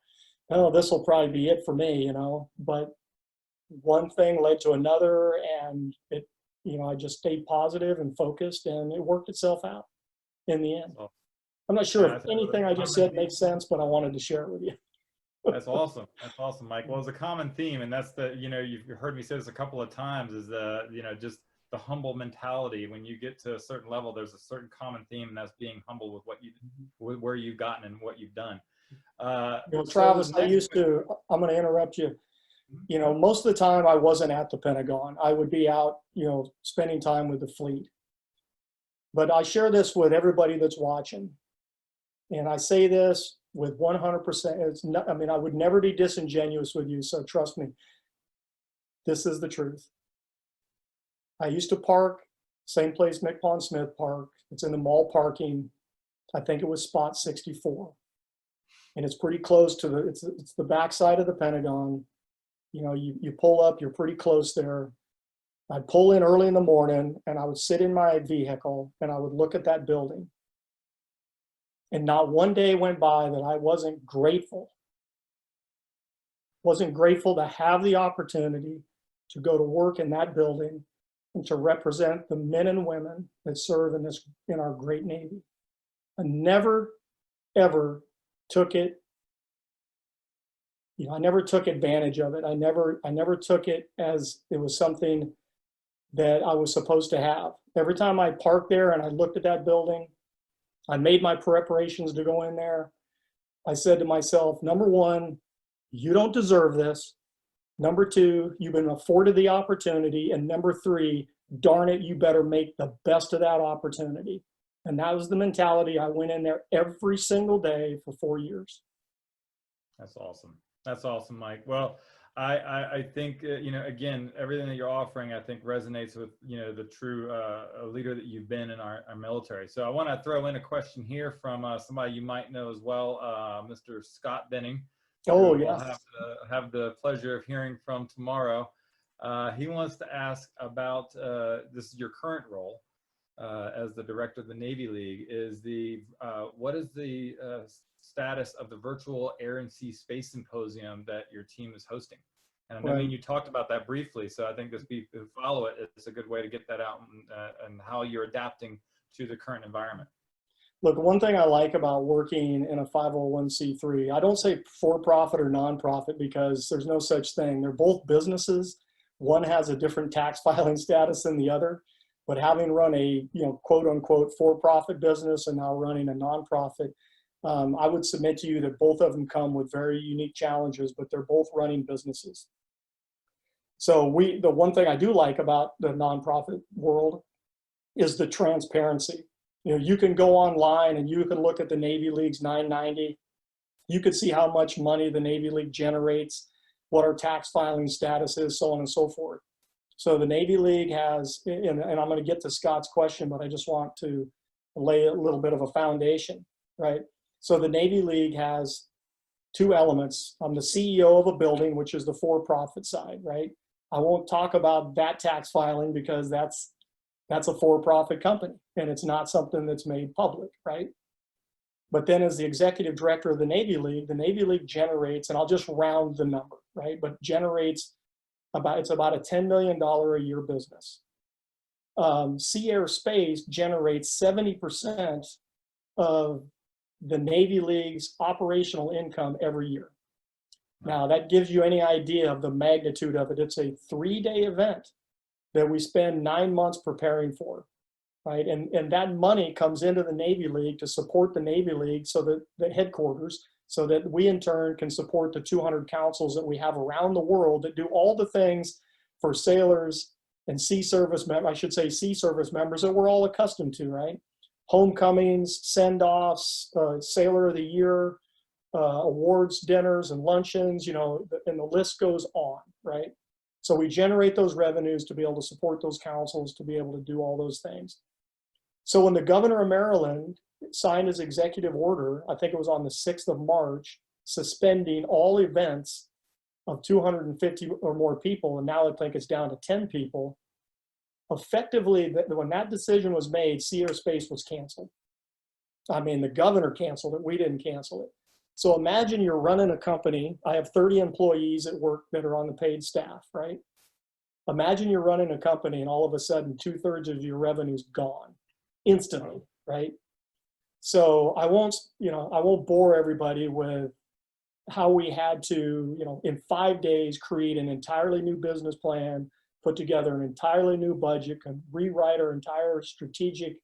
oh, this will probably be it for me, but one thing led to another, and I just stayed positive and focused, and it worked itself out in the end. I'm not sure if anything I just said makes sense, but I wanted to share it with you. That's awesome. That's awesome, Mike. Well, it's a common theme, and that's you've heard me say this a couple of times, is just the humble mentality. When you get to a certain level, there's a certain common theme, and that's being humble with where you've gotten and what you've done. Travis, I'm going to interrupt you. Most of the time I wasn't at the Pentagon. I would be out, spending time with the fleet. But I share this with everybody that's watching. And I say this with 100%. I would never be disingenuous with you, so trust me. This is the truth. I used to park, same place MCPON Smith parked. It's in the mall parking. I think it was spot 64. And it's pretty close to it's the backside of the Pentagon. You pull up, you're pretty close there. I'd pull in early in the morning, and I would sit in my vehicle, and I would look at that building. And not one day went by that I wasn't grateful to have the opportunity to go to work in that building and to represent the men and women that serve in our great Navy. I never, ever took it. I never took advantage of it. I never took it as it was something that I was supposed to have. Every time I parked there and I looked at that building, I made my preparations to go in there. I said to myself, number one, you don't deserve this. Number two, you've been afforded the opportunity. And number three, darn it, you better make the best of that opportunity. And that was the mentality. I went in there every single day for 4 years. That's awesome. That's awesome, Mike. Well, I think, again, everything that you're offering, I think resonates with, the true leader that you've been in our military. So I want to throw in a question here from somebody you might know as well, Mr. Scott Benning. Oh, yes. We'll have the pleasure of hearing from tomorrow. He wants to ask about, this is your current role as the director of the Navy League, what is the status of the virtual Air and Sea Space Symposium that your team is hosting? And I mean, you talked about that briefly, so I think this people who follow it, it's a good way to get that out and how you're adapting to the current environment. Look, one thing I like about working in a 501c3, I don't say for-profit or nonprofit because there's no such thing. They're both businesses. One has a different tax filing status than the other, but having run a quote unquote for-profit business and now running a nonprofit, I would submit to you that both of them come with very unique challenges, but they're both running businesses. So the one thing I do like about the nonprofit world is the transparency. You can go online and you can look at the Navy League's 990. You could see how much money the Navy League generates, what our tax filing status is, so on and so forth. So the Navy League has, and I'm going to get to Scott's question, but I just want to lay a little bit of a foundation, right? So the Navy League has two elements. I'm the CEO of a building, which is the for-profit side, right? I won't talk about that tax filing because that's a for-profit company and it's not something that's made public, right? But then as the executive director of the Navy League generates, and I'll just round the number, right? But generates it's about a $10 million a year business. Sea Air Space generates 70% of the Navy League's operational income every year. Now that gives you any idea of the magnitude of it. It's a 3-day event that we spend 9 months preparing for, right? And that money comes into the Navy League to support the Navy League, so that the headquarters, so that we in turn can support the 200 councils that we have around the world that do all the things for sailors and sea service members that we're all accustomed to, right? Homecomings, send-offs, Sailor of the Year, awards, dinners, and luncheons, you know, and the list goes on, right? So we generate those revenues to be able to support those councils, to be able to do all those things. So when the governor of Maryland signed his executive order, I think it was on the 6th of March, suspending all events of 250 or more people, and now I think it's down to 10 people, effectively, when that decision was made, Sea Air Space was canceled. I mean, the governor canceled it, we didn't cancel it. So imagine you're running a company. I have 30 employees at work that are on the paid staff, right? Imagine you're running a company and all of a sudden 2/3 of your revenue's gone instantly, right? So I won't bore everybody with how we had to, in 5 days, create an entirely new business plan, put together an entirely new budget, rewrite our entire strategic,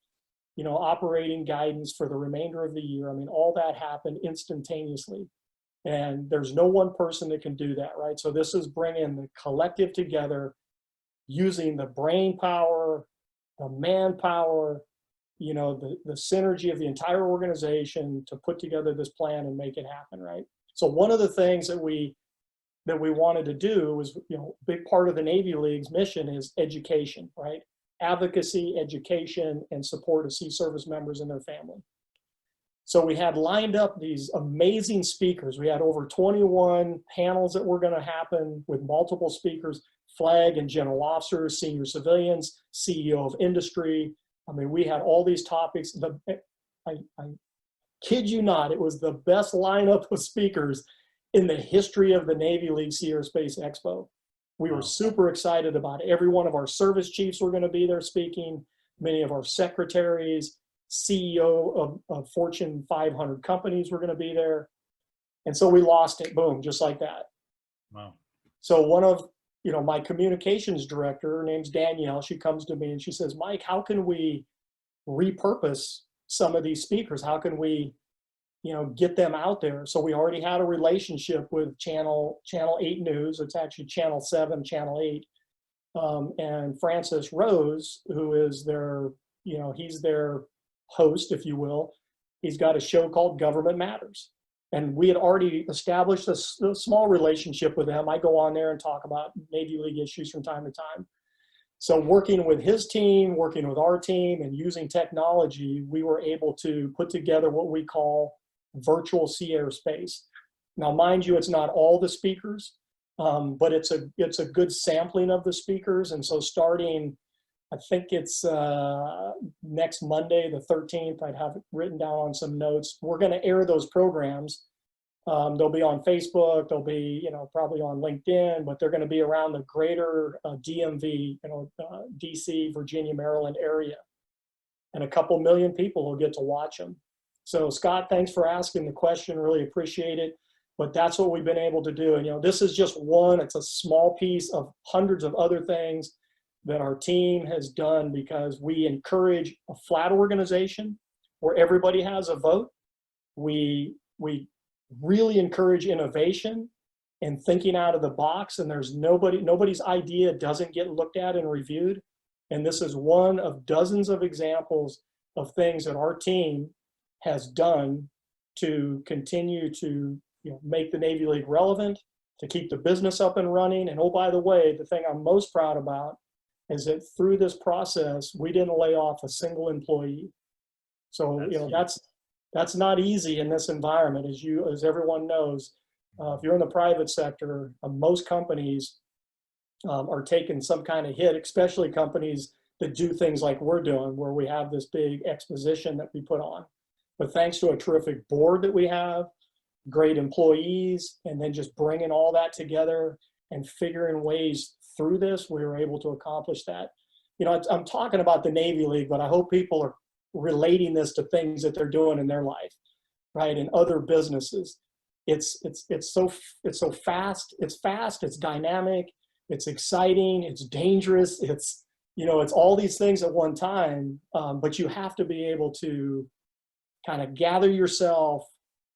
operating guidance for the remainder of the year. I mean, all that happened instantaneously. And there's no one person that can do that, right? So this is bringing the collective together, using the brain power, the manpower, the synergy of the entire organization to put together this plan and make it happen, right? So one of the things that we wanted to do was, a big part of the Navy League's mission is education, right? Advocacy, education, and support of sea service members and their family. So we had lined up these amazing speakers. We had over 21 panels that were going to happen with multiple speakers, flag and general officers, senior civilians, CEO of industry. I mean, we had all these topics. I kid you not, it was the best lineup of speakers in the history of the Navy League Sea Air Space Expo. We were super excited about it. Every one of our service chiefs were going to be there speaking. Many of our secretaries, CEO of Fortune 500 companies were going to be there. And so we lost it, boom, just like that. Wow. So one of, my communications director, her name's Danielle, she comes to me and she says, Mike, how can we repurpose some of these speakers? How can we, get them out there? So we already had a relationship with Channel 8 News. It's actually Channel 7, Channel 8. And Francis Rose, who is their, he's their host, if you will. He's got a show called Government Matters. And we had already established a small relationship with them. I go on there and talk about Navy League issues from time to time. So working with his team, working with our team, and using technology, we were able to put together what we call virtual Sea Air Space. Now, mind you, it's not all the speakers, but it's a good sampling of the speakers. And so starting, I think it's next Monday, the 13th, I'd have it written down on some notes. We're going to air those programs. They'll be on Facebook, they'll be, probably on LinkedIn, but they're going to be around the greater DMV, DC, Virginia, Maryland area. And a couple million people will get to watch them. So Scott, thanks for asking the question, really appreciate it. But that's what we've been able to do. And, this is just one, it's a small piece of hundreds of other things that our team has done, because we encourage a flat organization where everybody has a vote. We really encourage innovation and thinking out of the box, and there's nobody's idea doesn't get looked at and reviewed. And this is one of dozens of examples of things that our team has done to continue to make the Navy League relevant, to keep the business up and running. And oh, by the way, the thing I'm most proud about is that through this process, we didn't lay off a single employee. So, that's not easy in this environment, as everyone knows. If you're in the private sector, most companies are taking some kind of hit, especially companies that do things like we're doing, where we have this big exposition that we put on. But thanks to a terrific board that we have, great employees, and then just bringing all that together and figuring ways through this, we were able to accomplish that. You know, I'm talking about the Navy League, but I hope people are relating this to things that they're doing in their life, right? And other businesses. It's so fast. It's fast. It's dynamic. It's exciting. It's dangerous. It's, you know, it's all these things at one time. But you have to be able to kind of gather yourself.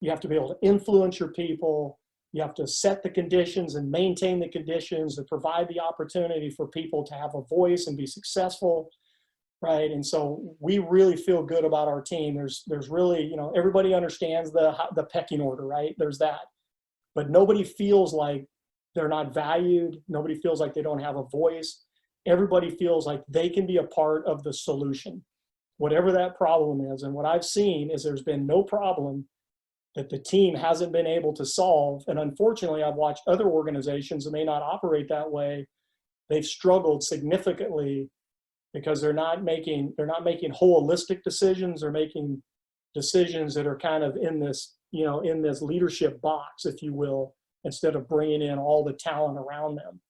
You have to be able to influence your people. You have to set the conditions and maintain the conditions and provide the opportunity for people to have a voice and be successful, right? And so we really feel good about our team. There's really, you know, everybody understands the pecking order, right? There's that. But nobody feels like they're not valued. Nobody feels like they don't have a voice. Everybody feels like they can be a part of the solution, whatever that problem is. And what I've seen is there's been no problem that the team hasn't been able to solve. And unfortunately, I've watched other organizations that may not operate that way. They've struggled significantly because they're not making holistic decisions. They're making decisions that are kind of in this, you know, in this leadership box, if you will, instead of bringing in all the talent around them.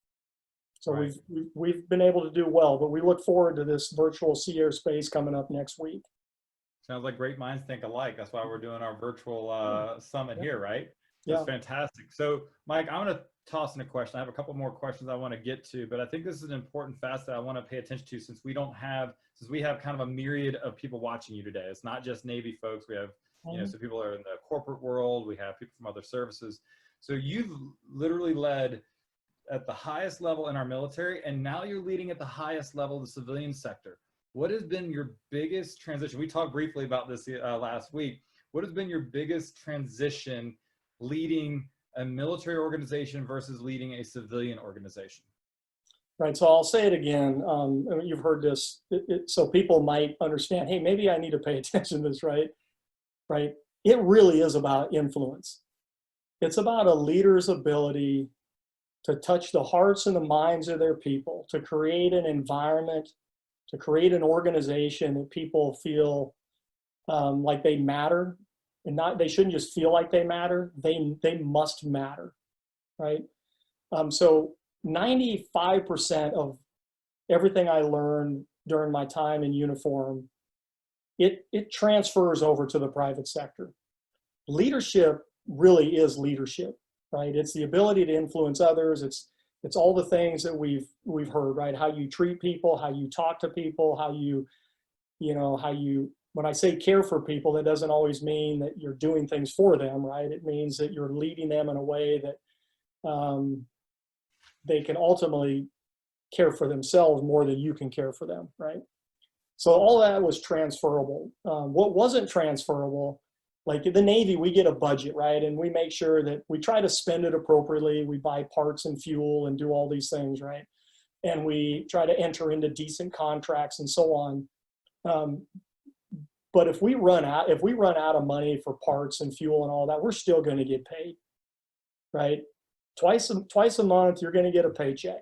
So Right. we've been able to do well, but we look forward to this virtual Sea Air Space coming up next week. Sounds like great minds think alike. That's why we're doing our virtual summit here, right? That's Yeah. fantastic. So, Mike, I'm going to toss in a question. I have a couple more questions I want to get to, but I think this is an important facet that I want to pay attention to since we have kind of a myriad of people watching you today. It's not just Navy folks. We have, you know, so people are in the corporate world. We have people from other services. So you've literally led at the highest level in our military, and now you're leading at the highest level of the civilian sector. What has been your biggest transition? We talked briefly about this last week. What has been your biggest transition leading a military organization versus leading a civilian organization? Right, so I'll say it again. You've heard this, so people might understand, hey, maybe I need to pay attention to this, right? Right, it really is about influence. It's about a leader's ability to touch the hearts and the minds of their people, to create an environment, to create an organization that people feel like they matter, and they shouldn't just feel like they matter, they must matter, right? So 95% of everything I learned during my time in uniform, it transfers over to the private sector. Leadership really is leadership, right? It's the ability to influence others. It's all the things that we've heard, right? How you treat people, how you talk to people, how you when I say care for people, that doesn't always mean that you're doing things for them, right? It means that you're leading them in a way that they can ultimately care for themselves more than you can care for them, right? So all that was transferable. What wasn't transferable, like in the Navy, we get a budget, right? And we make sure that we try to spend it appropriately. We buy parts and fuel and do all these things, right? And we try to enter into decent contracts and so on. But if we run out of money for parts and fuel and all that, we're still going to get paid, right? Twice a month, you're going to get a paycheck,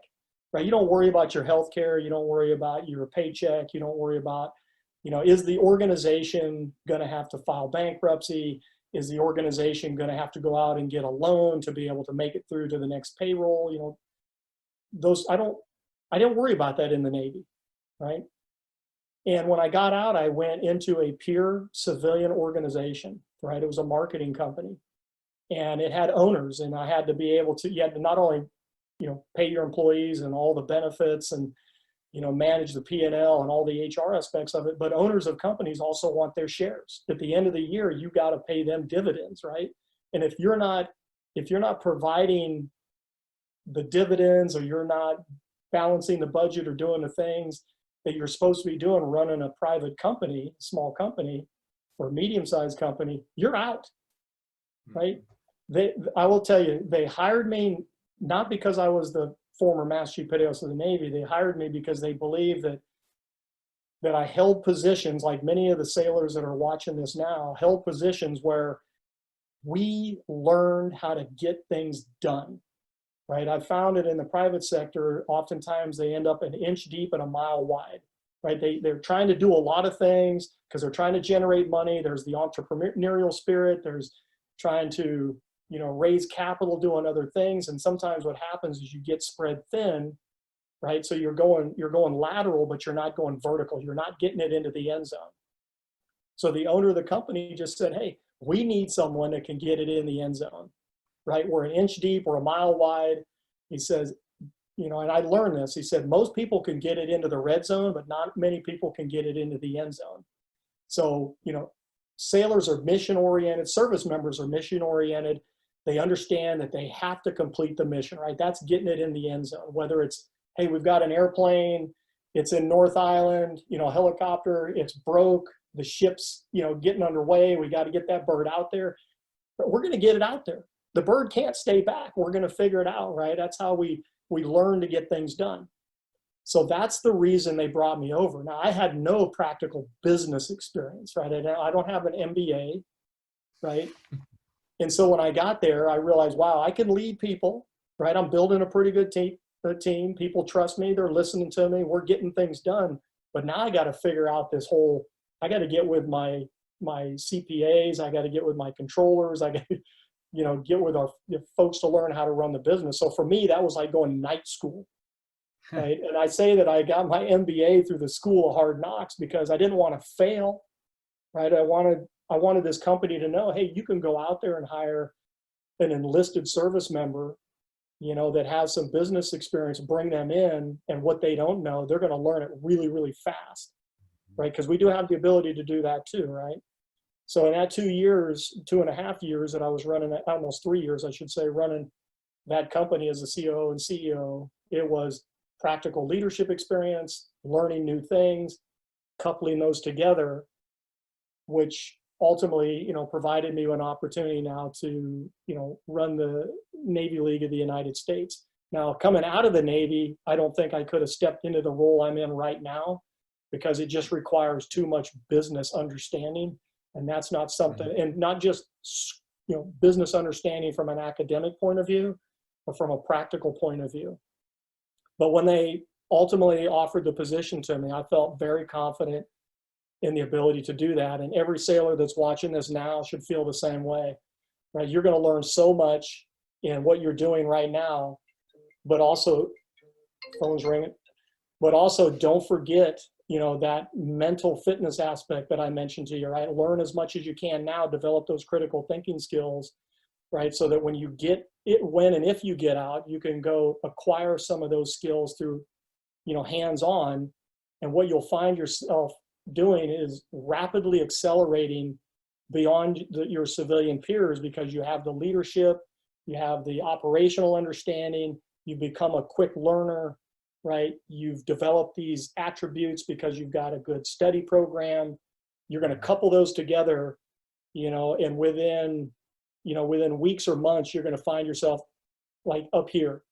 right? You don't worry about your health care. You don't worry about your paycheck. You don't worry about, you know, is the organization going to have to file bankruptcy? Is the organization going to have to go out and get a loan to be able to make it through to the next payroll? You know, I didn't worry about that in the Navy, right? And when I got out, I went into a pure civilian organization, right? It was a marketing company. And it had owners, and I had to be able to, you had to not only, you know, pay your employees and all the benefits and, you know, manage the P&L and all the HR aspects of it, but owners of companies also want their shares. At the end of the year, you got to pay them dividends, right? And if you're not providing the dividends, or you're not balancing the budget or doing the things that you're supposed to be doing running a private company, small company or medium-sized company, you're out, right? I will tell you, they hired me not because I was the former Master Chief Petty Officer of the Navy. They hired me because they believed that I held positions, like many of the sailors that are watching this now, held positions where we learned how to get things done, right? I found it in the private sector, oftentimes they end up an inch deep and a mile wide. right? They're trying to do a lot of things because they're trying to generate money. There's the entrepreneurial spirit. There's trying to, you know, raise capital doing other things. And sometimes what happens is you get spread thin, right? So you're going lateral, but you're not going vertical. You're not getting it into the end zone. So the owner of the company just said, hey, we need someone that can get it in the end zone, right? We're an inch deep, we're a mile wide. He says, you know, and I learned this. He said, most people can get it into the red zone, but not many people can get it into the end zone. So, you know, sailors are mission oriented, service members are mission oriented. They understand that they have to complete the mission, right? That's getting it in the end zone, whether it's, hey, we've got an airplane, it's in North Island, you know, helicopter, it's broke, the ship's, you know, getting underway, we got to get that bird out there. But we're going to get it out there. The bird can't stay back. We're going to figure it out, right? That's how we learn to get things done. So that's the reason they brought me over. Now, I had no practical business experience, right? I don't have an MBA, right? And so when I got there, I realized, wow, I can lead people, right? I'm building a pretty good team. People trust me. They're listening to me. We're getting things done. But now I got to figure out this whole, I got to get with my CPAs. I got to get with my controllers. I got to, you know, get with our folks to learn how to run the business. So for me, that was like going to night school, right? And I say that I got my MBA through the School of Hard Knocks because I didn't want to fail, right? I wanted this company to know, hey, you can go out there and hire an enlisted service member, you know, that has some business experience, bring them in, and what they don't know, they're going to learn it really, really fast, right? Because we do have the ability to do that too, right? So in that 2.5 years that I was running, almost 3 years, I should say, running that company as a COO and CEO, it was practical leadership experience, learning new things, coupling those together, which ultimately, you know, provided me an opportunity now to, you know, run the Navy League of the United States. Now, coming out of the Navy, I don't think I could have stepped into the role I'm in right now because it just requires too much business understanding. And that's not something, and not just, you know, business understanding from an academic point of view, but from a practical point of view. But when they ultimately offered the position to me, I felt very confident in the ability to do that. And every sailor that's watching this now should feel the same way, right? You're going to learn so much in what you're doing right now, but also, phone's ringing, but also don't forget, you know, that mental fitness aspect that I mentioned to you, right? Learn as much as you can now, develop those critical thinking skills, right? So that when you get it, when and if you get out, you can go acquire some of those skills through, you know, hands-on. And what you'll find yourself doing is rapidly accelerating beyond your civilian peers because you have the leadership, you have the operational understanding, you become a quick learner, right? You've developed these attributes because you've got a good study program. You're going to couple those together, you know, and within weeks or months, you're going to find yourself like up here,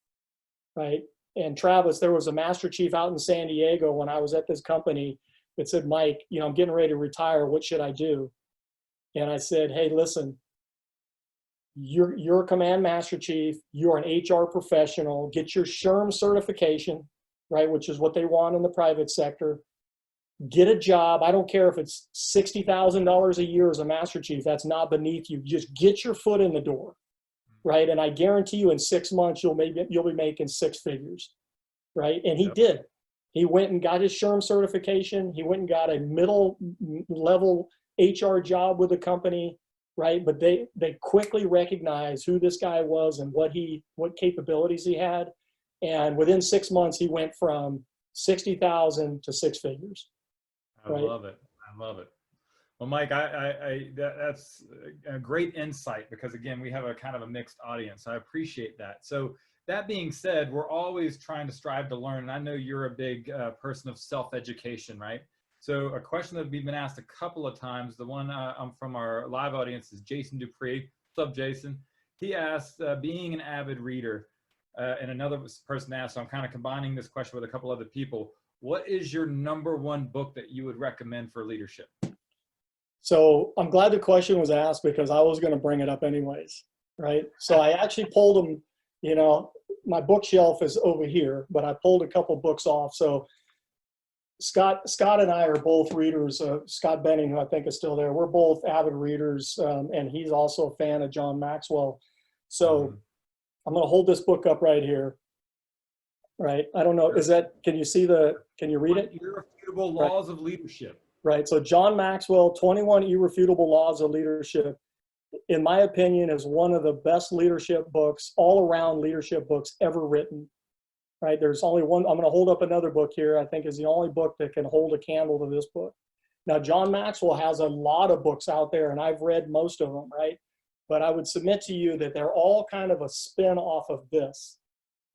right? And Travis, there was a master chief out in San Diego when I was at this company that said, Mike, you know, I'm getting ready to retire. What should I do? And I said, hey, listen, you're a command master chief. You're an HR professional. Get your SHRM certification, right, which is what they want in the private sector. Get a job. I don't care if it's $60,000 a year as a master chief. That's not beneath you. Just get your foot in the door, right? And I guarantee you in 6 months, you'll be making six figures, right? And he did. He went and got his SHRM certification. He went and got a middle level HR job with the company, right? But they quickly recognized who this guy was and what capabilities he had. And within 6 months, he went from 60,000 to six figures. I love it. I love it. Well, Mike, that's a great insight because again, we have a kind of a mixed audience. I appreciate that. So that being said, we're always trying to strive to learn. And I know you're a big person of self-education, right? So a question that we've been asked a couple of times, the one from our live audience is Jason Dupree. What's up, Jason? He asked, being an avid reader, and another person asked, so I'm kind of combining this question with a couple other people. What is your #1 book that you would recommend for leadership? So I'm glad the question was asked because I was going to bring it up anyways, right? So I actually pulled them, you know, my bookshelf is over here, but I pulled a couple books off. So Scott and I are both readers. Scott Benning, who I think is still there, we're both avid readers, and he's also a fan of John Maxwell. So I'm going to hold this book up right here. Right. I don't know. Can you see can you read it? Irrefutable Laws of Leadership. Right. So John Maxwell, 21 Irrefutable Laws of Leadership, in my opinion, is one of the best leadership books, all around leadership books ever written. Right. There's only one. I'm going to hold up another book here. I think is the only book that can hold a candle to this book. Now, John Maxwell has a lot of books out there, and I've read most of them. Right. But I would submit to you that they're all kind of a spin off of this.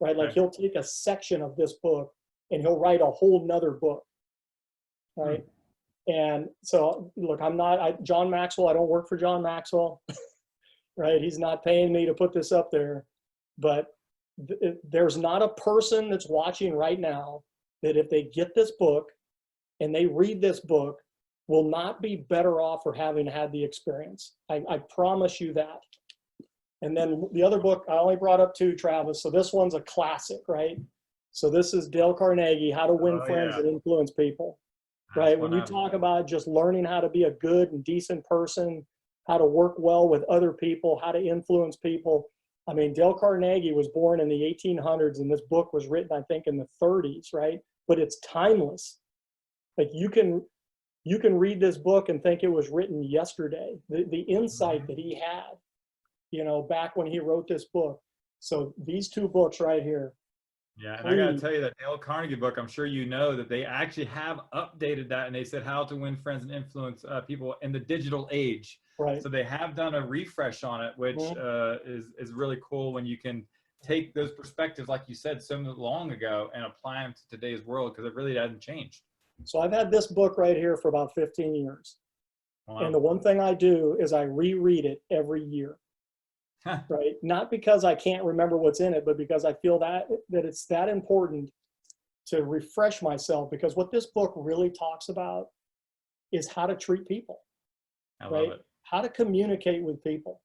Right. Like he'll take a section of this book and he'll write a whole nother book. Right. And so, look, John Maxwell, I don't work for John Maxwell. Right. He's not paying me to put this up there. But there's not a person that's watching right now that if they get this book and they read this book will not be better off for having had the experience. I promise you that. And then the other book I only brought up to Travis. So this one's a classic, right? So this is Dale Carnegie, How to Win Friends and Influence People, right? When you talk about just learning how to be a good and decent person, how to work well with other people, how to influence people. I mean, Dale Carnegie was born in the 1800s and this book was written, I think, in the 30s, right? But it's timeless. Like you can read this book and think it was written yesterday. The insight that he had, you know, back when he wrote this book. So these two books right here. Yeah, and I got to tell you that Dale Carnegie book, I'm sure you know that they actually have updated that and they said how to win friends and influence people in the digital age. Right. So they have done a refresh on it, which is really cool when you can take those perspectives, like you said, so long ago and apply them to today's world because it really hasn't changed. So I've had this book right here for about 15 years. Wow. And the one thing I do is I reread it every year. Right. Not because I can't remember what's in it, but because I feel that it's that important to refresh myself, because what this book really talks about is how to treat people. I love it. How to communicate with people.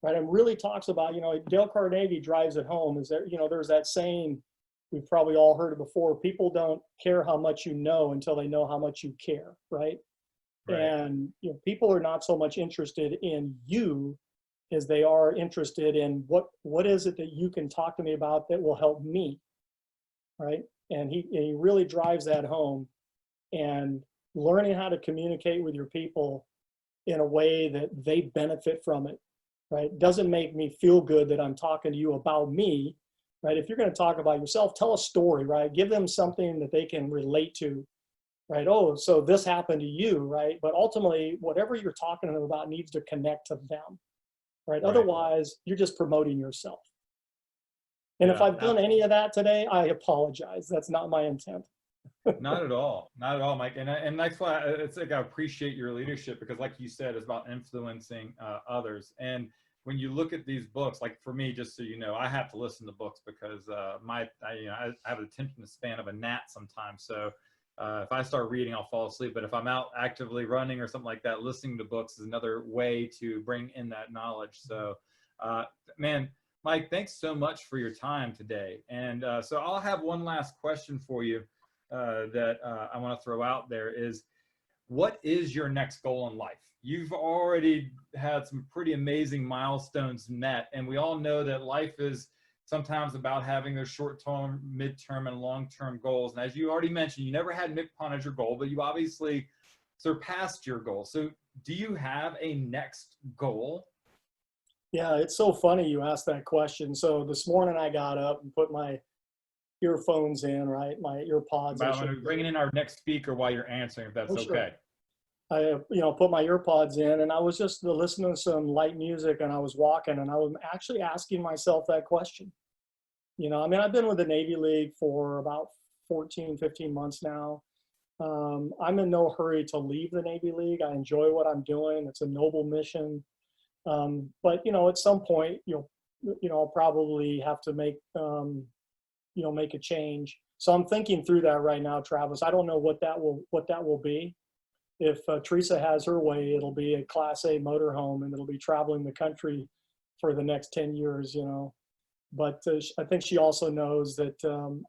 Right. And really talks about, you know, Dale Carnegie drives it home. Is there, you know, there's that saying, we've probably all heard it before, people don't care how much you know until they know how much you care. Right. And, you know, people are not so much interested in you as they are interested in what is it that you can talk to me about that will help me, right? And he really drives that home, and learning how to communicate with your people in a way that they benefit from it, right? Doesn't make me feel good that I'm talking to you about me, right? If you're going to talk about yourself, tell a story, right? Give them something that they can relate to, right? Oh, so this happened to you, right? But ultimately, whatever you're talking to them about needs to connect to them. Right. Otherwise, you're just promoting yourself. And if I've done any of that today, I apologize. That's not my intent. Not at all. Not at all, Mike. And that's why it's like I appreciate your leadership, because like you said, it's about influencing others. And when you look at these books, like for me, just so you know, I have to listen to books because I have an attention span of a gnat sometimes. So if I start reading, I'll fall asleep. But if I'm out actively running or something like that, listening to books is another way to bring in that knowledge. So, man, Mike, thanks so much for your time today. And so I'll have one last question for you that I want to throw out there is, what is your next goal in life? You've already had some pretty amazing milestones met, and we all know that life is sometimes about having those short-term, mid-term, and long-term goals. And as you already mentioned, you never had MCPON as your goal, but you obviously surpassed your goal. So do you have a next goal? Yeah, it's so funny you asked that question. So this morning I got up and put my earphones in, right? My earpods. I'm going to bring in our next speaker while you're answering, if that's okay. I, put my earpods in, and I was just listening to some light music, and I was walking, and I was actually asking myself that question. You know, I mean, I've been with the Navy League for about 14, 15 months now. I'm in no hurry to leave the Navy League. I enjoy what I'm doing. It's a noble mission. But, you know, at some point, I'll probably have to make a change. So I'm thinking through that right now, Travis. I don't know what that will be. If Teresa has her way, it'll be a Class A motorhome, and it'll be traveling the country for the next 10 years, you know. But I think she also knows that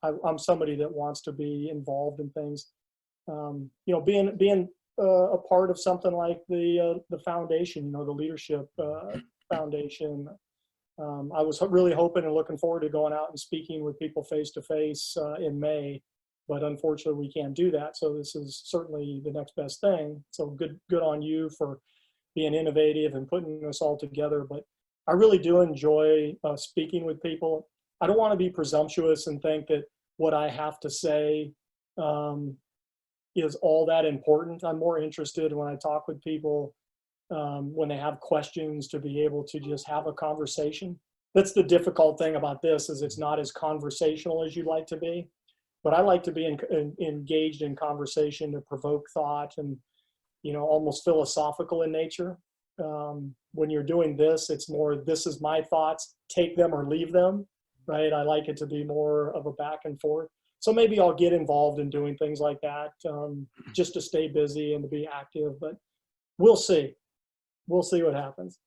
I'm somebody that wants to be involved in things. You know, being a part of something like the foundation, you know, the leadership foundation. I was really hoping and looking forward to going out and speaking with people face to face in May, but unfortunately we can't do that. So this is certainly the next best thing. So good on you for being innovative and putting this all together. But I really do enjoy speaking with people. I don't want to be presumptuous and think that what I have to say is all that important. I'm more interested when I talk with people when they have questions to be able to just have a conversation. That's the difficult thing about this, is it's not as conversational as you'd like to be. But I like to be engaged in conversation to provoke thought and, you know, almost philosophical in nature. When you're doing this, it's more, this is my thoughts, take them or leave them, right? I like it to be more of a back and forth. So maybe I'll get involved in doing things like that just to stay busy and to be active, but we'll see. We'll see what happens.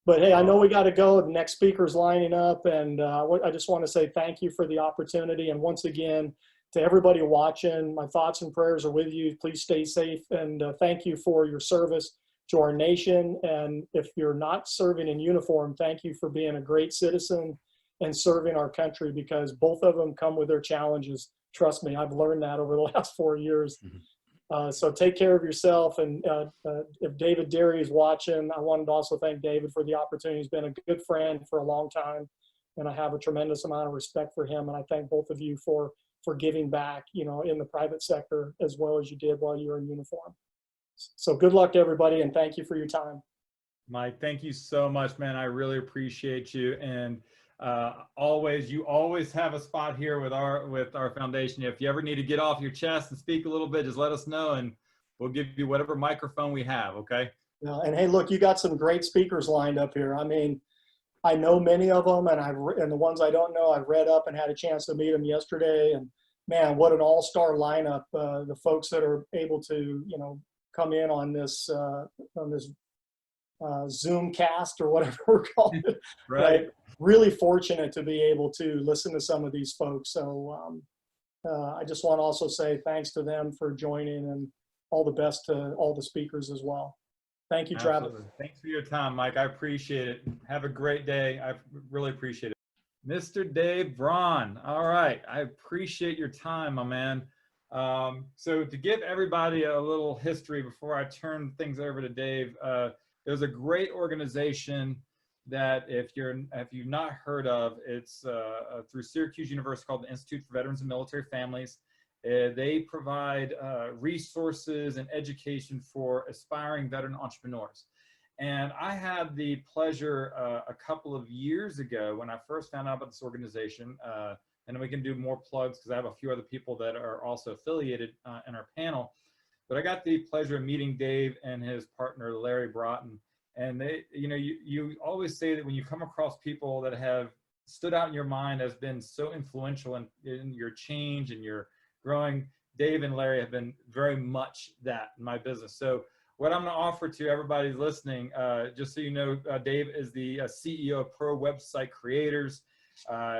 But hey, I know we got to go. The next speaker's lining up, and I just want to say thank you for the opportunity. And once again, to everybody watching, my thoughts and prayers are with you. Please stay safe, and thank you for your service to our nation. And if you're not serving in uniform, thank you for being a great citizen and serving our country, because both of them come with their challenges. Trust me, I've learned that over the last 4 years. So take care of yourself. And if David Derry is watching, I wanted to also thank David for the opportunity. He's been a good friend for a long time, and I have a tremendous amount of respect for him. And I thank both of you for giving back, you know, in the private sector as well as you did while you were in uniform. So good luck to everybody, and thank you for your time. Mike, thank you so much, man. I really appreciate you. And you always have a spot here with our foundation. If you ever need to get off your chest and speak a little bit, just let us know, and we'll give you whatever microphone we have. Okay. Yeah, and hey, look, you got some great speakers lined up here. I mean, I know many of them, and the ones I don't know, I've read up and had a chance to meet them yesterday. And man, what an all-star lineup! The folks that are able to, you know, come in on this Zoom cast or whatever we're calling it. Right. Really fortunate to be able to listen to some of these folks. So I just want to also say thanks to them for joining, and all the best to all the speakers as well. Thank you, Travis. Absolutely. Thanks for your time, Mike. I appreciate it. Have a great day. I really appreciate it. Mr. Dave Braun. All right. I appreciate your time, my man. So to give everybody a little history before I turn things over to Dave, there's a great organization that if you've not heard of, it's through Syracuse University, called the Institute for Veterans and Military Families. They provide resources and education for aspiring veteran entrepreneurs. And I had the pleasure a couple of years ago when I first found out about this organization, and we can do more plugs because I have a few other people that are also affiliated in our panel. But I got the pleasure of meeting Dave and his partner, Larry Broughton. And they, you know, you always say that when you come across people that have stood out in your mind as been so influential in your change and your growing, Dave and Larry have been very much that in my business. So what I'm going to offer to everybody listening, just so you know, Dave is the CEO of Pro Website Creators.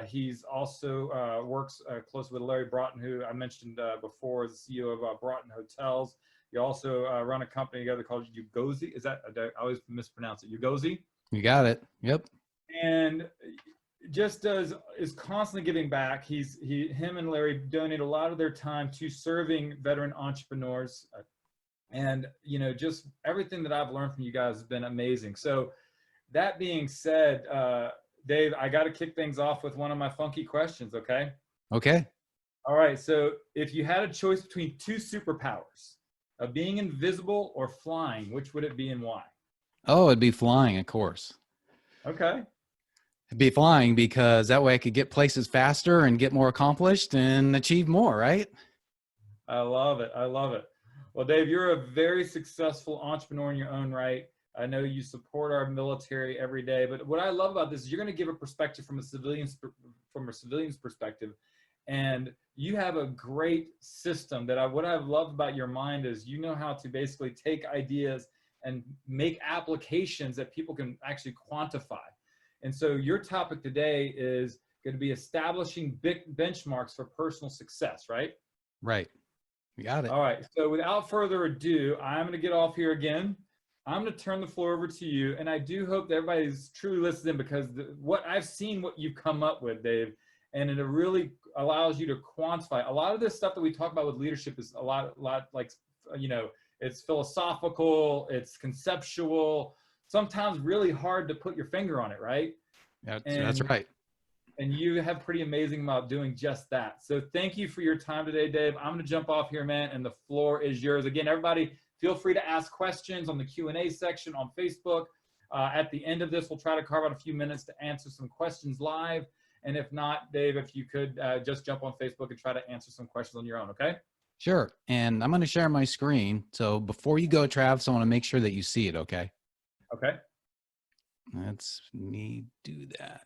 He's also works closely with Larry Broughton, who I mentioned before, is the CEO of Broughton Hotels. You also run a company together called Ugozi. Is that, I always mispronounce it, Ugozi? You got it. Yep. And just is constantly giving back. Him and Larry donate a lot of their time to serving veteran entrepreneurs. And, you know, just everything that I've learned from you guys has been amazing. So that being said, Dave, I got to kick things off with one of my funky questions. Okay. Okay. All right. So if you had a choice between two superpowers, of being invisible or flying, which would it be and why? Oh, it'd be flying, of course. Okay. It'd be flying because that way I could get places faster and get more accomplished and achieve more, right? I love it. I love it. Well, Dave, you're a very successful entrepreneur in your own right. I know you support our military every day, but what I love about this is you're going to give a perspective from a civilian's perspective. And you have a great system that what I've loved about your mind is you know how to basically take ideas and make applications that people can actually quantify. And so your topic today is going to be establishing big benchmarks for personal success, right? Right. You got it. All right. So without further ado, I'm going to get off here again. I'm going to turn the floor over to you. And I do hope that everybody's truly listening, because what I've seen, what you've come up with, Dave, and it really allows you to quantify a lot of this stuff that we talk about with leadership is a lot like, it's philosophical, it's conceptual, sometimes really hard to put your finger on it, right? That's right. And you have pretty amazing about doing just that. So thank you for your time today, Dave. I'm going to jump off here, man, and the floor is yours. Again, everybody, feel free to ask questions on the Q&A section on Facebook. At the end of this, we'll try to carve out a few minutes to answer some questions live. And if not, Dave, if you could just jump on Facebook and try to answer some questions on your own, okay? Sure. And I'm going to share my screen. So before you go, Travis, I want to make sure that you see it, okay? Okay. Let's me do that.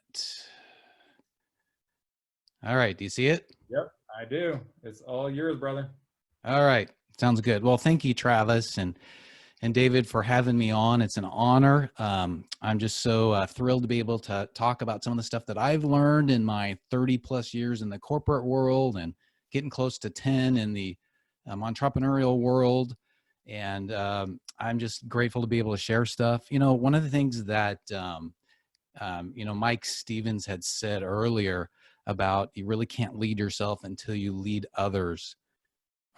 All right. Do you see it? Yep, I do. It's all yours, brother. All right. Sounds good. Well, thank you, Travis and David, for having me on. It's an honor. I'm just so thrilled to be able to talk about some of the stuff that I've learned in my 30 plus years in the corporate world and getting close to 10 in the entrepreneurial world. And I'm just grateful to be able to share stuff. You know, one of the things that, Mike Stevens had said earlier about you really can't lead yourself until you lead others,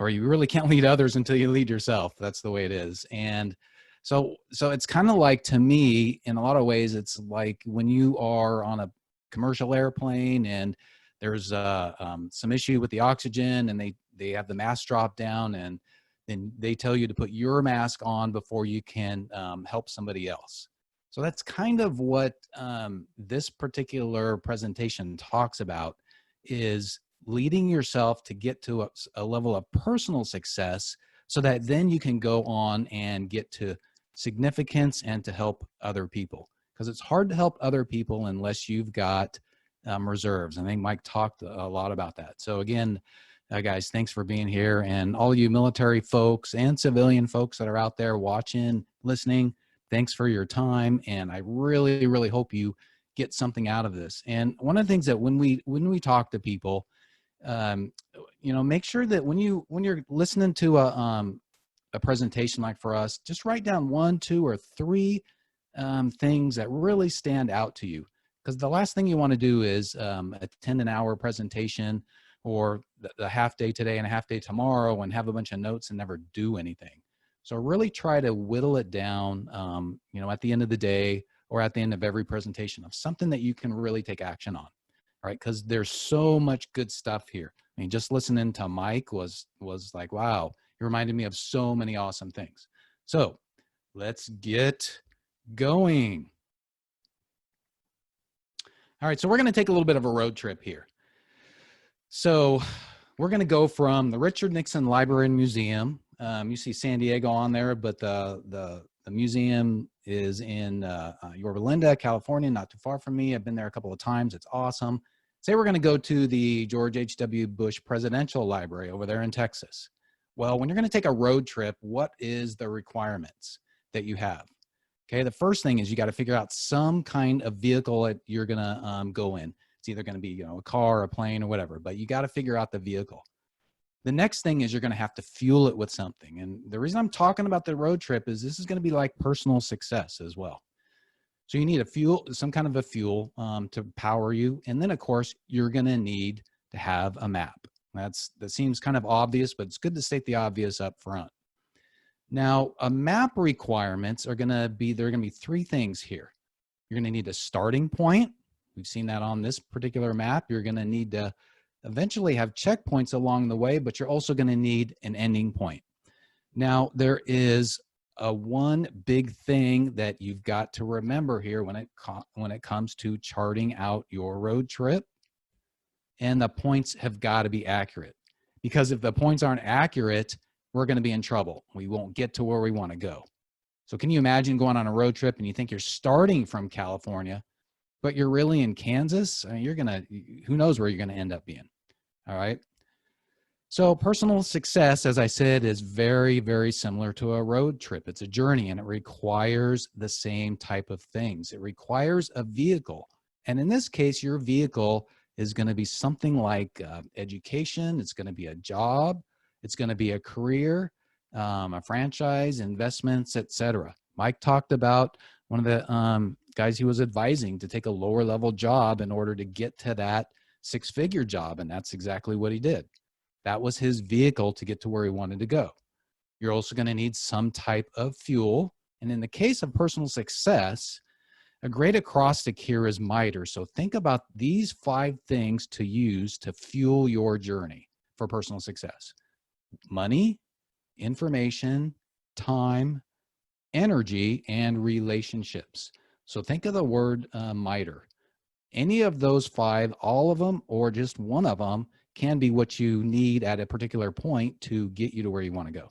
or you really can't lead others until you lead yourself. That's the way it is. And so it's kind of like, to me, in a lot of ways, it's like when you are on a commercial airplane and there's some issue with the oxygen and they have the mask drop down, and then they tell you to put your mask on before you can help somebody else. So that's kind of what this particular presentation talks about, is leading yourself to get to a level of personal success so that then you can go on and get to significance and to help other people. Because it's hard to help other people unless you've got reserves. I think Mike talked a lot about that. So again, guys, thanks for being here. And all you military folks and civilian folks that are out there watching, listening, thanks for your time. And I really, really hope you get something out of this. And one of the things that when we talk to people, make sure that when you're listening to a presentation like for us, just write down 1, 2, or 3 things that really stand out to you. Because the last thing you want to do is attend an hour presentation or the half day today and a half day tomorrow and have a bunch of notes and never do anything. So really try to whittle it down, at the end of the day or at the end of every presentation of something that you can really take action on. All right, because there's so much good stuff here. I mean, just listening to Mike was like, wow, he reminded me of so many awesome things. So let's get going. All right, so we're going to take a little bit of a road trip here. So we're going to go from the Richard Nixon Library and Museum. You see San Diego on there, but the museum is in Yorba Linda, California, not too far from me. I've been there a couple of times. It's awesome. Say we're going to go to the George H.W. Bush Presidential Library over there in Texas. Well, when you're going to take a road trip, what is the requirements that you have? Okay, the first thing is you got to figure out some kind of vehicle that you're going to go in. It's either going to be, a car, a plane, or whatever, but you got to figure out the vehicle. The next thing is you're going to have to fuel it with something. And the reason I'm talking about the road trip is this is going to be like personal success as well. So you need a fuel, some kind of a fuel to power you. And then of course, you're going to need to have a map. That seems kind of obvious, but it's good to state the obvious up front. Now, a map requirements are going to be, there are going to be 3 things here. You're going to need a starting point. We've seen that on this particular map. You're going to need to eventually have checkpoints along the way, but you're also going to need an ending point. Now, there is one big thing that you've got to remember here when it comes to charting out your road trip, and the points have got to be accurate. Because if the points aren't accurate, we're going to be in trouble. We won't get to where we want to go. So can you imagine going on a road trip and you think you're starting from California, but you're really in Kansas? I mean, who knows where you're going to end up being. All right. So personal success, as I said, is very, very similar to a road trip. It's a journey and it requires the same type of things. It requires a vehicle. And in this case, your vehicle is going to be something like education. It's going to be a job. It's going to be a career, a franchise, investments, etc. Mike talked about one of the guys he was advising to take a lower level job in order to get to that six-figure job, and that's exactly what he did. That was his vehicle to get to where he wanted to go. You're also going to need some type of fuel, and in the case of personal success, a great acrostic here is MITRE. So think about these 5 things to use to fuel your journey for personal success: money, information, time, energy, and relationships. So think of the word MITRE. Any of those 5, all of them, or just one of them, can be what you need at a particular point to get you to where you want to go.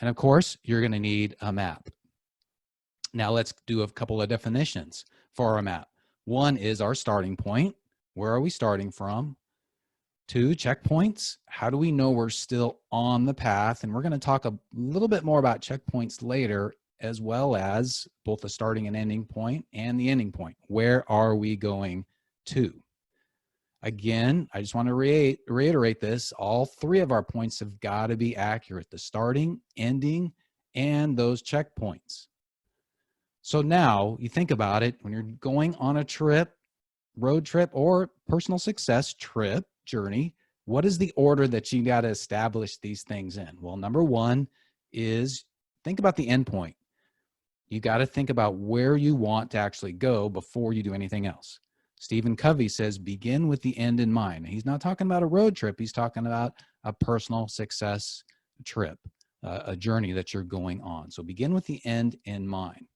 And of course, you're going to need a map. Now let's do a couple of definitions for our map. 1 is our starting point. Where are we starting from? 2, checkpoints. How do we know we're still on the path? And we're going to talk a little bit more about checkpoints later, as well as both the starting and ending point and the ending point. Where are we going to? Again, I just want to reiterate this. All 3 of our points have got to be accurate: the starting, ending, and those checkpoints. So now you think about it, when you're going on a trip, road trip, or personal success trip, journey, what is the order that you got to establish these things in? Well, number 1 is think about the end point. You got to think about where you want to actually go before you do anything else. Stephen Covey says, begin with the end in mind. He's not talking about a road trip. He's talking about a personal success trip, a journey that you're going on. So begin with the end in mind.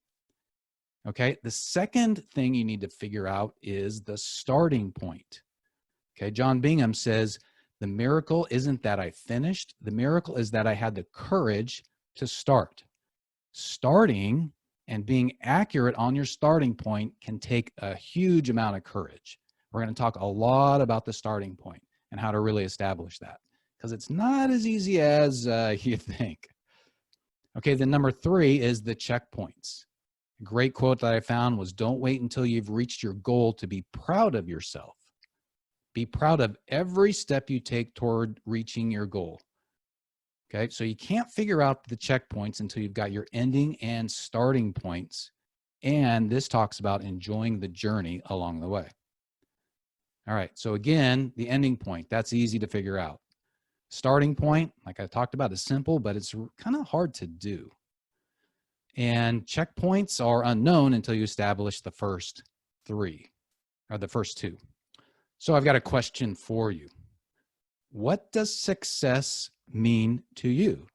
Okay. The second thing you need to figure out is the starting point. Okay. John Bingham says, the miracle isn't that I finished. The miracle is that I had the courage to start. Starting and being accurate on your starting point can take a huge amount of courage. We're going to talk a lot about the starting point and how to really establish that, because it's not as easy as you think. Okay, then number 3 is the checkpoints. A great quote that I found was, don't wait until you've reached your goal to be proud of yourself. Be proud of every step you take toward reaching your goal. Okay, so you can't figure out the checkpoints until you've got your ending and starting points. And this talks about enjoying the journey along the way. All right, so again, the ending point, that's easy to figure out. Starting point, like I talked about, is simple, but it's kind of hard to do. And checkpoints are unknown until you establish the first 3, or the first 2. So I've got a question for you. What does success mean to you?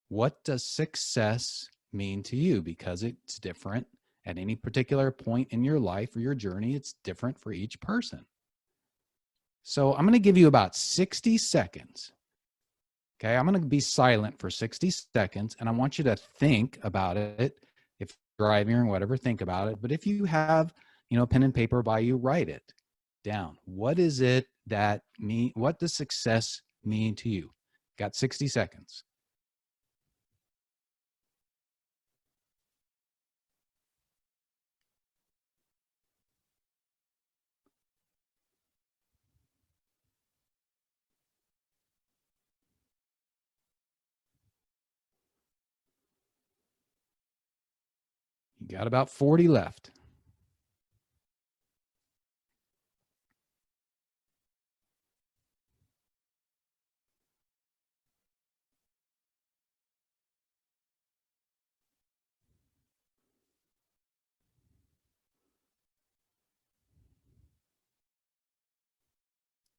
What does success mean to you? Because it's different at any particular point in your life or your journey. It's different for each person. So I'm going to give you about 60 seconds. Okay, I'm going to be silent for 60 seconds, and I want you to think about it. If you're driving or whatever, think about it. But if you have, pen and paper by you, write it down. What is it that mean? What does success mean to you? Got 60 seconds. You got about 40 left.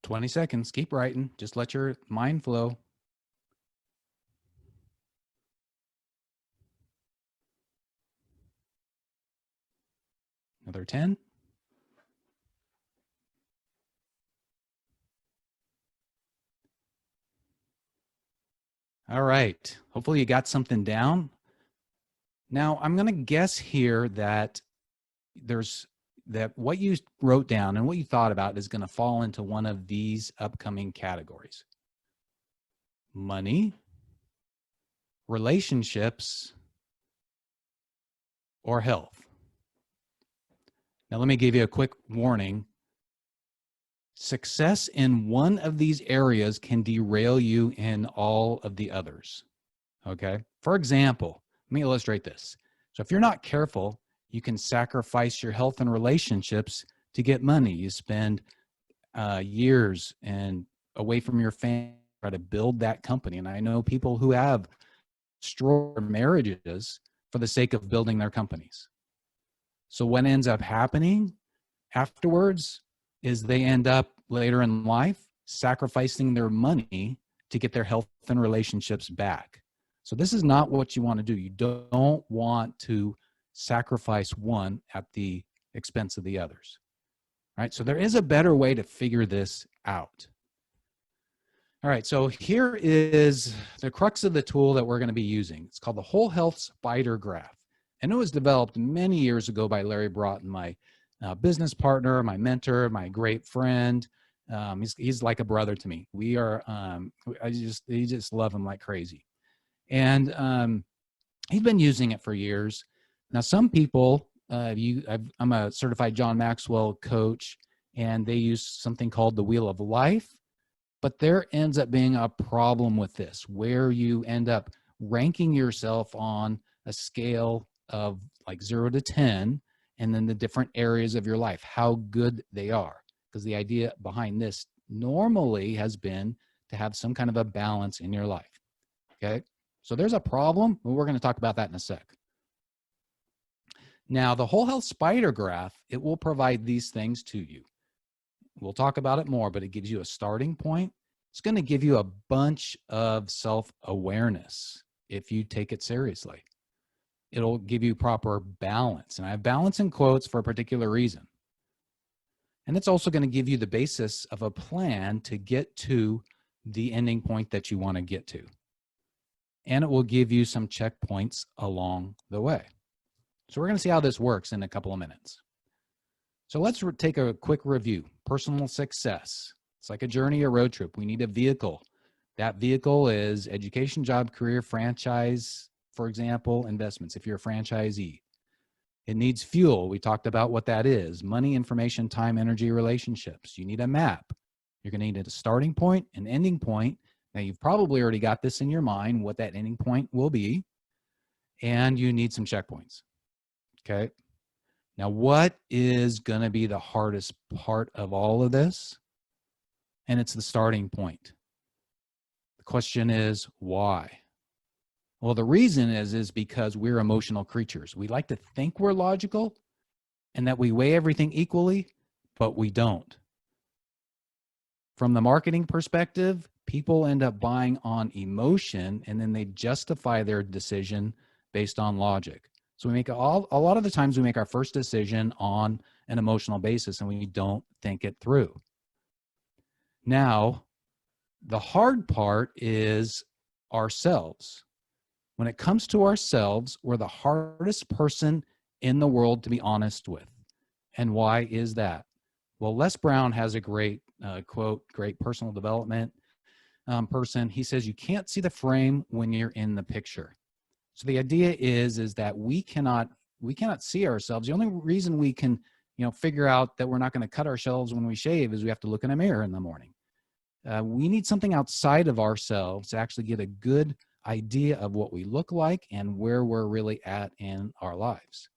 "20 seconds. Keep writing. Just let your mind flow." Another 10. All right. Hopefully you got something down. Now, I'm going to guess here that what you wrote down and what you thought about is going to fall into one of these upcoming categories: money, relationships, or health. Now, let me give you a quick warning. Success in one of these areas can derail you in all of the others. Okay. For example, let me illustrate this. So if you're not careful, you can sacrifice your health and relationships to get money. You spend years and away from your family, try to build that company. And I know people who have destroyed marriages for the sake of building their companies. So what ends up happening afterwards is they end up later in life sacrificing their money to get their health and relationships back. So this is not what you want to do. You don't want to sacrifice one at the expense of the others. Right? So there is a better way to figure this out. All right, so here is the crux of the tool that we're going to be using. It's called the Whole Health Spider Graph. And it was developed many years ago by Larry Broughton, my business partner, my mentor, my great friend. He's like a brother to me. We are, I just love him like crazy. And he's been using it for years. Now, some people, I'm a certified John Maxwell coach, and they use something called the Wheel of Life. But there ends up being a problem with this, where you end up ranking yourself on a scale of like 0 to 10, and then the different areas of your life, how good they are. Because the idea behind this normally has been to have some kind of a balance in your life. Okay, so there's a problem, but we're going to talk about that in a sec. Now, the Whole Health Spider Graph, it will provide these things to you. We'll talk about it more, but it gives you a starting point. It's going to give you a bunch of self-awareness if you take it seriously. It'll give you proper balance. And I have balance in quotes for a particular reason. And it's also going to give you the basis of a plan to get to the ending point that you want to get to. And it will give you some checkpoints along the way. So we're going to see how this works in a couple of minutes. So let's take a quick review. Personal success. It's like a journey, a road trip. We need a vehicle. That vehicle is education, job, career, franchise, for example, investments, if you're a franchisee. It needs fuel. We talked about what that is. Money, information, time, energy, relationships. You need a map. You're going to need a starting point, an ending point. Now, you've probably already got this in your mind, what that ending point will be. And you need some checkpoints. Okay. Now, what is going to be the hardest part of all of this? And it's the starting point. The question is, why? Well, the reason is because we're emotional creatures. We like to think we're logical and that we weigh everything equally, but we don't. From the marketing perspective, people end up buying on emotion, and then they justify their decision based on logic. So we make a lot of the times we make our first decision on an emotional basis and we don't think it through. Now, the hard part is ourselves. When it comes to ourselves, we're the hardest person in the world to be honest with. And why is that? Well, Les Brown has a great quote, great personal development person. He says, you can't see the frame when you're in the picture. So the idea is that we cannot see ourselves. The only reason we can, figure out that we're not going to cut ourselves when we shave is we have to look in a mirror in the morning. We need something outside of ourselves to actually get a good idea of what we look like and where we're really at in our lives.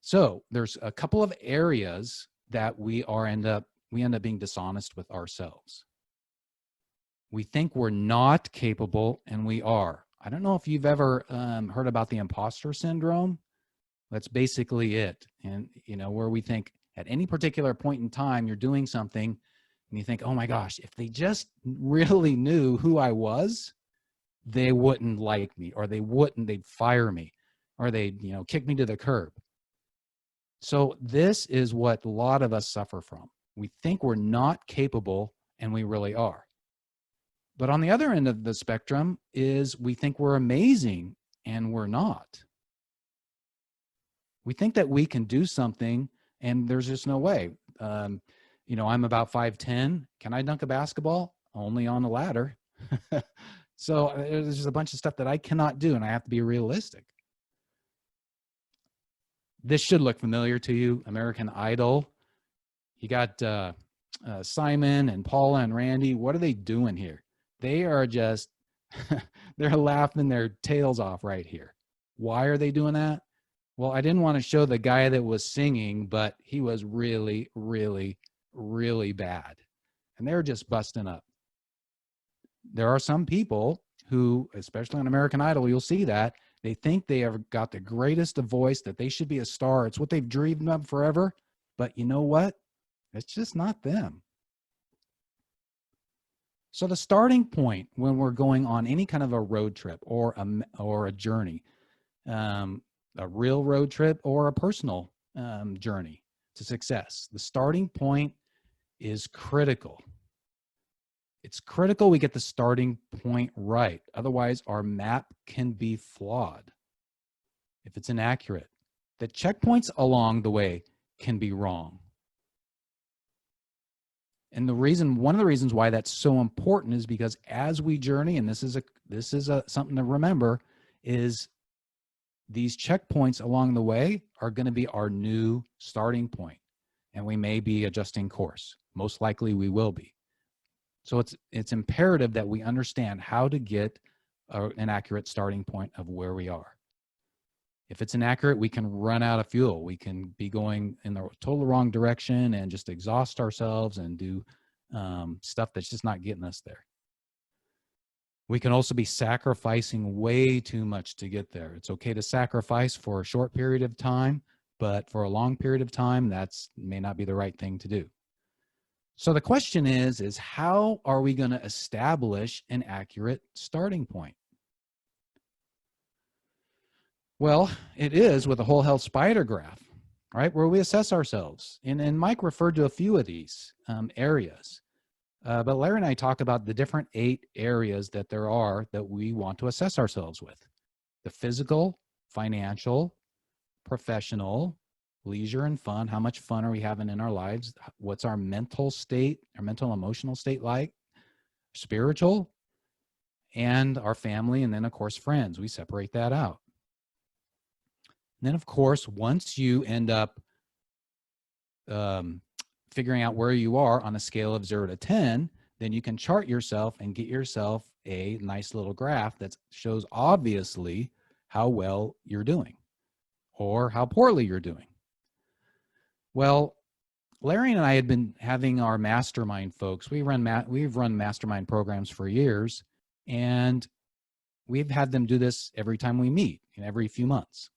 So there's a couple of areas that we end up being dishonest with ourselves. We think we're not capable, and we are. I don't know if you've ever heard about the imposter syndrome. That's basically it. And, where we think at any particular point in time, you're doing something and you think, oh my gosh, if they just really knew who I was, they wouldn't like me, or they'd fire me, or they'd, kick me to the curb. So this is what a lot of us suffer from. We think we're not capable, and we really are. But on the other end of the spectrum is we think we're amazing, and we're not. We think that we can do something, and there's just no way. I'm about 5'10". Can I dunk a basketball? Only on a ladder. So there's just a bunch of stuff that I cannot do, and I have to be realistic. This should look familiar to you, American Idol. You got Simon and Paula and Randy, what are they doing here? They are just, they're laughing their tails off right here. Why are they doing that? Well, I didn't want to show the guy that was singing, but he was really, really, really bad. And they're just busting up. There are some people who, especially on American Idol, you'll see that they think they have got the greatest of voice, that they should be a star. It's what they've dreamed of forever. But you know what? It's just not them. So the starting point when we're going on any kind of a road trip or a journey, a real road trip or a personal journey to success, the starting point is critical. It's critical we get the starting point right. Otherwise, our map can be flawed if it's inaccurate. The checkpoints along the way can be wrong. And one of the reasons why that's so important is because as we journey, and this is something to remember, is these checkpoints along the way are going to be our new starting point, and we may be adjusting course. Most likely we will be. So it's imperative that we understand how to get an accurate starting point of where we are. If it's inaccurate, we can run out of fuel. We can be going in the total wrong direction and just exhaust ourselves and do stuff that's just not getting us there. We can also be sacrificing way too much to get there. It's okay to sacrifice for a short period of time, but for a long period of time, that's may not be the right thing to do. So the question is how are we going to establish an accurate starting point? Well, it is with a whole health spider graph, right, where we assess ourselves. And Mike referred to a few of these areas. But Larry and I talk about the different 8 areas that there are that we want to assess ourselves with. The physical, financial, professional, leisure and fun. How much fun are we having in our lives? What's our mental state, our mental emotional state like? Spiritual, and our family, and then of course friends. We separate that out. And then of course, once you end up figuring out where you are on a scale of 0 to 10, then you can chart yourself and get yourself a nice little graph that shows obviously how well you're doing or how poorly you're doing. Well, Larry and I had been having our mastermind folks. We've run mastermind programs for years, and we've had them do this every time we meet, every few months.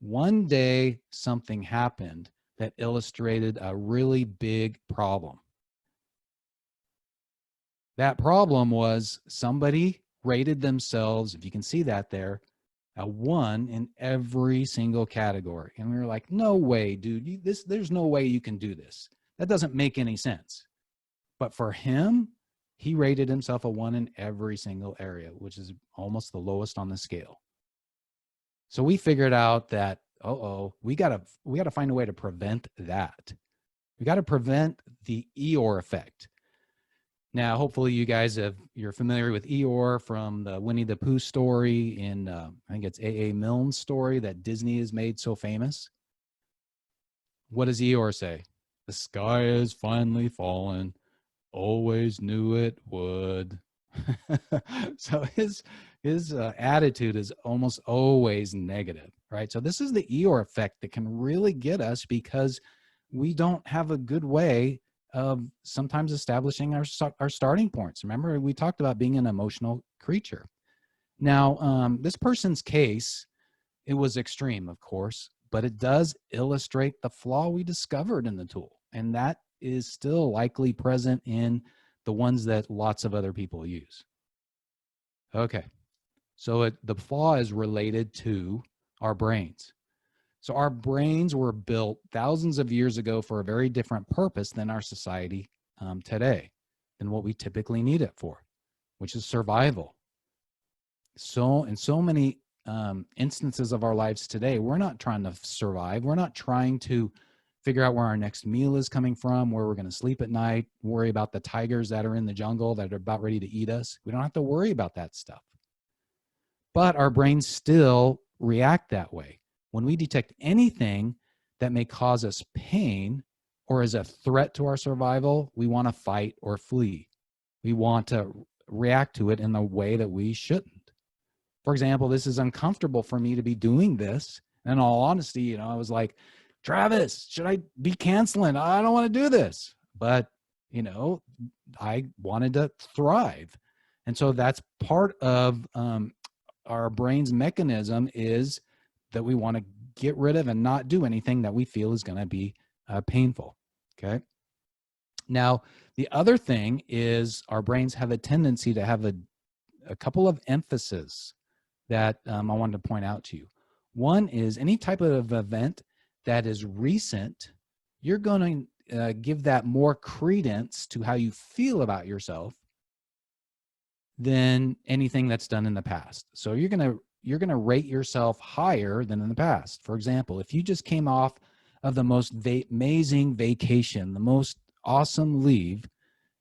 One day, something happened that illustrated a really big problem. That problem was somebody rated themselves, if you can see that there, a 1 in every single category. And we were like, no way, dude, there's no way you can do this. That doesn't make any sense. But for him, he rated himself a 1 in every single area, which is almost the lowest on the scale. So we figured out that, we gotta find a way to prevent that. We gotta prevent the Eeyore effect. Now, hopefully you guys you're familiar with Eeyore from the Winnie the Pooh story in, I think it's A.A. Milne's story that Disney has made so famous. What does Eeyore say? The sky has finally fallen. Always knew it would. So his attitude is almost always negative, right? So this is the Eeyore effect that can really get us because we don't have a good way of sometimes establishing our starting points. Remember, we talked about being an emotional creature. Now, this person's case, it was extreme, of course, but it does illustrate the flaw we discovered in the tool. And that is still likely present in the ones that lots of other people use. Okay, so the flaw is related to our brains. So our brains were built thousands of years ago for a very different purpose than our society today, than what we typically need it for, which is survival. So in so many instances of our lives today, we're not trying to survive. We're not trying to figure out where our next meal is coming from, where we're going to sleep at night, worry about the tigers that are in the jungle that are about ready to eat us. We don't have to worry about that stuff. But our brains still react that way. When we detect anything that may cause us pain, or is a threat to our survival, we want to fight or flee. We want to react to it in the way that we shouldn't. For example, this is uncomfortable for me to be doing this. In all honesty, I was like, Travis, should I be canceling? I don't want to do this. But, I wanted to thrive. And so that's part of our brain's mechanism, is that we want to get rid of and not do anything that we feel is going to be painful. Okay. Now, the other thing is our brains have a tendency to have a couple of emphases that I wanted to point out to you. One is any type of event that is recent, you're going to give that more credence to how you feel about yourself than anything that's done in the past. So you're going to rate yourself higher than in the past. For example, if you just came off of the most amazing vacation, the most awesome leave,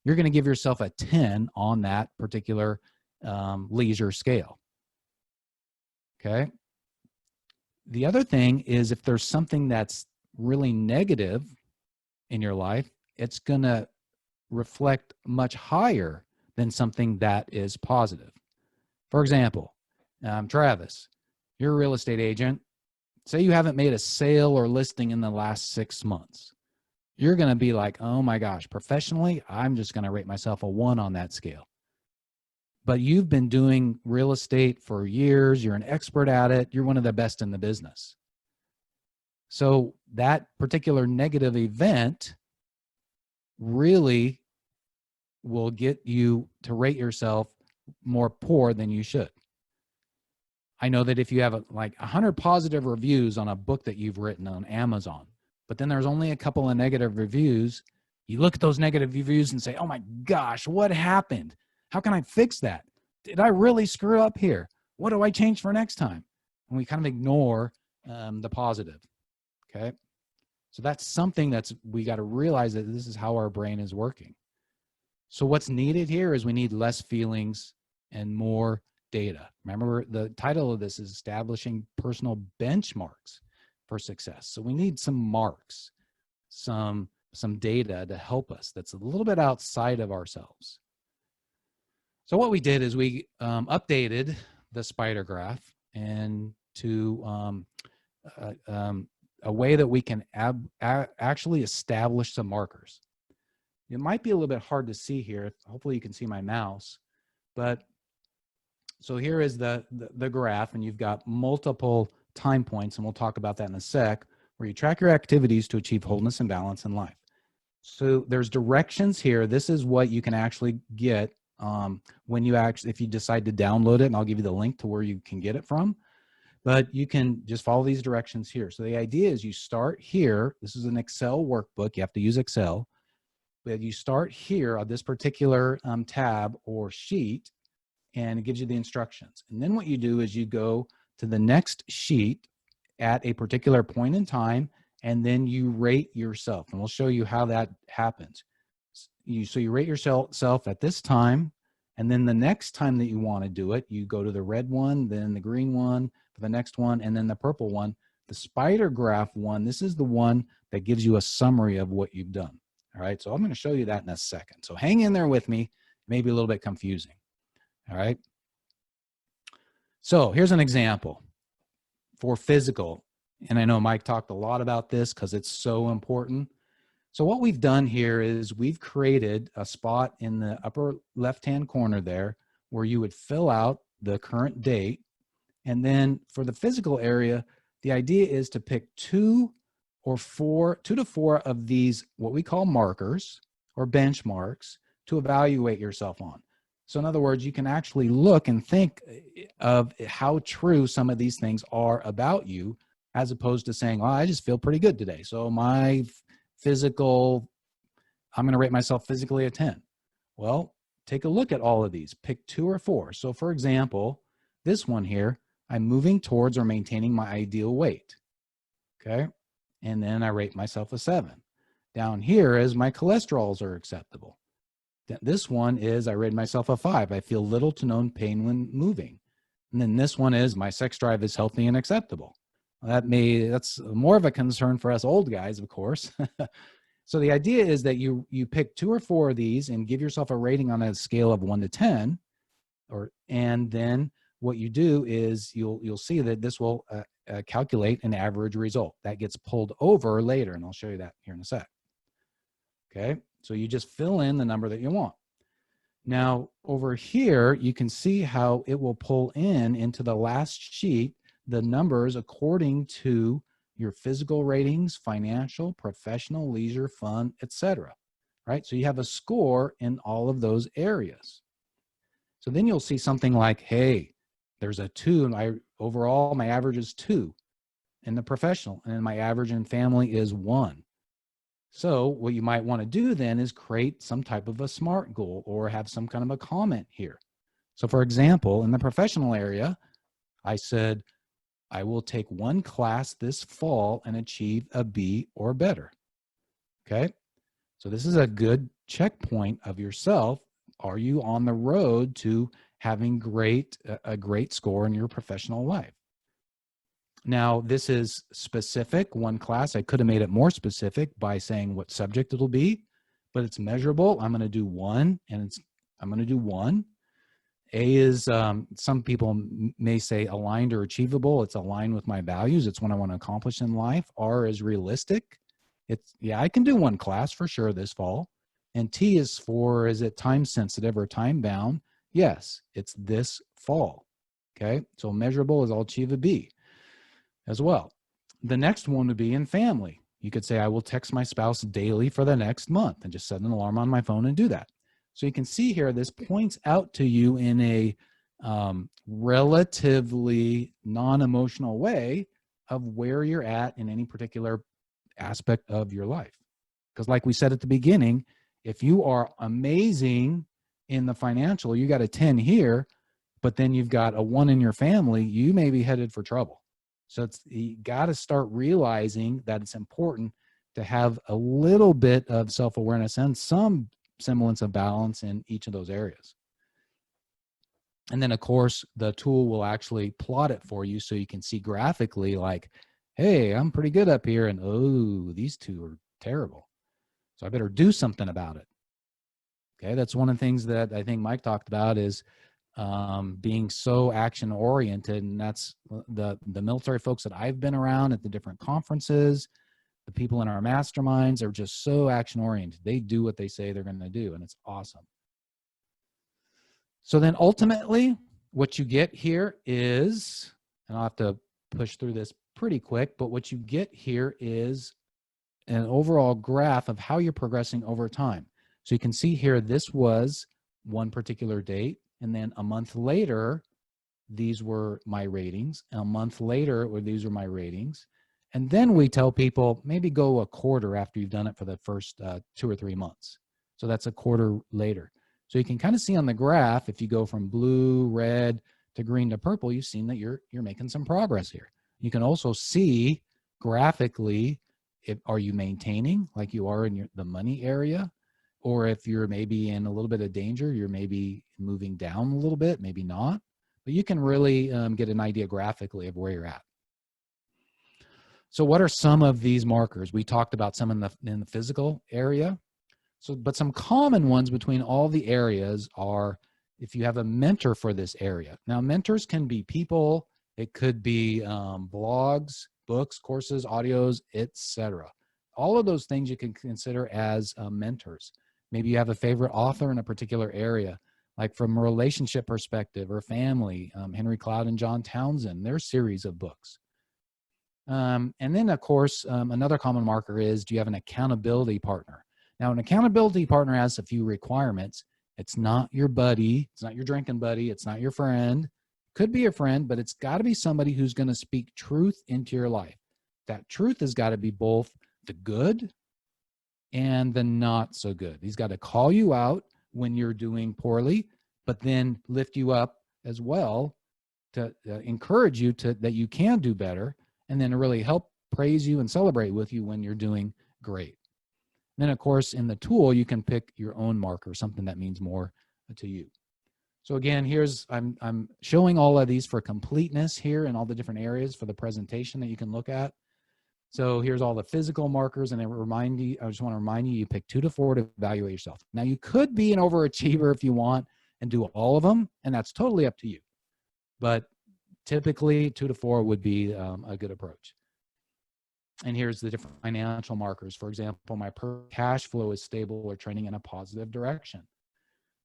you're going to give yourself a 10 on that particular leisure scale. Okay. The other thing is, if there's something that's really negative in your life, it's going to reflect much higher than something that is positive. For example, Travis, you're a real estate agent. Say you haven't made a sale or listing in the last 6 months. You're going to be like, oh my gosh, professionally, I'm just going to rate myself a 1 on that scale. But you've been doing real estate for years. You're an expert at it. You're one of the best in the business. So that particular negative event really will get you to rate yourself more poor than you should. I know that if you have like 100 positive reviews on a book that you've written on Amazon, but then there's only a couple of negative reviews, you look at those negative reviews and say, oh my gosh, what happened? How can I fix that? Did I really screw up here? What do I change for next time? And we kind of ignore the positive. Okay. So that's something we got to realize, that this is how our brain is working. So what's needed here is we need less feelings and more data. Remember, the title of this is Establishing Personal Benchmarks for Success. So we need some marks, some data to help us that's a little bit outside of ourselves. So what we did is we updated the spider graph and to a way that we can actually establish some markers. It might be a little bit hard to see here. Hopefully you can see my mouse. But so here is the graph, and you've got multiple time points, and we'll talk about that in a sec, where you track your activities to achieve wholeness and balance in life. So there's directions here. This is what you can actually get when you if you decide to download it, and I'll give you the link to where you can get it from. But you can just follow these directions here. So the idea is you start here. This is an Excel workbook. You have to use Excel. But you start here on this particular tab or sheet, and it gives you the instructions. And then what you do is you go to the next sheet at a particular point in time, and then you rate yourself. And we'll show you how that happens. So you rate yourself at this time, and then the next time that you want to do it, you go to the red one, then the green one, for the next one, and then the purple one. The spider graph one, this is the one that gives you a summary of what you've done. All right, so I'm going to show you that in a second. So hang in there with me. Maybe a little bit confusing. All right. So here's an example for physical. And I know Mike talked a lot about this because it's so important. So what we've done here is we've created a spot in the upper left-hand corner there where you would fill out the current date. And then for the physical area, the idea is to pick 2 to 4 of these, what we call markers or benchmarks, to evaluate yourself on. So in other words, you can actually look and think of how true some of these things are about you, as opposed to saying, well, I just feel pretty good today. So my physical, I'm going to rate myself physically a 10. Well, take a look at all of these. Pick 2 or 4. So for example, this one here, I'm moving towards or maintaining my ideal weight. Okay. And then I rate myself a 7. Down here is my cholesterols are acceptable. This one is I rate myself a 5. I feel little to no pain when moving. And then this one is my sex drive is healthy and acceptable. That's more of a concern for us old guys, of course. So the idea is that you pick 2 or 4 of these and give yourself a rating on a scale of 1 to 10, and then what you do is you'll see that this will calculate an average result that gets pulled over later, and I'll show you that here in a sec. Okay, so you just fill in the number that you want. Now over here, you can see how it will pull into the last sheet the numbers according to your physical ratings, financial, professional, leisure, fun, etc. Right? So you have a score in all of those areas. So then you'll see something like, hey, there's a 2, and overall my average is 2 in the professional, and my average in family is 1. So what you might want to do then is create some type of a SMART goal or have some kind of a comment here. So for example, in the professional area, I said, I will take 1 class this fall and achieve a B or better. Okay. So this is a good checkpoint of yourself. Are you on the road to having a great score in your professional life? Now, this is specific, 1 class. I could have made it more specific by saying what subject it'll be, but it's measurable. I'm going to do 1, and I'm going to do 1. A is, some people may say aligned or achievable. It's aligned with my values. It's what I want to accomplish in life. R is realistic. I can do 1 class for sure this fall. And T is for, is it time sensitive or time bound? Yes, it's this fall. Okay, so measurable is I'll achieve a B as well. The next one would be in family. You could say, I will text my spouse daily for the next month, and just set an alarm on my phone and do that. So you can see here, this points out to you in a relatively non-emotional way of where you're at in any particular aspect of your life. Because like we said at the beginning, if you are amazing in the financial, you got a 10 here, but then you've got a 1 in your family, you may be headed for trouble. So you got to start realizing that it's important to have a little bit of self-awareness and some semblance of balance in each of those areas. And then of course the tool will actually plot it for you so you can see graphically like, hey, I'm pretty good up here, and oh, these 2 are terrible, so I better do something about it. Okay, that's one of the things that I think Mike talked about is being so action oriented, and that's the military folks that I've been around at the different conferences. The people in our masterminds are just so action oriented. They do what they say they're going to do, and it's awesome. So then ultimately what you get here is, and I'll have to push through this pretty quick, but what you get here is an overall graph of how you're progressing over time. So you can see here, this was 1 particular date, and then a month later, these were my ratings. A month later, these were my ratings. And then we tell people maybe go a quarter after you've done it for the first 2 or 3 months. So that's a quarter later. So you can kind of see on the graph, if you go from blue, red to green to purple, you've seen that you're making some progress here. You can also see graphically, are you maintaining like you are in the money area? Or if you're maybe in a little bit of danger, you're maybe moving down a little bit, maybe not. But you can really get an idea graphically of where you're at. So what are some of these markers? We talked about some in the physical area. So, but some common ones between all the areas are if you have a mentor for this area. Now, mentors can be people. It could be blogs, books, courses, audios, etc. All of those things you can consider as mentors. Maybe you have a favorite author in a particular area, like from a relationship perspective or family, Henry Cloud and John Townsend, their series of books. And then, of course, another common marker is, do you have an accountability partner? Now, an accountability partner has a few requirements. It's not your buddy. It's not your drinking buddy. It's not your friend. Could be a friend, but it's got to be somebody who's going to speak truth into your life. That truth has got to be both the good and the not so good. He's got to call you out when you're doing poorly, but then lift you up as well to encourage you that you can do better, and then to really help praise you and celebrate with you when you're doing great. Then, of course, in the tool, you can pick your own marker, something that means more to you. So again, I'm showing all of these for completeness here in all the different areas for the presentation that you can look at. So here's all the physical markers, and I just want to remind you, you pick 2 to 4 to evaluate yourself. Now you could be an overachiever if you want and do all of them, and that's totally up to you. But typically 2 to 4 would be a good approach. And here's the different financial markers. For example, my cash flow is stable or trending in a positive direction.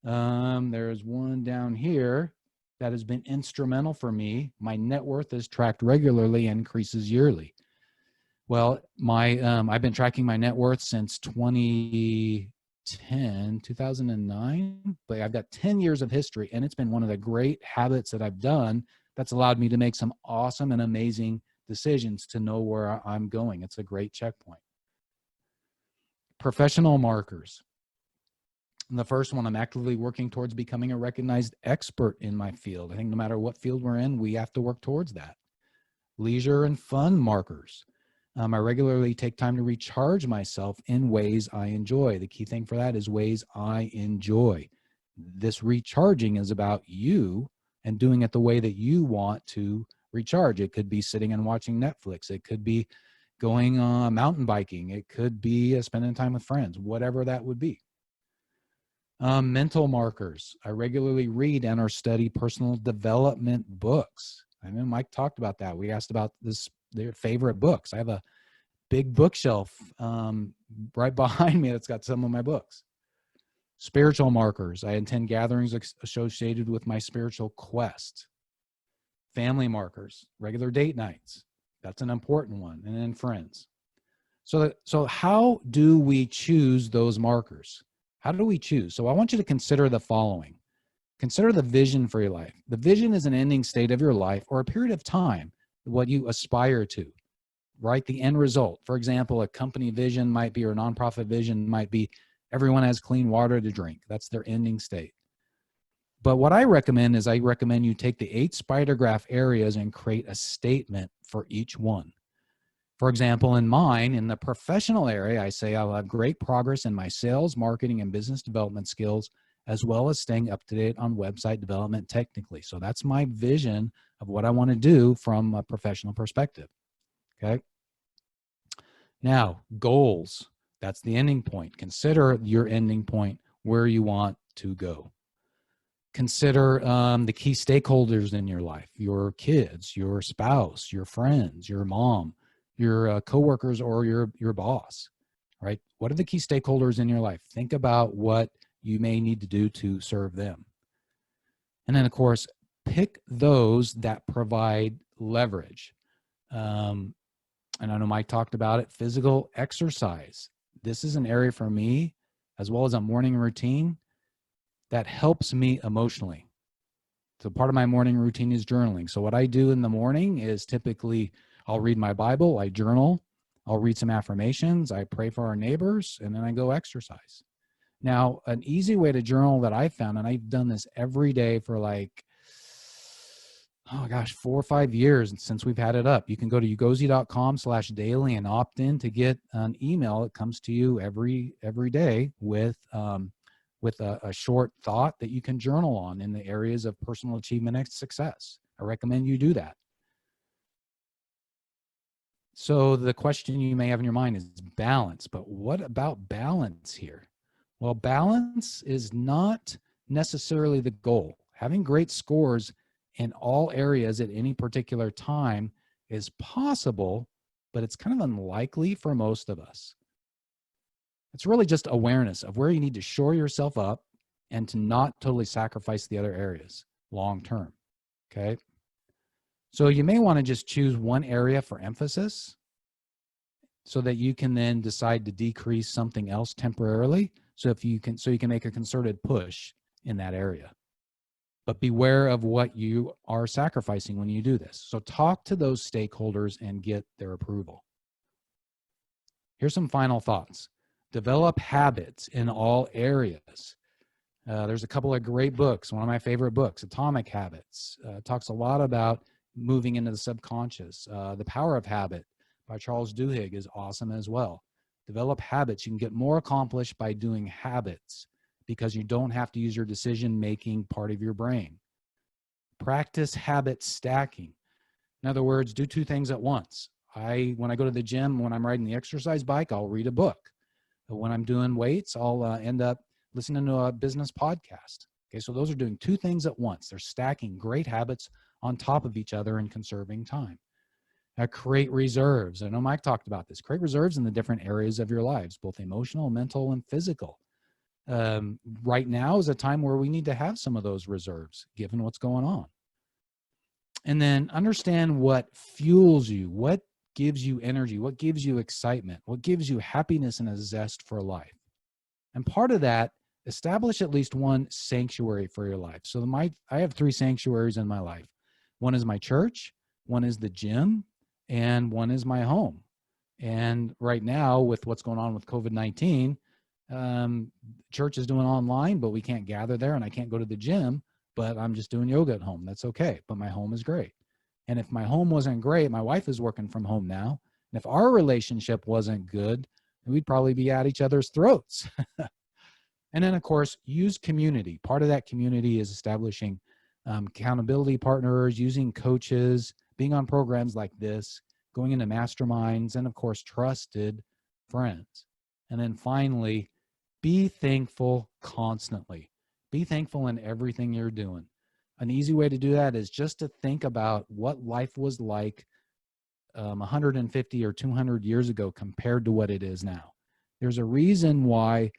There's one down here that has been instrumental for me. My net worth is tracked regularly and increases yearly. Well, I've been tracking my net worth since 2009, but I've got 10 years of history, and it's been one of the great habits that I've done that's allowed me to make some awesome and amazing decisions to know where I'm going. It's a great checkpoint. Professional markers. And the first one, I'm actively working towards becoming a recognized expert in my field. I think no matter what field we're in, we have to work towards that. Leisure and fun markers. I regularly take time to recharge myself in ways I enjoy. The key thing for that is ways I enjoy. This recharging is about you and doing it the way that you want to recharge. It could be sitting and watching Netflix. It could be going mountain biking. It could be spending time with friends, whatever that would be. Mental markers. I regularly read and or study personal development books. I know Mike talked about that. We asked about their favorite books. I have a big bookshelf right behind me that's got some of my books. Spiritual markers. I attend gatherings associated with my spiritual quest. Family markers. Regular date nights. That's an important one. And then friends. So how do we choose those markers? How do we choose? So I want you to consider the following. Consider the vision for your life. The vision is an ending state of your life or a period of time, what you aspire to, right? The end result. For example, a company vision might be, or a nonprofit vision might be, everyone has clean water to drink. That's their ending state. But what I recommend is you take the 8 spider graph areas and create a statement for each one. For example, in mine, in the professional area, I say I'll have great progress in my sales, marketing, and business development skills, as well as staying up to date on website development technically. So that's my vision of what I want to do from a professional perspective. Okay. Now, goals. That's the ending point. Consider your ending point, where you want to go. Consider the key stakeholders in your life, your kids, your spouse, your friends, your mom, your coworkers, or your boss, right? What are the key stakeholders in your life? Think about what you may need to do to serve them. And then, of course, pick those that provide leverage. And I know Mike talked about it, physical exercise. This is an area for me, as well as a morning routine, that helps me emotionally. So part of my morning routine is journaling. So what I do in the morning is typically I'll read my Bible, I journal, I'll read some affirmations, I pray for our neighbors, and then I go exercise. Now, an easy way to journal that I found, and I've done this every day for 4 or 5 years since we've had it up. You can go to ugozi.com/daily and opt in to get an email that comes to you every day with a short thought that you can journal on in the areas of personal achievement and success. I recommend you do that. So the question you may have in your mind is balance, but what about balance here? Well, balance is not necessarily the goal. Having great scores in all areas at any particular time is possible, but it's kind of unlikely for most of us. It's really just awareness of where you need to shore yourself up and to not totally sacrifice the other areas long term, okay? So you may want to just choose one area for emphasis so that you can then decide to decrease something else temporarily so you can make a concerted push in that area. But beware of what you are sacrificing when you do this. So talk to those stakeholders and get their approval. Here's some final thoughts. Develop habits in all areas. There's a couple of great books. One of my favorite books, Atomic Habits, talks a lot about moving into the subconscious. The Power of Habit by Charles Duhigg is awesome as well. Develop habits. You can get more accomplished by doing habits because you don't have to use your decision-making part of your brain. Practice habit stacking. In other words, do 2 things at once. When I go to the gym, when I'm riding the exercise bike, I'll read a book. But when I'm doing weights, I'll end up listening to a business podcast. Okay, so those are doing two things at once. They're stacking great habits on top of each other and conserving time. Create reserves. I know Mike talked about this. Create reserves in the different areas of your lives, both emotional, mental, and physical. Right now is a time where we need to have some of those reserves, given what's going on. And then understand what fuels you, what gives you energy, what gives you excitement, what gives you happiness and a zest for life. And part of that, establish at least one sanctuary for your life. So I have 3 sanctuaries in my life. One is my church, one is the gym, and one is my home. And right now, with what's going on with COVID-19, church is doing online, but we can't gather there, and I can't go to the gym, but I'm just doing yoga at home. That's okay. But my home is great. And if my home wasn't great, my wife is working from home now. And if our relationship wasn't good, we'd probably be at each other's throats. And then, of course, use community. Part of that community is establishing accountability partners, using coaches, being on programs like this, going into masterminds, and of course, trusted friends. And then finally, be thankful constantly. Be thankful in everything you're doing. An easy way to do that is just to think about what life was like 150 or 200 years ago compared to what it is now. There's a reason why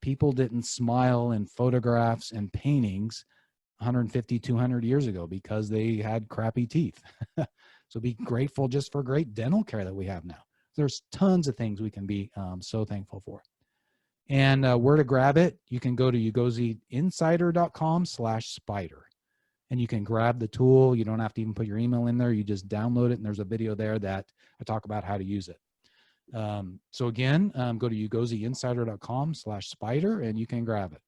people didn't smile in photographs and paintings 150, 200 years ago, because they had crappy teeth. So be grateful just for great dental care that we have now. There's tons of things we can be so thankful for. And where to grab it, you can go to ugoziinsider.com/spider. And you can grab the tool. You don't have to even put your email in there. You just download it, and there's a video there that I talk about how to use it. So again, go to ugoziinsider.com/spider, and you can grab it.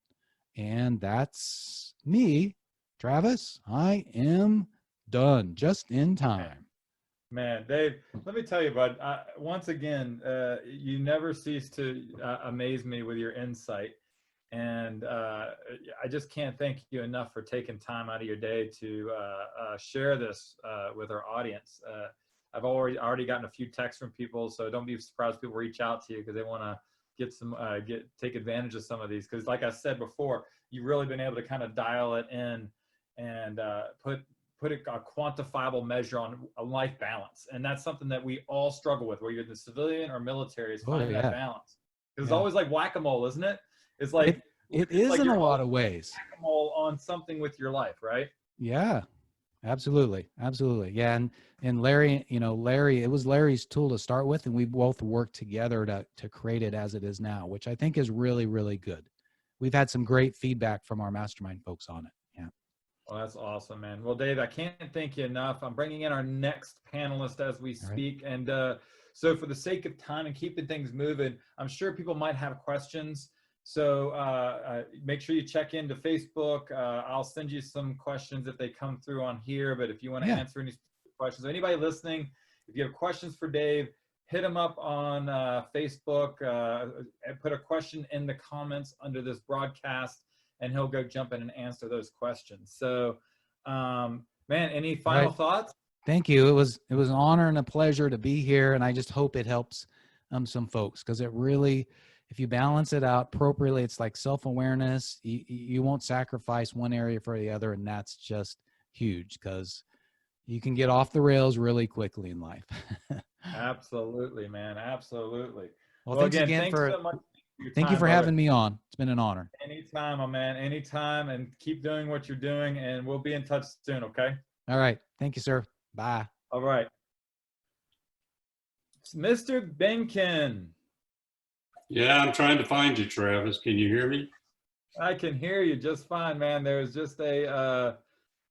And that's me, Travis. I am done just in time. Man, Dave, let me tell you, bud, once again, you never cease to amaze me with your insight. And I just can't thank you enough for taking time out of your day to share this with our audience. I've already gotten a few texts from people, so don't be surprised if people reach out to you because they want to take advantage of some of these. Because like I said before, you've really been able to kind of dial it in and put a quantifiable measure on a life balance. And that's something that we all struggle with, whether you're in the civilian or military, is finding that balance. Because it's always like whack-a-mole, isn't it? It's like it is like in you're a lot of ways. Whack-a-mole on something with your life, right? Yeah, absolutely. Absolutely. Yeah. And Larry, it was Larry's tool to start with, and we both worked together to create it as it is now, which I think is really, really good. We've had some great feedback from our mastermind folks on it. Yeah. Well, that's awesome, man. Well, Dave, I can't thank you enough. I'm bringing in our next panelist as we speak. Right. And so for the sake of time and keeping things moving, I'm sure people might have questions. So make sure you check into Facebook. I'll send you some questions if they come through on here. But if you want to answer any questions, anybody listening, if you have questions for Dave, hit him up on Facebook and put a question in the comments under this broadcast, and he'll go jump in and answer those questions. So, man, any final thoughts? Thank you. It was an honor and a pleasure to be here, and I just hope it helps some folks, because it really, if you balance it out appropriately, it's like self-awareness. You won't sacrifice one area for the other, and that's just huge, because you can get off the rails really quickly in life. Absolutely, man. Absolutely. Well, thanks again so much. Thank you for having me on. It's been an honor. Anytime, my man. Anytime. And keep doing what you're doing, and we'll be in touch soon, okay? All right. Thank you, sir. Bye. All right. It's Mr. Benkin. Yeah, I'm trying to find you, Travis. Can you hear me? I can hear you just fine, man. There's just so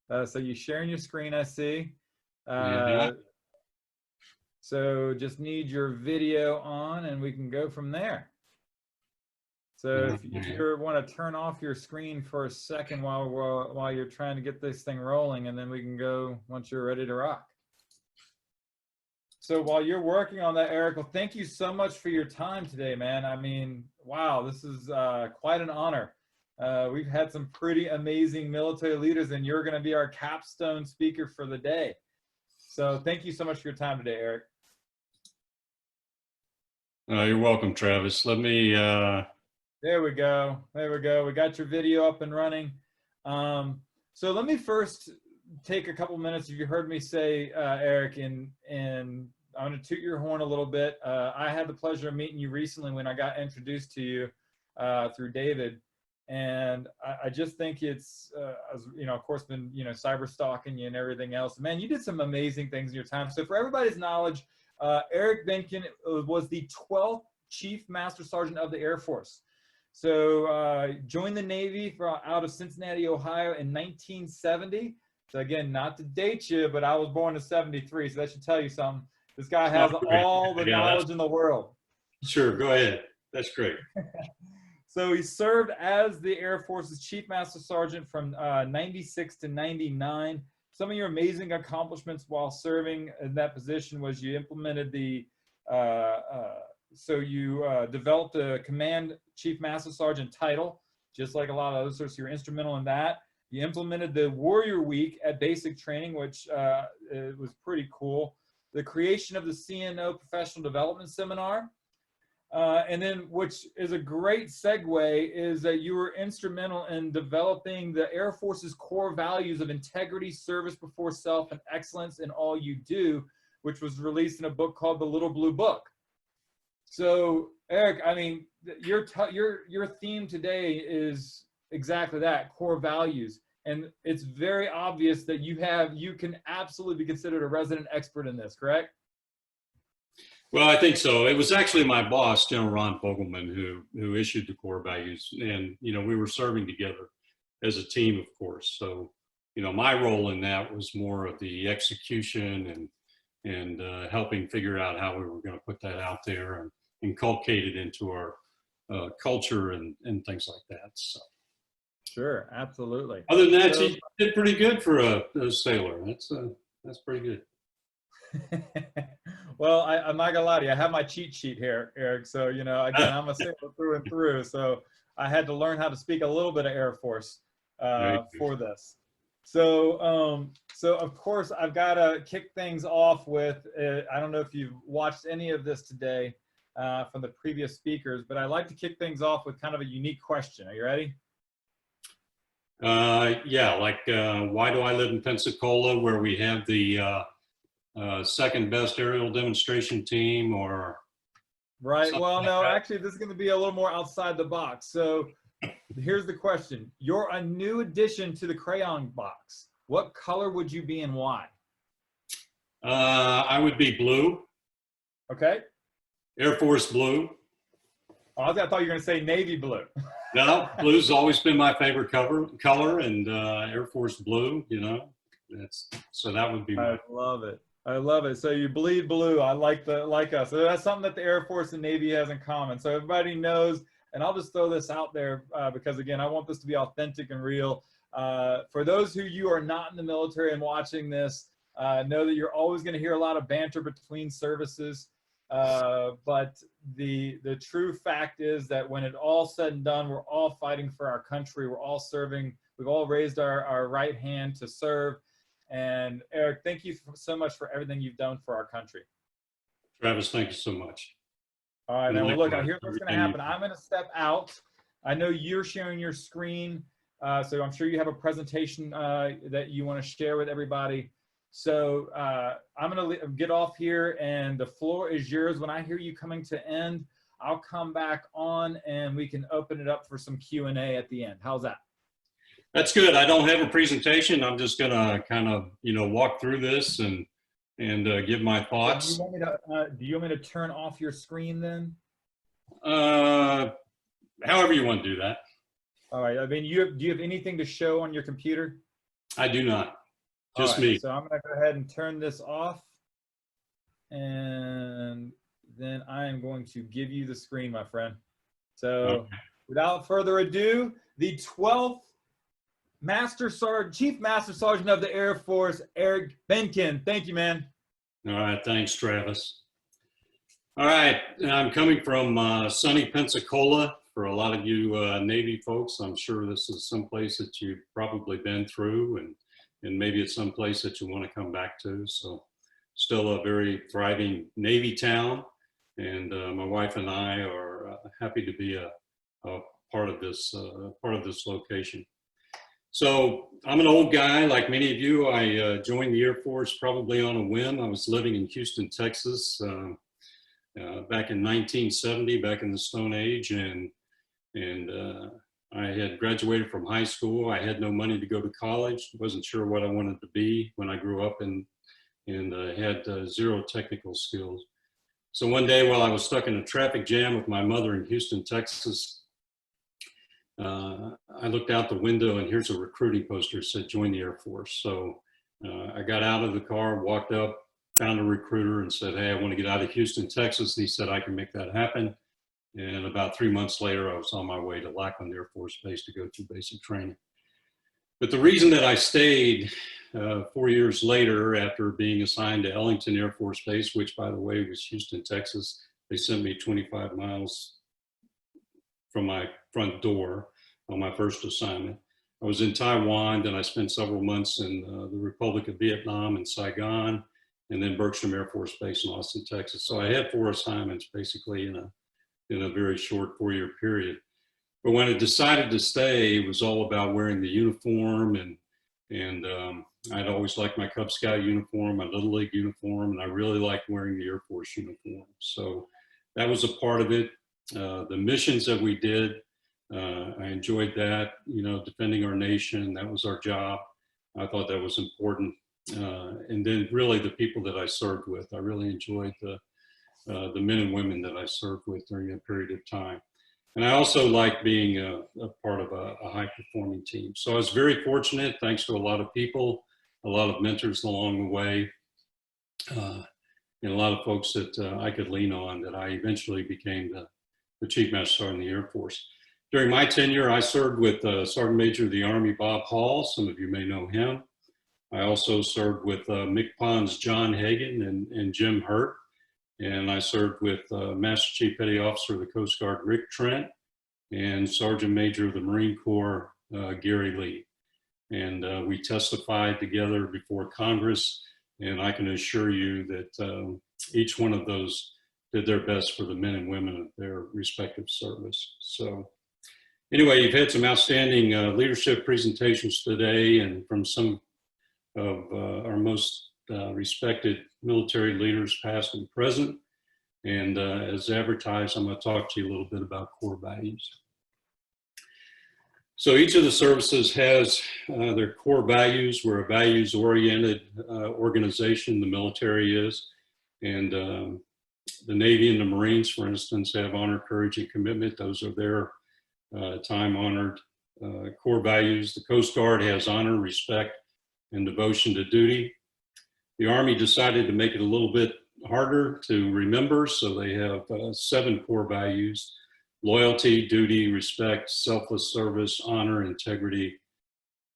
you're sharing your screen, I see. So just need your video on, and we can go from there. So if you want to turn off your screen for a second while you're trying to get this thing rolling, and then we can go once you're ready to rock. So while you're working on that, Eric, well, thank you so much for your time today, man. I mean, wow, this is quite an honor. We've had some pretty amazing military leaders, and you're going to be our capstone speaker for the day. So thank you so much for your time today, Eric. You're welcome, Travis. Let me, There we go. There we go. We got your video up and running. So let me first take a couple minutes. You heard me say, Eric, and I'm going to toot your horn a little bit. I had the pleasure of meeting you recently when I got introduced to you through David. And I just think it's, of course, been, cyber stalking you and everything else. Man, you did some amazing things in your time. So for everybody's knowledge, Eric Benkin was the 12th Chief Master Sergeant of the Air Force. So joined the Navy out of Cincinnati, Ohio in 1970. So again, not to date you, but I was born in 73, so that should tell you something. This guy has all the knowledge in the world. sure, go ahead. That's great. So he served as the Air Force's Chief Master Sergeant from 96 to 99. Some of your amazing accomplishments while serving in that position was you implemented developed a Command Chief Master Sergeant title, just like a lot of others, so you're instrumental in that. You implemented the Warrior Week at basic training, which it was pretty cool. The creation of the CNO Professional Development Seminar. And then, which is a great segue, is that you were instrumental in developing the Air Force's core values of integrity, service before self, and excellence in all you do, which was released in a book called The Little Blue Book. So, Eric, I mean, your theme today is exactly that, core values. And it's very obvious that you can absolutely be considered a resident expert in this, correct? Well, I think so. It was actually my boss, General Ron Fogelman, who issued the core values. And, we were serving together as a team, of course. So, my role in that was more of the execution and helping figure out how we were going to put that out there and inculcate it into our culture and things like that. So. Sure, absolutely. Other than that, you did pretty good for a sailor. That's pretty good. Well, I'm not gonna lie to you. I have my cheat sheet here, Eric. So, again, I'm a sailor through and through. So I had to learn how to speak a little bit of Air Force for this. So of course, I've got to kick things off with, I don't know if you've watched any of this today from the previous speakers, but I'd like to kick things off with kind of a unique question. Are you ready? Yeah, why do I live in Pensacola, where we have the second best aerial demonstration team, or right? Well, like no, that? actually, this is going to be a little more outside the box. So here's the question. You're a new addition to the crayon box. What color would you be and why? I would be blue, Okay. Air Force blue. Oh, I thought you were going to say navy blue. No, blue's always been my favorite color, and Air Force blue. So that would be. I love it. I love it. So you bleed blue. I like us. So that's something that the Air Force and Navy has in common. So everybody knows, and I'll just throw this out there because, again, I want this to be authentic and real. For those who you are not in the military and watching this, know that you're always going to hear a lot of banter between services. But the true fact is that when it all said and done, we're all fighting for our country. We're all serving. We've all raised our right hand to serve. And Eric, thank you so much for everything you've done for our country. Travis, thank you so much. All right, now look, here's what's going to happen. I'm going to step out. I know you're sharing your screen, so I'm sure you have a presentation that you want to share with everybody. So I'm going to get off here, and the floor is yours. When I hear you coming to end, I'll come back on, and we can open it up for some Q&A at the end. How's that? That's good. I don't have a presentation. I'm just gonna kind of, walk through this and give my thoughts. Do you want me to turn off your screen then? However you want to do that. All right. I mean, do you have anything to show on your computer? I do not. Just All right, me. So I'm going to go ahead and turn this off, and then I am going to give you the screen, my friend. So Okay. Without further ado, the 12th Chief Master Sergeant of the Air Force, Eric Benkin. Thank you, man. All right. Thanks, Travis. All right. I'm coming from sunny Pensacola. For a lot of you Navy folks, I'm sure this is someplace that you've probably been through, and maybe it's someplace that you want to come back to. So still a very thriving Navy town. And my wife and I are happy to be a part of this location. So I'm an old guy, like many of you. I joined the Air Force probably on a whim. I was living in Houston, Texas, back in 1970, back in the Stone Age, and I had graduated from high school. I had no money to go to college. Wasn't sure what I wanted to be when I grew up, and had zero technical skills. So one day, while I was stuck in a traffic jam with my mother in Houston, Texas, I looked out the window, and here's a recruiting poster that said, "Join the Air Force." So I got out of the car, walked up, found a recruiter and said, "Hey, I want to get out of Houston, Texas." And he said, "I can make that happen." And about 3 months later, I was on my way to Lackland Air Force Base to go through basic training. But the reason that I stayed 4 years later, after being assigned to Ellington Air Force Base, which by the way was Houston, Texas, they sent me 25 miles from my front door on my first assignment. I was in Taiwan, then I spent several months in the Republic of Vietnam and Saigon, and then Bergstrom Air Force Base in Austin, Texas. So I had 4 assignments basically in a very short 4-year period. But when I decided to stay, it was all about wearing the uniform, and I'd always liked my Cub Scout uniform, my Little League uniform, and I really liked wearing the Air Force uniform. So that was a part of it. The missions that we did, I enjoyed that, defending our nation. That was our job. I thought that was important. And then really the people that I served with, I really enjoyed the men and women that I served with during that period of time. And I also like being a part of a high performing team. So I was very fortunate, thanks to a lot of people, a lot of mentors along the way, and a lot of folks that I could lean on, that I eventually became the Chief Master Sergeant in the Air Force. During my tenure, I served with Sergeant Major of the Army, Bob Hall. Some of you may know him. I also served with MCPON's John Hagan and Jim Hurt. And I served with Master Chief Petty Officer of the Coast Guard, Rick Trent, and Sergeant Major of the Marine Corps, Gary Lee. And we testified together before Congress. And I can assure you that each one of those did their best for the men and women of their respective service. So anyway, you've had some outstanding leadership presentations today, and from some of our most respected military leaders, past and present. And as advertised, I'm going to talk to you a little bit about core values. So each of the services has their core values. We're a values-oriented organization, the military is. And the Navy and the Marines, for instance, have honor, courage, and commitment. Those are their time-honored core values. The Coast Guard has honor, respect, and devotion to duty. The Army decided to make it a little bit harder to remember, so they have 7 core values: loyalty, duty, respect, selfless service, honor, integrity,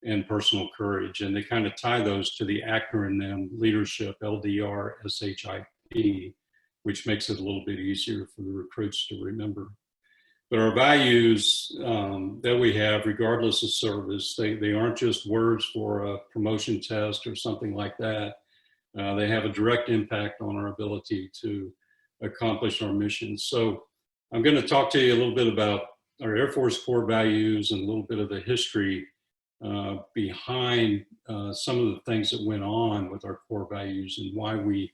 and personal courage. And they kind of tie those to the acronym leadership, LDR, SHIP, which makes it a little bit easier for the recruits to remember. But our values that we have, regardless of service, they aren't just words for a promotion test or something like that. They have a direct impact on our ability to accomplish our mission. So I'm going to talk to you a little bit about our Air Force core values and a little bit of the history behind some of the things that went on with our core values and why we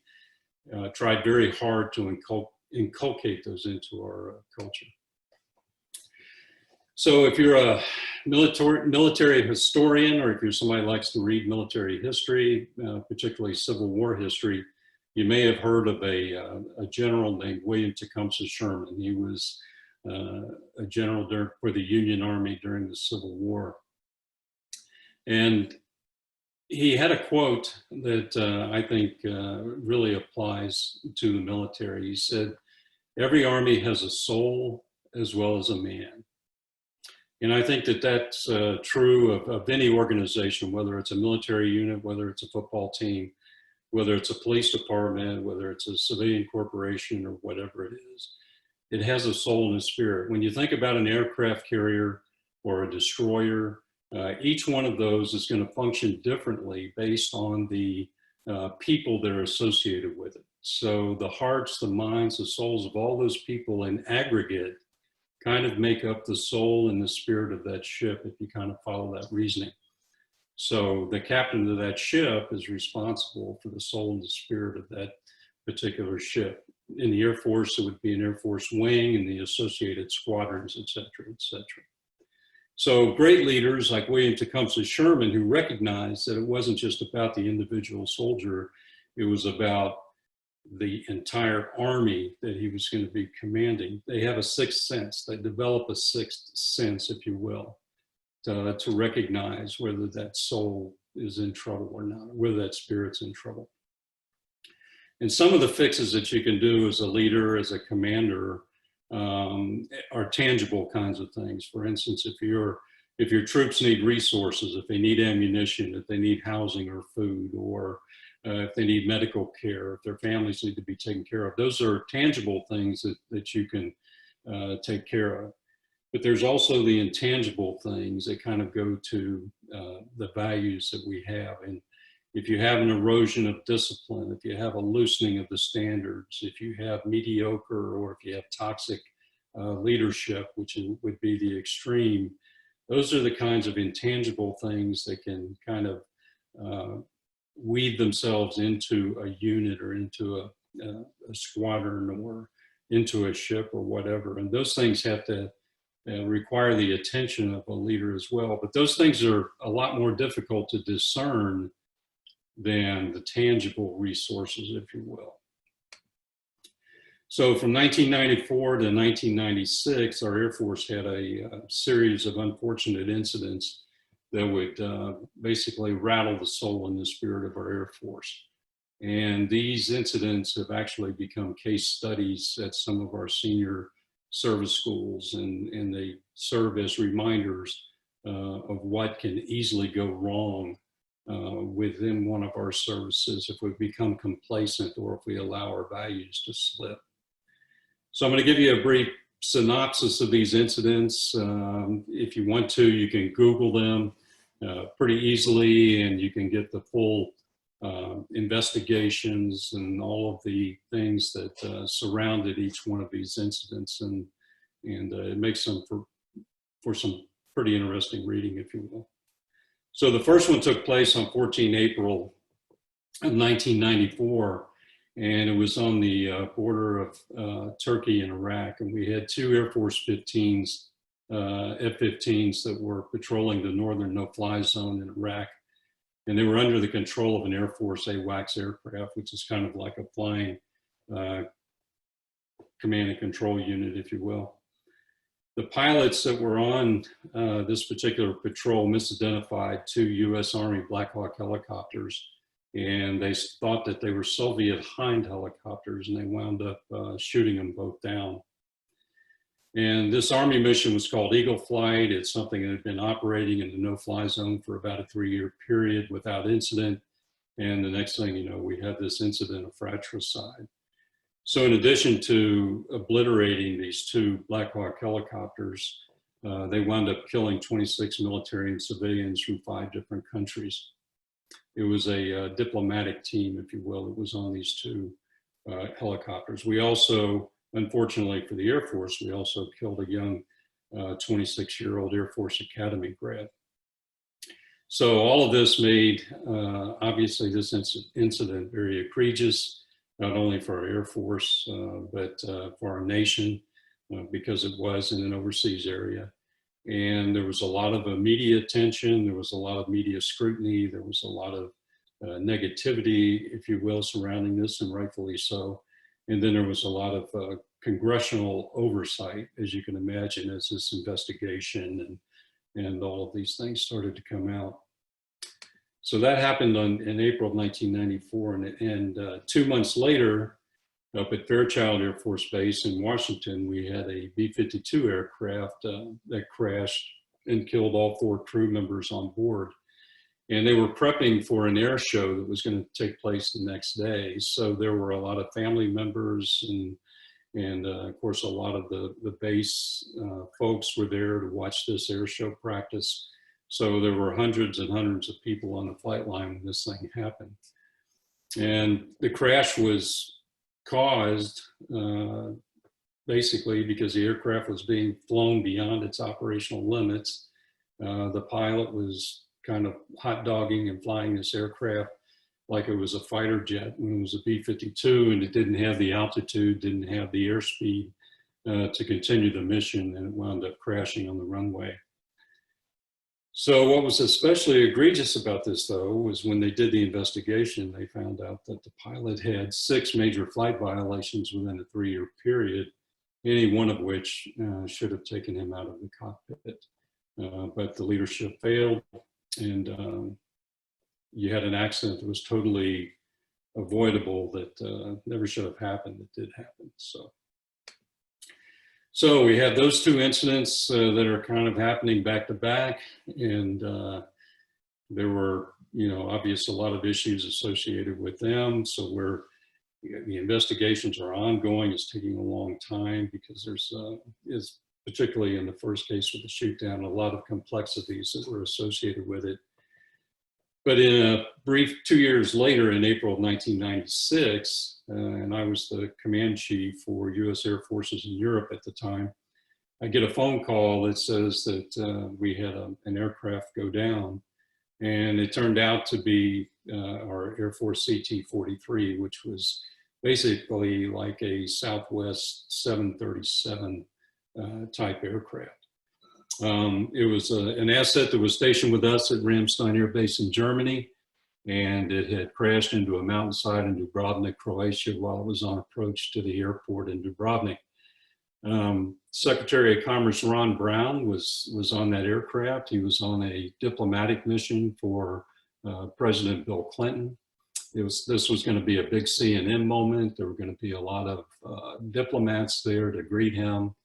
tried very hard to inculcate those into our culture. So if you're a military historian, or if you're somebody who likes to read military history, particularly Civil War history, you may have heard of a general named William Tecumseh Sherman. He was a general for the Union Army during the Civil War. And he had a quote that I think really applies to the military. He said, "Every army has a soul as well as a man." And I think that that's true of any organization, whether it's a military unit, whether it's a football team, whether it's a police department, whether it's a civilian corporation, or whatever it is. It has a soul and a spirit. When you think about an aircraft carrier or a destroyer, each one of those is going to function differently based on the people that are associated with it. So the hearts, the minds, the souls of all those people in aggregate kind of make up the soul and the spirit of that ship, if you kind of follow that reasoning. So the captain of that ship is responsible for the soul and the spirit of that particular ship. In the Air Force, it would be an Air Force wing and the associated squadrons, et cetera, et cetera. So great leaders like William Tecumseh Sherman, who recognized that it wasn't just about the individual soldier, it was about the entire army that he was going to be commanding. They have a sixth sense. They develop a sixth sense, if you will, to recognize whether that soul is in trouble or not, or whether that spirit's in trouble. And some of the fixes that you can do as a leader, as a commander, are tangible kinds of things. For instance, if your troops need resources, if they need ammunition, if they need housing or food, or if they need medical care, if their families need to be taken care of, those are tangible things that you can take care of. But there's also the intangible things that kind of go to the values that we have. And if you have an erosion of discipline, if you have a loosening of the standards, if you have mediocre or if you have toxic leadership, which would be the extreme, those are the kinds of intangible things that can kind of weave themselves into a unit or into a squadron or into a ship or whatever. And those things have to require the attention of a leader as well. But those things are a lot more difficult to discern than the tangible resources, if you will. So from 1994 to 1996, our Air Force had a series of unfortunate incidents that would basically rattle the soul and the spirit of our Air Force. And these incidents have actually become case studies at some of our senior service schools, and they serve as reminders of what can easily go wrong within one of our services if we become complacent or if we allow our values to slip. So I'm going to give you a brief synopsis of these incidents. If you want to, you can Google them pretty easily, and you can get the full investigations and all of the things that surrounded each one of these incidents, and it makes them for some pretty interesting reading, if you will. So the first one took place on 14 April of 1994, and it was on the border of Turkey and Iraq, and we had two Air Force F-15s that were patrolling the northern no-fly zone in Iraq. And they were under the control of an Air Force AWACS aircraft, which is kind of like a flying command and control unit, if you will. The pilots that were on this particular patrol misidentified two US Army Black Hawk helicopters, and they thought that they were Soviet Hind helicopters, and they wound up shooting them both down. And this Army mission was called Eagle Flight. It's something that had been operating in the no-fly zone for about a 3-year period without incident. And the next thing you know, we had this incident of fratricide. So in addition to obliterating these two Black Hawk helicopters, they wound up killing 26 military and civilians from 5 different countries. It was a diplomatic team, if you will, that was on these two helicopters. We also, unfortunately for the Air Force, we also killed a young 26-year-old Air Force Academy grad. So all of this made, obviously, this incident very egregious, not only for our Air Force, but for our nation, because it was in an overseas area. And there was a lot of media attention, there was a lot of media scrutiny, there was a lot of negativity, if you will, surrounding this, and rightfully so. And then there was a lot of congressional oversight, as you can imagine, as this investigation and all of these things started to come out. So that happened in April of 1994. And 2 months later, up at Fairchild Air Force Base in Washington, we had a B-52 aircraft that crashed and killed all 4 crew members on board. And they were prepping for an air show that was going to take place the next day. So there were a lot of family members and of course, a lot of the base folks were there to watch this air show practice. So there were hundreds and hundreds of people on the flight line when this thing happened. And the crash was caused basically because the aircraft was being flown beyond its operational limits. The pilot was kind of hot dogging and flying this aircraft like it was a fighter jet when it was a B-52, and it didn't have the altitude, didn't have the airspeed to continue the mission, and it wound up crashing on the runway. So what was especially egregious about this, though, was when they did the investigation, they found out that the pilot had 6 major flight violations within a 3-year period, any one of which should have taken him out of the cockpit. But the leadership failed, and you had an accident that was totally avoidable that never should have happened. It did happen. So we have those 2 incidents that are kind of happening back to back, and there were, obviously a lot of issues associated with them. So the investigations are ongoing. It's taking a long time because there's particularly in the first case with the shoot down, a lot of complexities that were associated with it. But in a brief 2 years later, in April of 1996, and I was the command chief for U.S. Air Forces in Europe at the time, I get a phone call that says that we had an aircraft go down, and it turned out to be our Air Force CT-43, which was basically like a Southwest 737 type aircraft. It was an asset that was stationed with us at Ramstein Air Base in Germany, and it had crashed into a mountainside in Dubrovnik, Croatia, while it was on approach to the airport in Dubrovnik. Secretary of Commerce Ron Brown was on that aircraft. He was on a diplomatic mission for President Bill Clinton. This was going to be a big CNN moment. There were going to be a lot of diplomats there to greet him.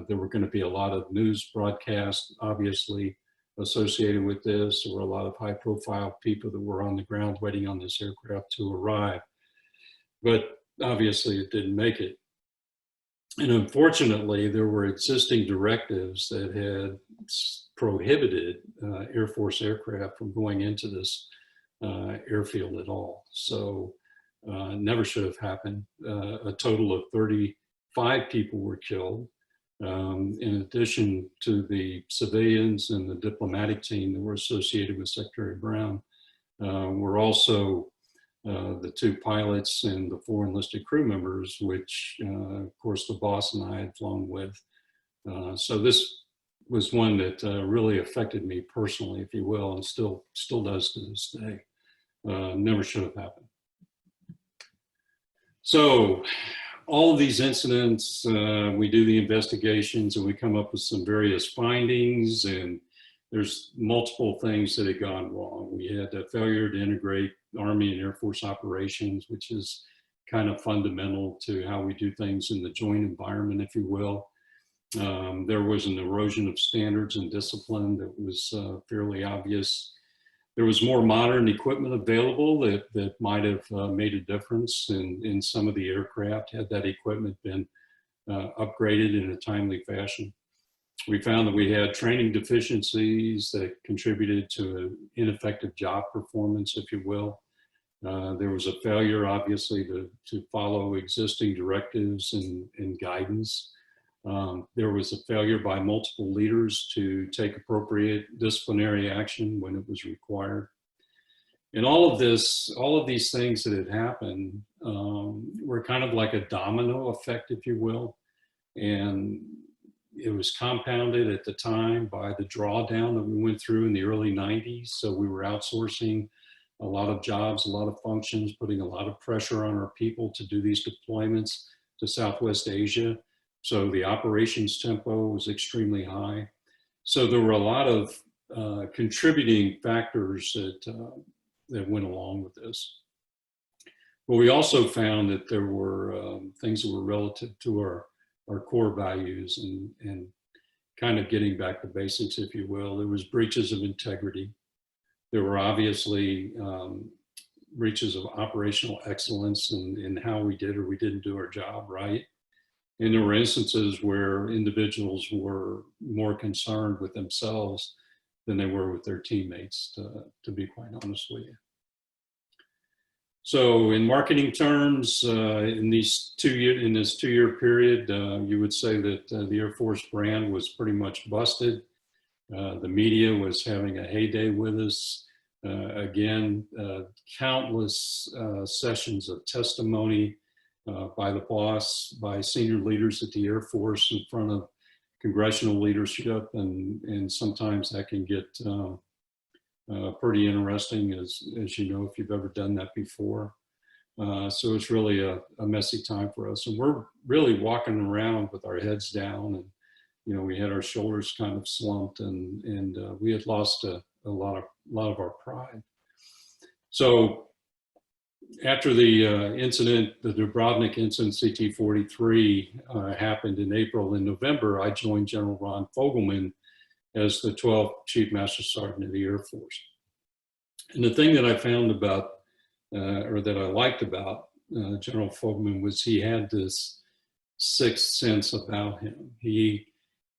There were going to be a lot of news broadcasts, obviously, associated with this. There were a lot of high-profile people that were on the ground waiting on this aircraft to arrive. But obviously, it didn't make it. And unfortunately, there were existing directives that had prohibited Air Force aircraft from going into this airfield at all. So never should have happened. A total of 35 people were killed. In addition to the civilians and the diplomatic team that were associated with Secretary Brown, were also the 2 pilots and the 4 enlisted crew members, which of course the boss and I had flown with. So this was one that really affected me personally, if you will, and still does to this day. Never should have happened. So all of these incidents, we do the investigations and we come up with some various findings, and there's multiple things that had gone wrong. We had a failure to integrate Army and Air Force operations, which is kind of fundamental to how we do things in the joint environment, if you will. There was an erosion of standards and discipline that was fairly obvious. There was more modern equipment available that might have made a difference in some of the aircraft had that equipment been upgraded in a timely fashion. We found that we had training deficiencies that contributed to an ineffective job performance, if you will. There was a failure, obviously, to follow existing directives and guidance. There was a failure by multiple leaders to take appropriate disciplinary action when it was required. And all of these things that had happened were kind of like a domino effect, if you will. And it was compounded at the time by the drawdown that we went through in the early 90s. So we were outsourcing a lot of jobs, a lot of functions, putting a lot of pressure on our people to do these deployments to Southwest Asia. So the operations tempo was extremely high. So there were a lot of contributing factors that went along with this. But we also found that there were things that were relative to our core values and kind of getting back to basics, if you will. There was breaches of integrity. There were obviously breaches of operational excellence in how we did or we didn't do our job right. And there were instances where individuals were more concerned with themselves than they were with their teammates, to be quite honest with you. So in marketing terms, in this 2-year period, you would say that the Air Force brand was pretty much busted. The media was having a heyday with us. Again, countless sessions of testimony by the boss, by senior leaders at the Air Force in front of congressional leadership, and sometimes that can get pretty interesting, as you know, if you've ever done that before. So it's really a messy time for us, and we're really walking around with our heads down, and we had our shoulders kind of slumped, and we had lost a lot of our pride. So after the incident, the Dubrovnik incident, CT-43 happened in April and November, I joined General Ron Fogelman as the 12th Chief Master Sergeant of the Air Force. And the thing that I found about, or that I liked about General Fogelman was he had this sixth sense about him. He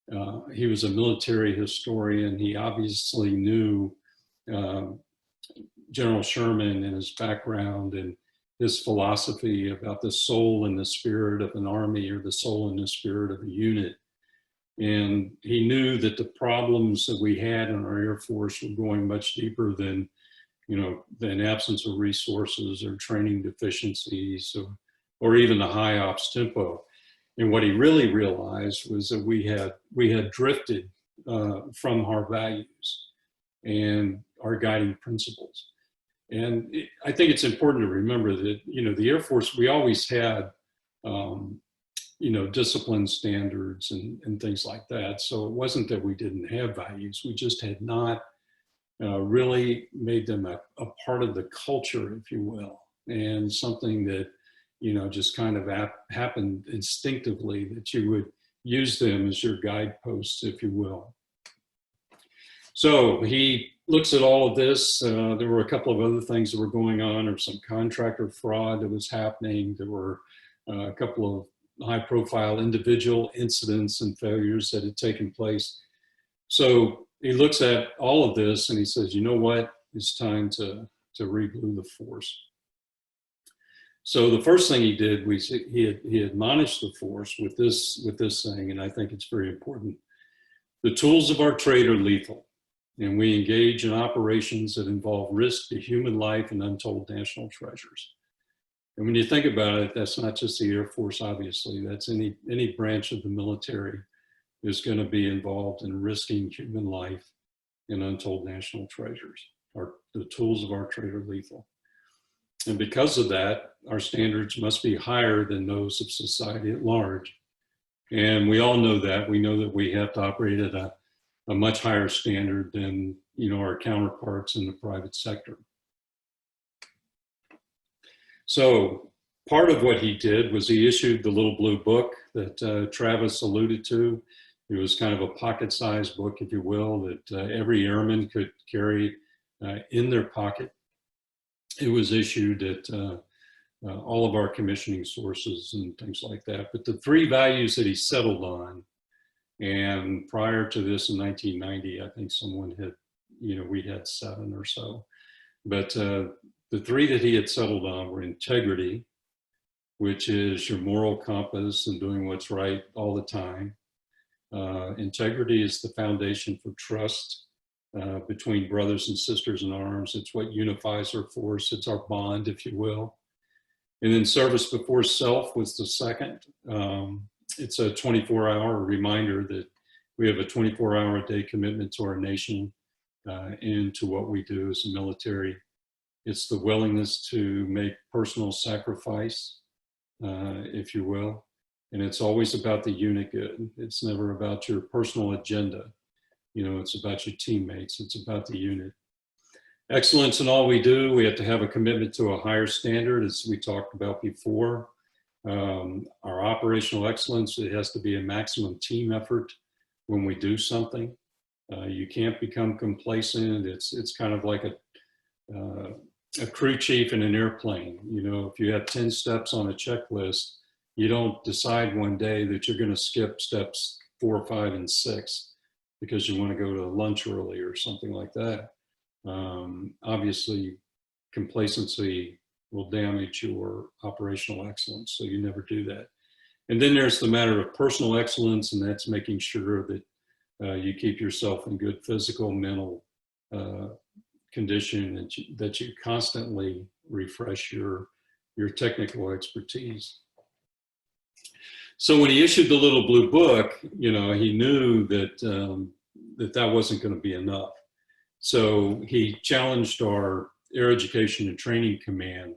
was a military historian. He obviously knew General Sherman and his background and his philosophy about the soul and the spirit of an army, or the soul and the spirit of a unit. And he knew that the problems that we had in our Air Force were going much deeper than, than absence of resources or training deficiencies, or even the high ops tempo. And what he really realized was that we had drifted from our values and our guiding principles. And I think it's important to remember that, the Air Force, we always had, discipline standards and things like that. So it wasn't that we didn't have values, we just had not really made them a part of the culture, if you will, and something that, just kind of happened instinctively, that you would use them as your guideposts, if you will. So he looks at all of this. There were a couple of other things that were going on, or some contractor fraud that was happening. There were a couple of high-profile individual incidents and failures that had taken place. So he looks at all of this and he says, you know what? It's time to reglue the force. So the first thing he did was he admonished the force with this saying, and I think it's very important: the tools of our trade are lethal, and we engage in operations that involve risk to human life and untold national treasures. And when you think about it, that's not just the Air Force, obviously. That's any branch of the military is going to be involved in risking human life and untold national treasures. The tools of our trade are lethal. And because of that, our standards must be higher than those of society at large. And we all know that. We know that we have to operate at a much higher standard than our counterparts in the private sector. So part of what he did was he issued the little blue book that Travis alluded to. It was kind of a pocket-sized book, if you will, that every airman could carry in their pocket. It was issued at all of our commissioning sources and things like that. But the three values that he settled on, and prior to this in 1990, I think someone had, we had 7 or so. But the three that he had settled on were integrity, which is your moral compass and doing what's right all the time. Integrity is the foundation for trust between brothers and sisters in arms. It's what unifies our force. It's our bond, if you will. And then service before self was the second. It's a 24-hour reminder that we have a 24-hour-a-day commitment to our nation and to what we do as a military. It's the willingness to make personal sacrifice, if you will. And it's always about the unit good. It's never about your personal agenda. It's about your teammates. It's about the unit. Excellence in all we do. We have to have a commitment to a higher standard, as we talked about before. Our operational excellence, it has to be a maximum team effort when we do something. You can't become complacent. It's kind of like a crew chief in an airplane. If you have 10 steps on a checklist, you don't decide one day that you're going to skip steps 4, 5, and 6 because you want to go to lunch early or something like that. Obviously, complacency will damage your operational excellence. So you never do that. And then there's the matter of personal excellence, and that's making sure that you keep yourself in good physical, mental condition, and that you constantly refresh your technical expertise. So when he issued the little blue book, you know, he knew that that wasn't going to be enough. So he challenged our Air Education and Training Command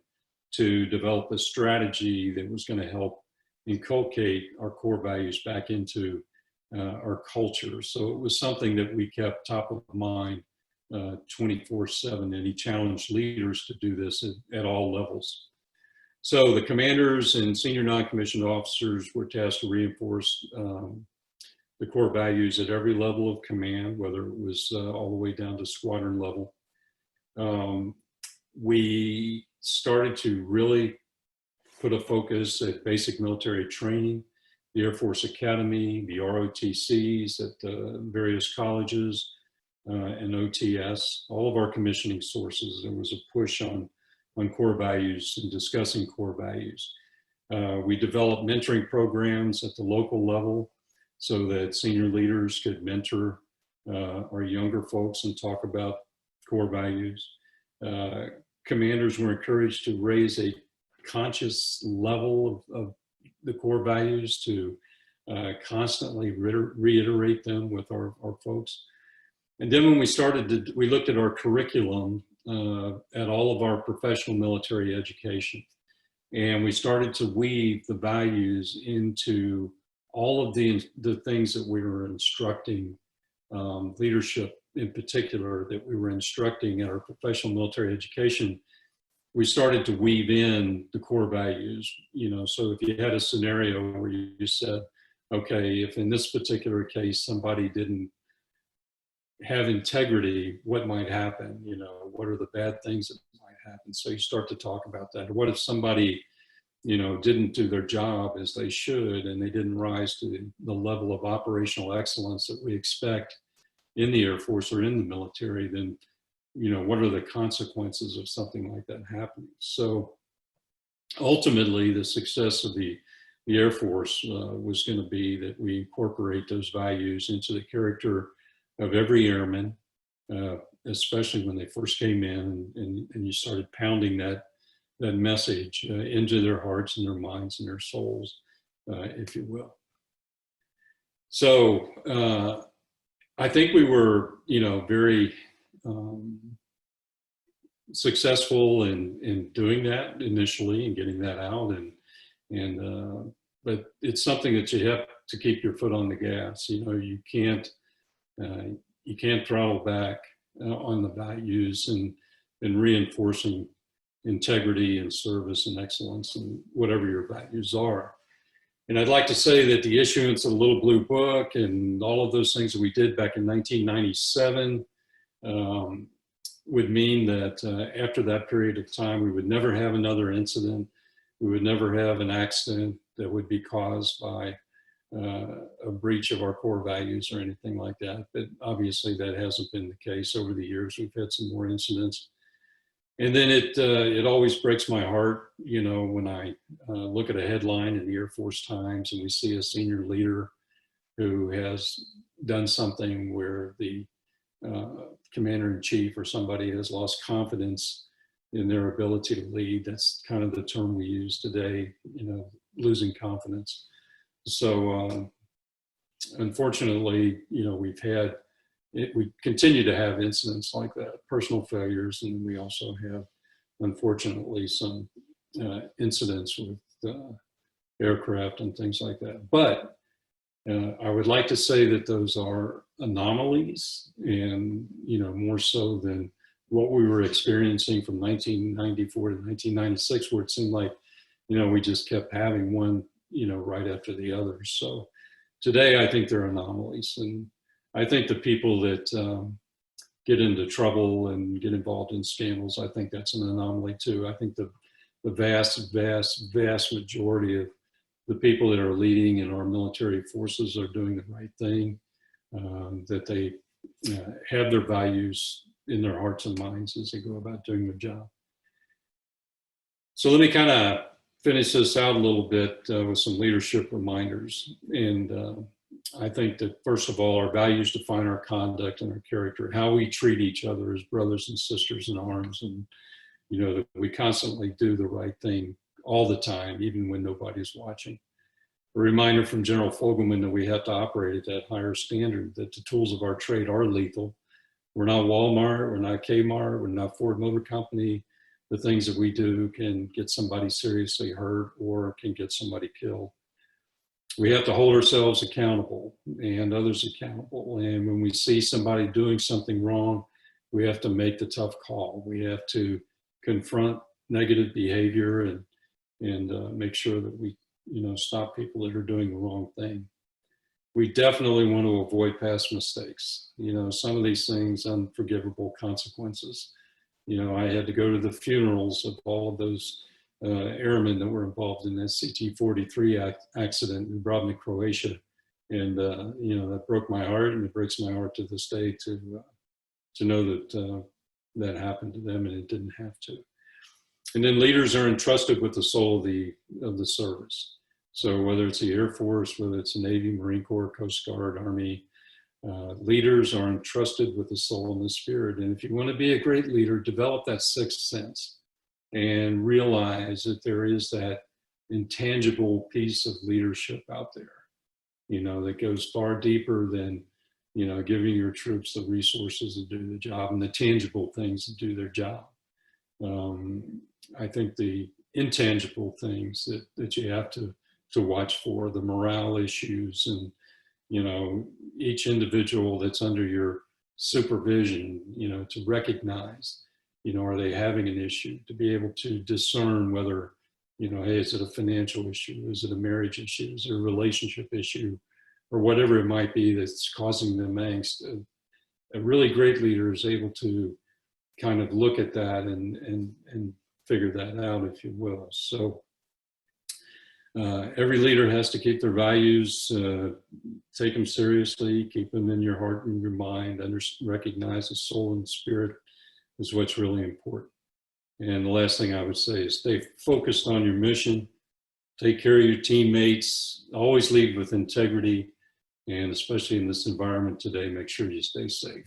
to develop a strategy that was going to help inculcate our core values back into our culture. So it was something that we kept top of mind 24/7, and he challenged leaders to do this at all levels. So the commanders and senior non-commissioned officers were tasked to reinforce the core values at every level of command, whether it was all the way down to squadron level. We started to really put a focus at basic military training, the Air Force Academy, the ROTCs at the various colleges, and OTS, all of our commissioning sources. There was a push on core values and discussing core values. We developed mentoring programs at the local level so that senior leaders could mentor our younger folks and talk about core values. Commanders were encouraged to raise a conscious level of the core values, to constantly reiterate them with our folks. And then when we looked at our curriculum at all of our professional military education, and we started to weave the values into all of the things that we were instructing, leadership in particular, that we were instructing at our professional military education. We started to weave in the core values, you know. So if you had a scenario where you said, okay, if in this particular case somebody didn't have integrity, what might happen? You know, what are the bad things that might happen? So you start to talk about that. What if somebody, you know, didn't do their job as they should, and they didn't rise to the level of operational excellence that we expect in the Air Force or in the military? Then, you know, what are the consequences of something like that happening? So ultimately, the success of the Air Force was going to be that we incorporate those values into the character of every airman, especially when they first came in, and you started pounding that message into their hearts and their minds and their souls, if you will. So I think we were, you know, very successful in doing that initially and getting that out, but it's something that you have to keep your foot on the gas. You know, you can't throttle back on the values and reinforcing integrity and service and excellence and whatever your values are. And I'd like to say that the issuance of the Little Blue Book and all of those things that we did back in 1997 would mean that after that period of time, we would never have another incident. We would never have an accident that would be caused by a breach of our core values or anything like that. But obviously that hasn't been the case over the years. We've had some more incidents. And then it always breaks my heart, you know, when I look at a headline in the Air Force Times and we see a senior leader who has done something where the commander-in-chief or somebody has lost confidence in their ability to lead. That's kind of the term we use today, you know, losing confidence. So unfortunately, you know, we continue to have incidents like that, personal failures, and we also have, unfortunately, some incidents with aircraft and things like that. But I would like to say that those are anomalies, and, you know, more so than what we were experiencing from 1994 to 1996, where it seemed like, you know, we just kept having one, you know, right after the other. So today, I think they're anomalies. And I think the people that get into trouble and get involved in scandals, I think that's an anomaly too. I think the vast, vast, vast majority of the people that are leading in our military forces are doing the right thing, that they have their values in their hearts and minds as they go about doing their job. So let me kind of finish this out a little bit with some leadership reminders. And I think that first of all, our values define our conduct and our character, how we treat each other as brothers and sisters in arms. And, you know, that we constantly do the right thing all the time, even when nobody's watching. A reminder from General Fogelman that we have to operate at that higher standard, that the tools of our trade are lethal. We're not Walmart, we're not Kmart, we're not Ford Motor Company. The things that we do can get somebody seriously hurt or can get somebody killed. We have to hold ourselves accountable and others accountable. And when we see somebody doing something wrong, we have to make the tough call. We have to confront negative behavior and make sure that we, you know, stop people that are doing the wrong thing. We definitely want to avoid past mistakes. You know, some of these things, unforgivable consequences. You know, I had to go to the funerals of all of those airmen that were involved in the CT-43 accident in Dubrovnik, Croatia. And, you know, that broke my heart, and it breaks my heart to this day to know that that happened to them and it didn't have to. And then leaders are entrusted with the soul of the service. So whether it's the Air Force, whether it's the Navy, Marine Corps, Coast Guard, Army, leaders are entrusted with the soul and the spirit. And if you want to be a great leader, develop that sixth sense and realize that there is that intangible piece of leadership out there, you know, that goes far deeper than, you know, giving your troops the resources to do the job and the tangible things to do their job. I think the intangible things that you have to watch for, the morale issues, and, you know, each individual that's under your supervision, you know, to recognize, you know, are they having an issue, to be able to discern whether, you know, hey, is it a financial issue? Is it a marriage issue? Is it a relationship issue? Or whatever it might be that's causing them angst. A really great leader is able to kind of look at that and figure that out, if you will. So every leader has to keep their values, take them seriously, keep them in your heart and your mind, recognize the soul and spirit is what's really important. And the last thing I would say is stay focused on your mission, take care of your teammates, always lead with integrity, and especially in this environment today, make sure you stay safe.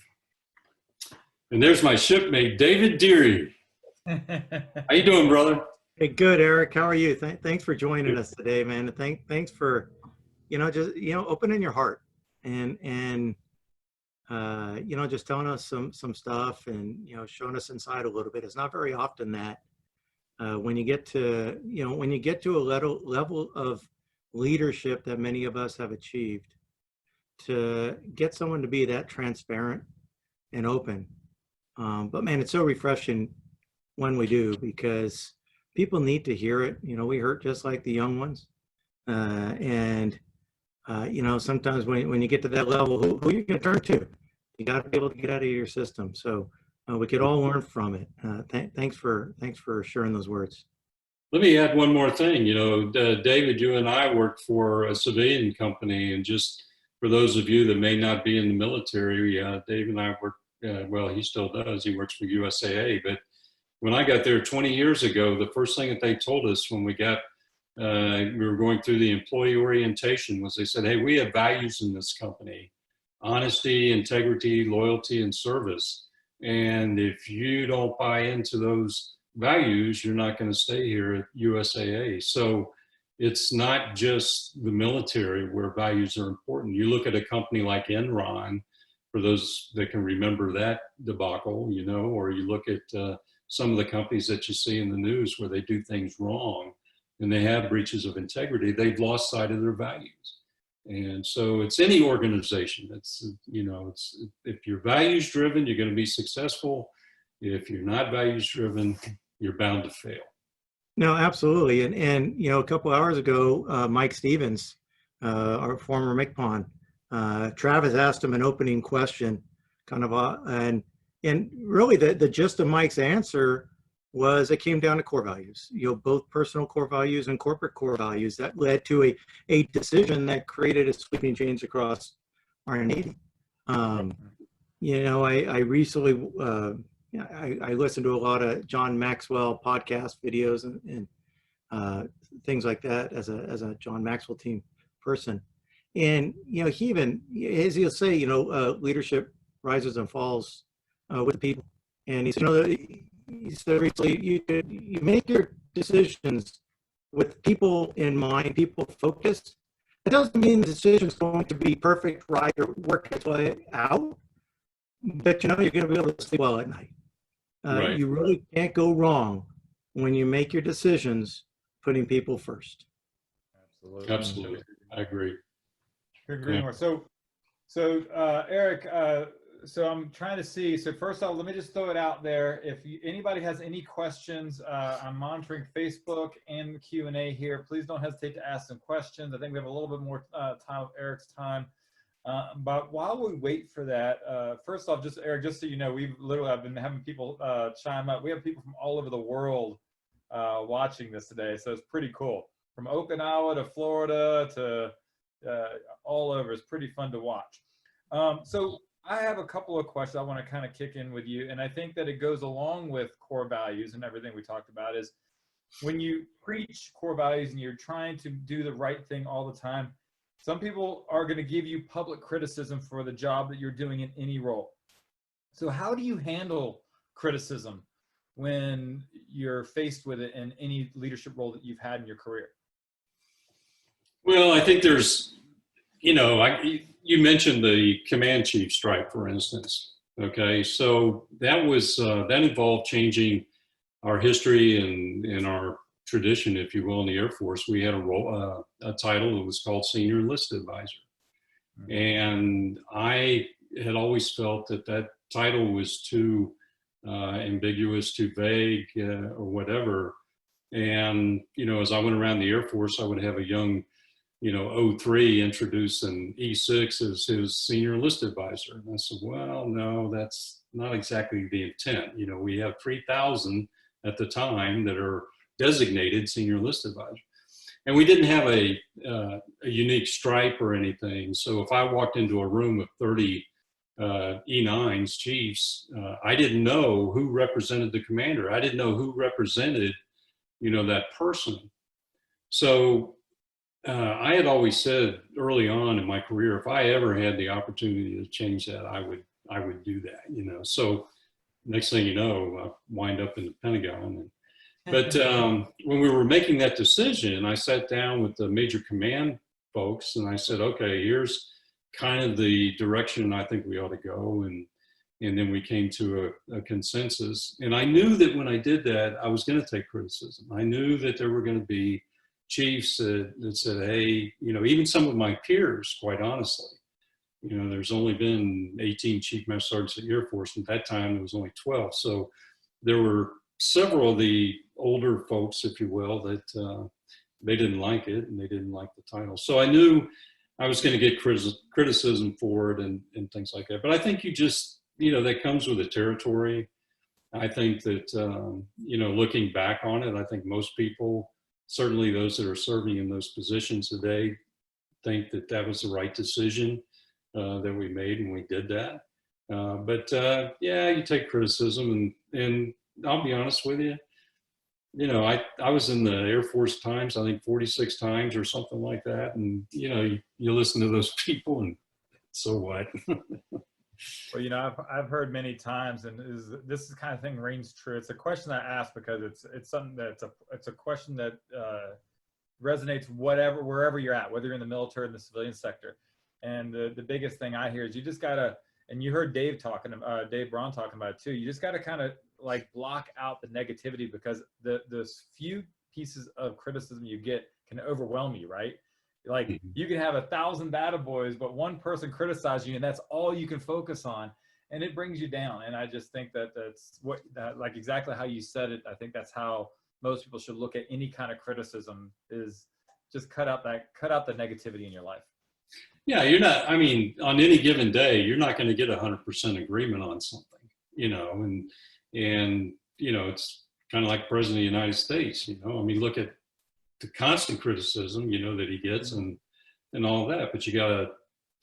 And there's my shipmate, David Deary. How you doing, brother? Hey, good, Eric. How are you? Thanks for joining us today, man. Thanks for, you know, just, you know, opening your heart and you know, just telling us some stuff and, you know, showing us inside a little bit. It's not very often that when you get to, you know, when you get to a level of leadership that many of us have achieved, to get someone to be that transparent and open. But man, it's so refreshing when we do, because people need to hear it. You know, we hurt just like the young ones. You know, sometimes when you get to that level, who are you going to turn to? You got to be able to get out of your system. So we could all learn from it. Thanks for sharing those words. Let me add one more thing. You know, David, you and I worked for a civilian company, and just for those of you that may not be in the military, Dave and I worked, well, he still does. He works for USAA. But when I got there 20 years ago, the first thing that they told us when we were going through the employee orientation was they said, hey, we have values in this company: honesty, integrity, loyalty, and service. And if you don't buy into those values, you're not going to stay here at USAA. So it's not just the military where values are important. You look at a company like Enron, for those that can remember that debacle, you know, or you look at some of the companies that you see in the news where they do things wrong and they have breaches of integrity, they've lost sight of their values. And so it's any organization. It's, you know, it's, if you're values driven, you're going to be successful. If you're not values driven, you're bound to fail. No, absolutely. And you know, a couple hours ago, Mike Stevens, our former MCPON, Travis asked him an opening question, kind of, and really the gist of Mike's answer was it came down to core values, you know, both personal core values and corporate core values that led to a decision that created a sweeping change across our Navy. You know, I recently yeah, I listen to a lot of John Maxwell podcast videos and things like that as a John Maxwell team person. And, you know, he even, as he'll say, you know, leadership rises and falls with the people. And he said, you know, he said recently, you make your decisions with people in mind, people focused. It doesn't mean the decision is going to be perfect, right, or work its way out, but you know, you're going to be able to sleep well at night. Right. You really can't go wrong when you make your decisions putting people first. Absolutely. Absolutely. I agree. Couldn't agree more. So Eric, so I'm trying to see. So first off, let me just throw it out there. If anybody has any questions, I'm monitoring Facebook and the Q&A here. Please don't hesitate to ask some questions. I think we have a little bit more time of Eric's time. But while we wait for that, first off, just Eric, just so you know, I've been having people chime up. We have people from all over the world watching this today, so it's pretty cool. From Okinawa to Florida to all over. It's pretty fun to watch. So I have a couple of questions I want to kind of kick in with you, and I think that it goes along with core values and everything we talked about. Is when you preach core values and you're trying to do the right thing all the time, some people are going to give you public criticism for the job that you're doing in any role. So how do you handle criticism when you're faced with it in any leadership role that you've had in your career? Well, I think there's, you know, you mentioned the command chief strike, for instance. Okay, so that was that involved changing our history and our tradition, if you will, in the Air Force. We had a title that was called Senior Enlisted Advisor, and I had always felt that that title was too ambiguous, too vague, or whatever. And you know, as I went around the Air Force, I would have a young, you know, 03 introduce an E6 as his senior enlisted advisor. And I said, well, no, that's not exactly the intent. You know, we have 3,000 at the time that are designated senior enlisted advisor. And we didn't have a unique stripe or anything. So if I walked into a room of 30 E9s, chiefs, I didn't know who represented the commander. I didn't know who represented, you know, that person. So I had always said early on in my career, if I ever had the opportunity to change that, I would do that, you know. So next thing you know, I wind up in the Pentagon. But when we were making that decision, I sat down with the major command folks and I said, okay, here's kind of the direction I think we ought to go. And then we came to a consensus. And I knew that when I did that, I was going to take criticism. I knew that there were going to be chiefs that said, hey, you know, even some of my peers, quite honestly, you know, there's only been 18 chief master sergeants at the Air Force. At that time, there was only 12. So there were several of the older folks, if you will, that they didn't like it and they didn't like the title. So I knew I was going to get criticism for it and things like that. But I think you just, you know, that comes with the territory. I think that, you know, looking back on it, I think most people, certainly those that are serving in those positions today, think that that was the right decision that we made when we did that. But yeah, you take criticism, and I'll be honest with you, you know, I was in the Air Force times, I think 46 times or something like that. And, you know, you listen to those people and so what? Well, you know, I've heard many times, and this is the kind of thing rings true. It's a question I ask because it's something that it's a question that resonates wherever you're at, whether you're in the military or in the civilian sector. And the biggest thing I hear is you just gotta, and you heard Dave Braun talking about it too. You just gotta kind of like block out the negativity, because the few pieces of criticism you get can overwhelm you, right? Like you can have 1,000 bad boys, but one person criticizes you and that's all you can focus on, and it brings you down. And I just think that that's like exactly how you said it. I think that's how most people should look at any kind of criticism, is just cut out the negativity in your life. Yeah, you're not, I mean, on any given day, you're not going to get 100% agreement on something, you know, and, you know, it's kind of like President of the United States, you know, I mean, look at the constant criticism, you know, that he gets and all that, but you got to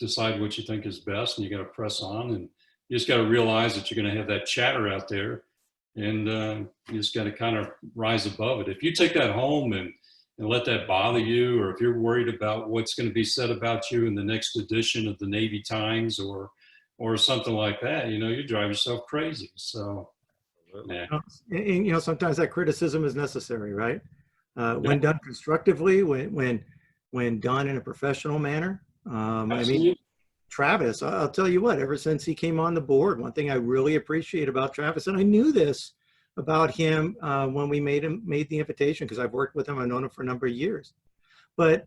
decide what you think is best, and you got to press on you just got to realize that you're going to have that chatter out there, and you just got to kind of rise above it. If you take that home and let that bother you, or if you're worried about what's going to be said about you in the next edition of the Navy Times or something like that, you drive yourself crazy. So, yeah. And sometimes that criticism is necessary, right? When done constructively, when done in a professional manner. I mean, Absolutely. Travis, I'll tell you what, ever since he came on the board, one thing I really appreciate about Travis, and I knew this about him when we made the invitation, because I've worked with him, I've known him for a number of years. But,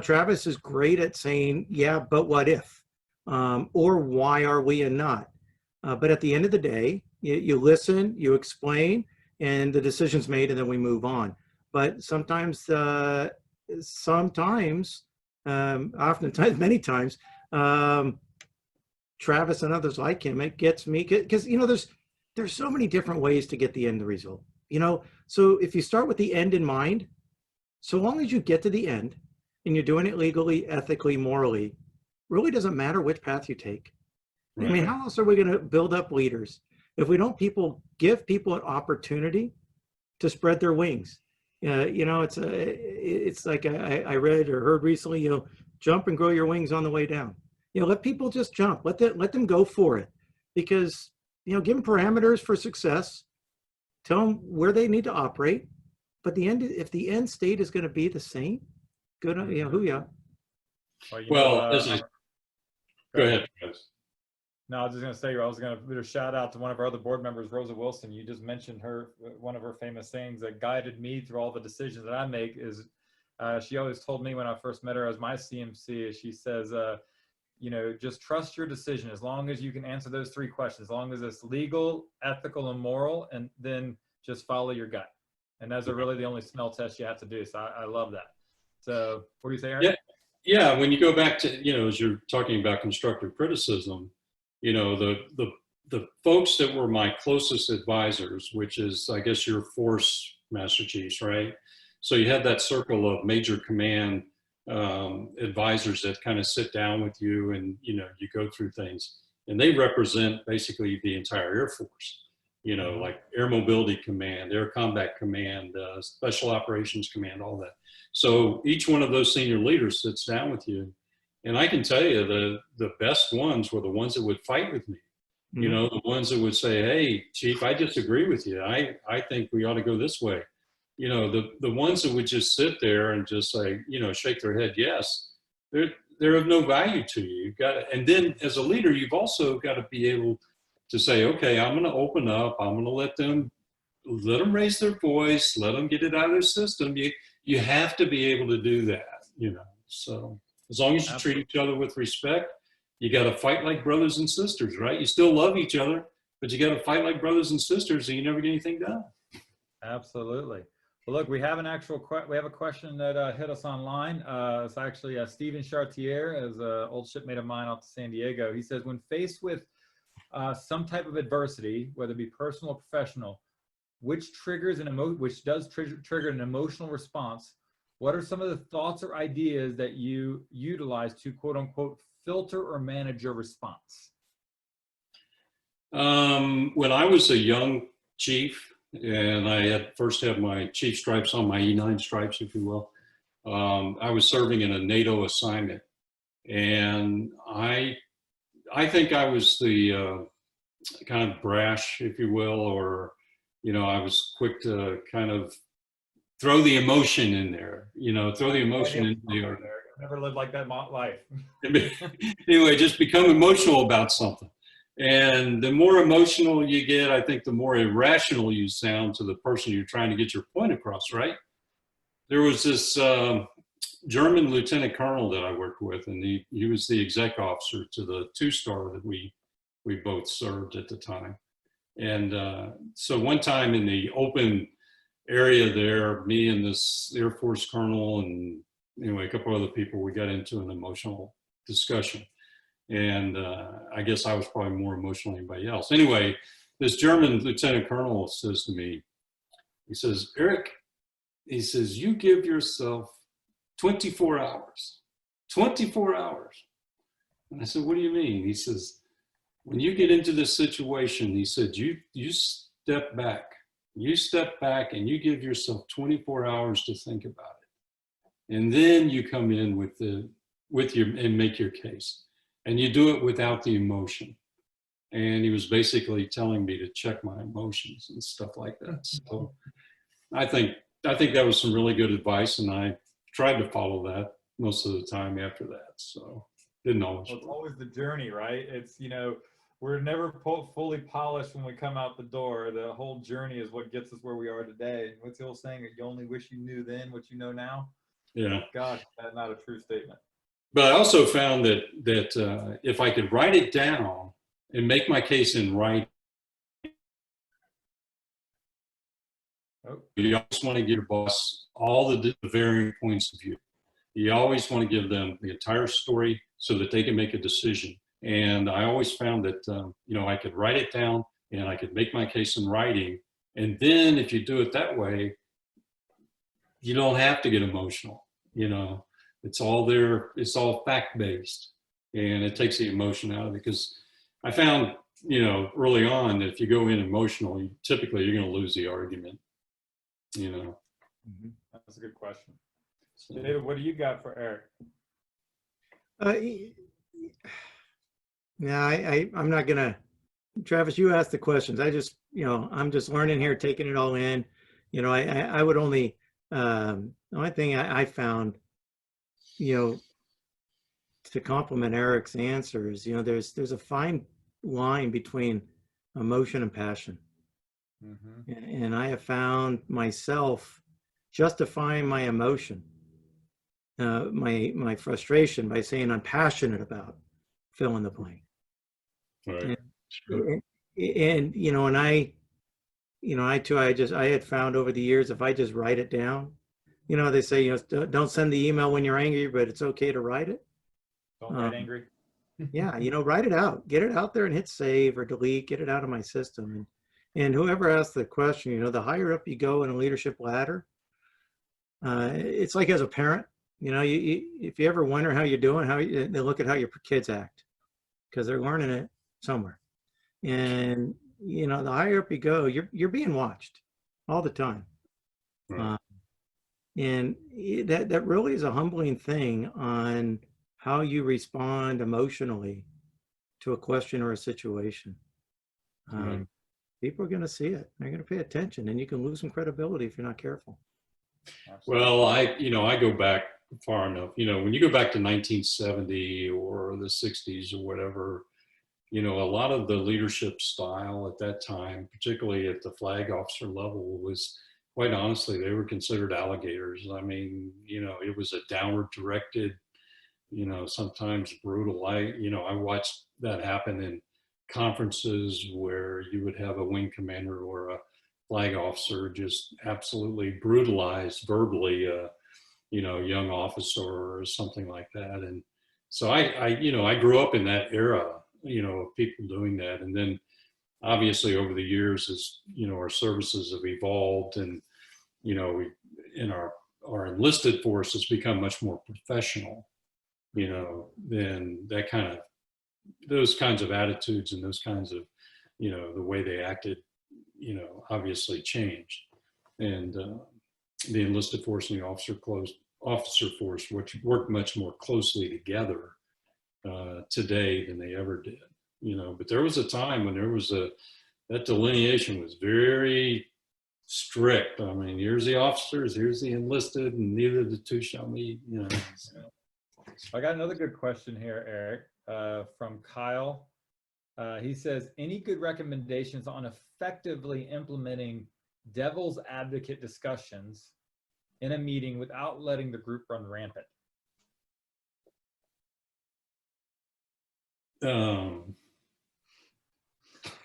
Travis is great at saying, yeah, but what if? Or why are we and not? But at the end of the day, you listen, you explain, and the decision's made, and then we move on. But sometimes, oftentimes, many times, Travis and others like him, it gets me, because there's so many different ways to get the end result. So if you start with the end in mind, so long as you get to the end and you're doing it legally, ethically, morally, really doesn't matter which path you take. Right. I mean, how else are we going to build up leaders if we don't give people an opportunity to spread their wings? It's like I read or heard recently, jump and grow your wings on the way down. Let people just jump, let them go for it, because, give them parameters for success, tell them where they need to operate. But if the end state is going to be the same, good, hoo-yah. Well, go ahead, Travis. No, I was just going to say, I was going to do a shout out to one of our other board members, Rosa Wilson. You just mentioned one of her famous sayings that guided me through all the decisions that I make is, she always told me when I first met her as my CMC, she says, just trust your decision as long as you can answer those 3 questions, as long as it's legal, ethical, and moral, and then just follow your gut. And those are really the only smell tests you have to do. So I love that. So what do you say, Eric? Yeah. When you go back to, as you're talking about constructive criticism, the folks that were my closest advisors, which is, I guess, your force master chiefs, right? So you had that circle of major command advisors that kind of sit down with you, and, you go through things, and they represent basically the entire Air Force, like Air Mobility Command, Air Combat Command, Special Operations Command, all that. So each one of those senior leaders sits down with you. And I can tell you the best ones were the ones that would fight with me. The ones that would say, hey, Chief, I disagree with you. I think we ought to go this way. The ones that would just sit there and just say, shake their head, yes, they're of no value to you. You've got to, and then as a leader, you've also got to be able to say, okay, I'm going to open up. I'm going to let them raise their voice, let them get it out of their system. You have to be able to do that, so. As long as you treat each other with respect, you got to fight like brothers and sisters, right? You still love each other, but you got to fight like brothers and sisters, and you never get anything done. Absolutely. Well, look, we have we have a question that hit us online. It's actually Stephen Chartier, as an old shipmate of mine off to San Diego. He says, when faced with some type of adversity, whether it be personal or professional, which does trigger an emotional response, what are some of the thoughts or ideas that you utilize to, quote unquote, filter or manage your response? When I was a young chief, and I first had my chief stripes on, my E9 stripes, if you will, I was serving in a NATO assignment. And I think I was the kind of brash, if you will, or, I was quick to kind of throw the emotion in there, throw the emotion in there. Never lived like that life. Anyway, just become emotional about something. And the more emotional you get, I think the more irrational you sound to the person you're trying to get your point across, right? There was this German lieutenant colonel that I worked with, and he was the exec officer to the 2-star that we both served at the time. And so one time in the open area there, me and this Air Force colonel and anyway, a couple other people, we got into an emotional discussion. And I guess I was probably more emotional than anybody else. Anyway, this German lieutenant colonel says to me, he says, Eric, he says, you give yourself 24 hours, 24 hours. And I said, what do you mean? He says, when you get into this situation, he said, you step back. You step back and you give yourself 24 hours to think about it. And then you come in with your and make your case. And you do it without the emotion. And he was basically telling me to check my emotions and stuff like that. So I think that was some really good advice, and I tried to follow that most of the time after that. So didn't always. Well, it's always the journey, right? It's, you know, we're never fully polished when we come out the door. The whole journey is what gets us where we are today. What's the old saying? You only wish you knew then what you know now. Yeah. Gosh, that's not a true statement. But I also found that if I could write it down and make my case in writing, Oh. you always want to give your boss all the varying points of view. You always want to give them the entire story so that they can make a decision. And I always found that, you know, I could write it down and I could make my case in writing. And then if you do it that way, you don't have to get emotional. You know, it's all there. It's all fact-based, and it takes the emotion out of it. Because I found, you know, early on, that if you go in emotional, typically you're going to lose the argument. You know. That's a good question. So. David, what do you got for Eric? Yeah, I'm not gonna, Travis, you asked the questions. I just, you know, I'm just learning here, taking it all in. You know, I would only, the only thing I found, you know, to complement Eric's answers, you know, there's a fine line between emotion and passion. And I have found myself justifying my emotion, my frustration, by saying I'm passionate about fill in the blank. Right. And you know, and I had found over the years, if I just write it down, you know, they say, you know, don't send the email when you're angry, but it's okay to write it. Don't get angry. Yeah, you know, write it out, get it out there and hit save or delete, get it out of my system. And whoever asked the question, you know, the higher up you go in a leadership ladder, it's like as a parent, you know, if you ever wonder how you're doing, they look at how your kids act, because they're learning it somewhere. And you know, the higher up you go, you're being watched all the time. Right. And that really is a humbling thing on how you respond emotionally to a question or a situation. Right. People are going to see it. They're going to pay attention, and you can lose some credibility if you're not careful. Well, I go back far enough. You know, when you go back to 1970 or the 60s or whatever, you know, a lot of the leadership style at that time, particularly at the flag officer level, was, quite honestly, they were considered alligators. I mean, you know, it was a downward directed, you know, sometimes brutal. I watched that happen in conferences where you would have a wing commander or a flag officer just absolutely brutalize verbally, you know, young officer or something like that. And so I grew up in that era, you know, of people doing that. And then obviously over the years, as you know, our services have evolved, and you know, our enlisted force has become much more professional, you know, then those kinds of attitudes and those kinds of, you know, the way they acted, you know, obviously changed. And the enlisted force and the officer force, which work much more closely together today than they ever did, you know. But there was a time when that delineation was very strict. I mean, here's the officers, here's the enlisted, and neither of the two shall meet, you know. So. I got another good question here, Eric, from Kyle. He says, any good recommendations on effectively implementing devil's advocate discussions in a meeting without letting the group run rampant?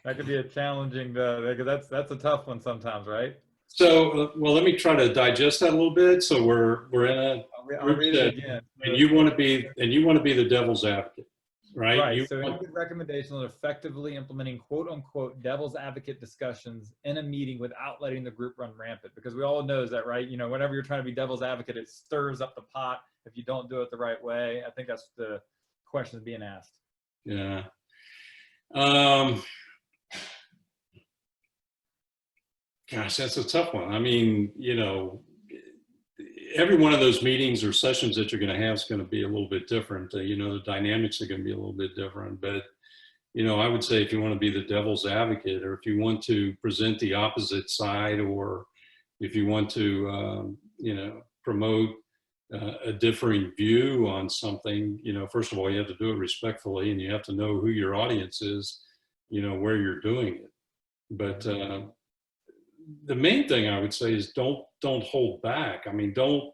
That could be a challenging, because that's a tough one sometimes, right? So, well, let me try to digest that a little bit. So we're in a I'll read it again. and you want to be the devil's advocate, right? Right. So any good recommendations on effectively implementing quote unquote devil's advocate discussions in a meeting without letting the group run rampant? Because we all know that, right? You know, whenever you're trying to be devil's advocate, it stirs up the pot if you don't do it the right way. I think that's the question being asked. Yeah. Gosh, that's a tough one. I mean, every one of those meetings or sessions that you're going to have is going to be a little bit different. The dynamics are going to be a little bit different. But, I would say if you want to be the devil's advocate, or if you want to present the opposite side, or if you want to, promote a differing view on something, first of all, you have to do it respectfully, and you have to know who your audience is, where you're doing it. But the main thing I would say is don't hold back. I mean, don't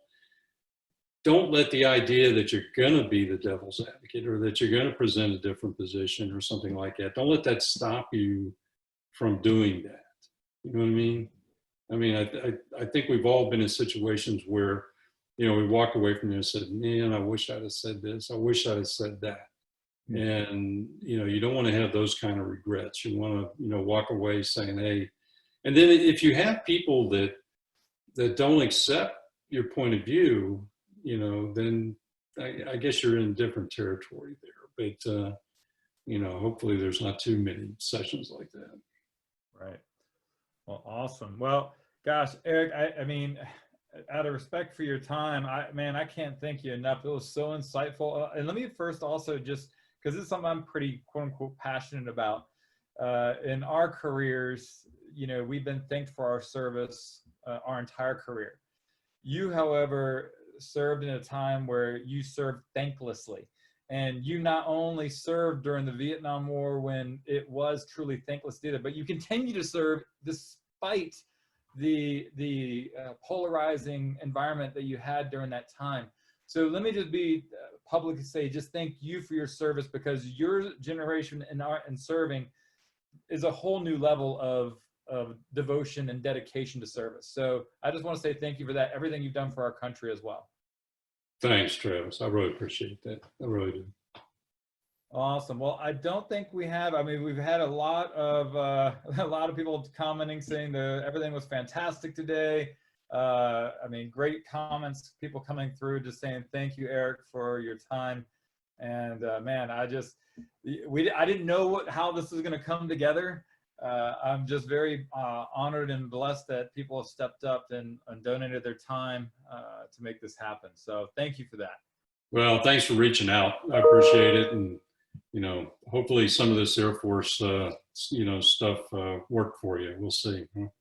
let the idea that you're going to be the devil's advocate, or that you're going to present a different position or something like that. Don't let that stop you from doing that. You know what I mean? I mean, I think we've all been in situations where, we walked away from there and said, man, I wish I'd have said this. I wish I'd have said that. And, you don't want to have those kind of regrets. You want to, walk away saying, hey, and then if you have people that don't accept your point of view, then I guess you're in different territory there. But, hopefully there's not too many sessions like that. Right. Well, awesome. Well, gosh, Eric, I mean, out of respect for your time, I can't thank you enough. It was so insightful. And let me first also just, because this is something I'm pretty quote unquote passionate about. In our careers, we've been thanked for our service our entire career. You, however, served in a time where you served thanklessly. And you not only served during the Vietnam War when it was truly thankless either, but you continue to serve despite the polarizing environment that you had during that time. So let me just be publicly say, just thank you for your service, because your generation in serving is a whole new level of devotion and dedication to service. So I just want to say thank you for that, everything you've done for our country as well. Thanks, Travis. I really appreciate that. I really do. Awesome. Well, I don't think we have, we've had a lot of people commenting saying that everything was fantastic today. Great comments, people coming through just saying, thank you, Eric, for your time. And man, I didn't know how this was going to come together. I'm just very honored and blessed that people have stepped up and donated their time to make this happen. So thank you for that. Well, thanks for reaching out. I appreciate it. And, hopefully some of this Air Force, stuff worked for you. We'll see. Well,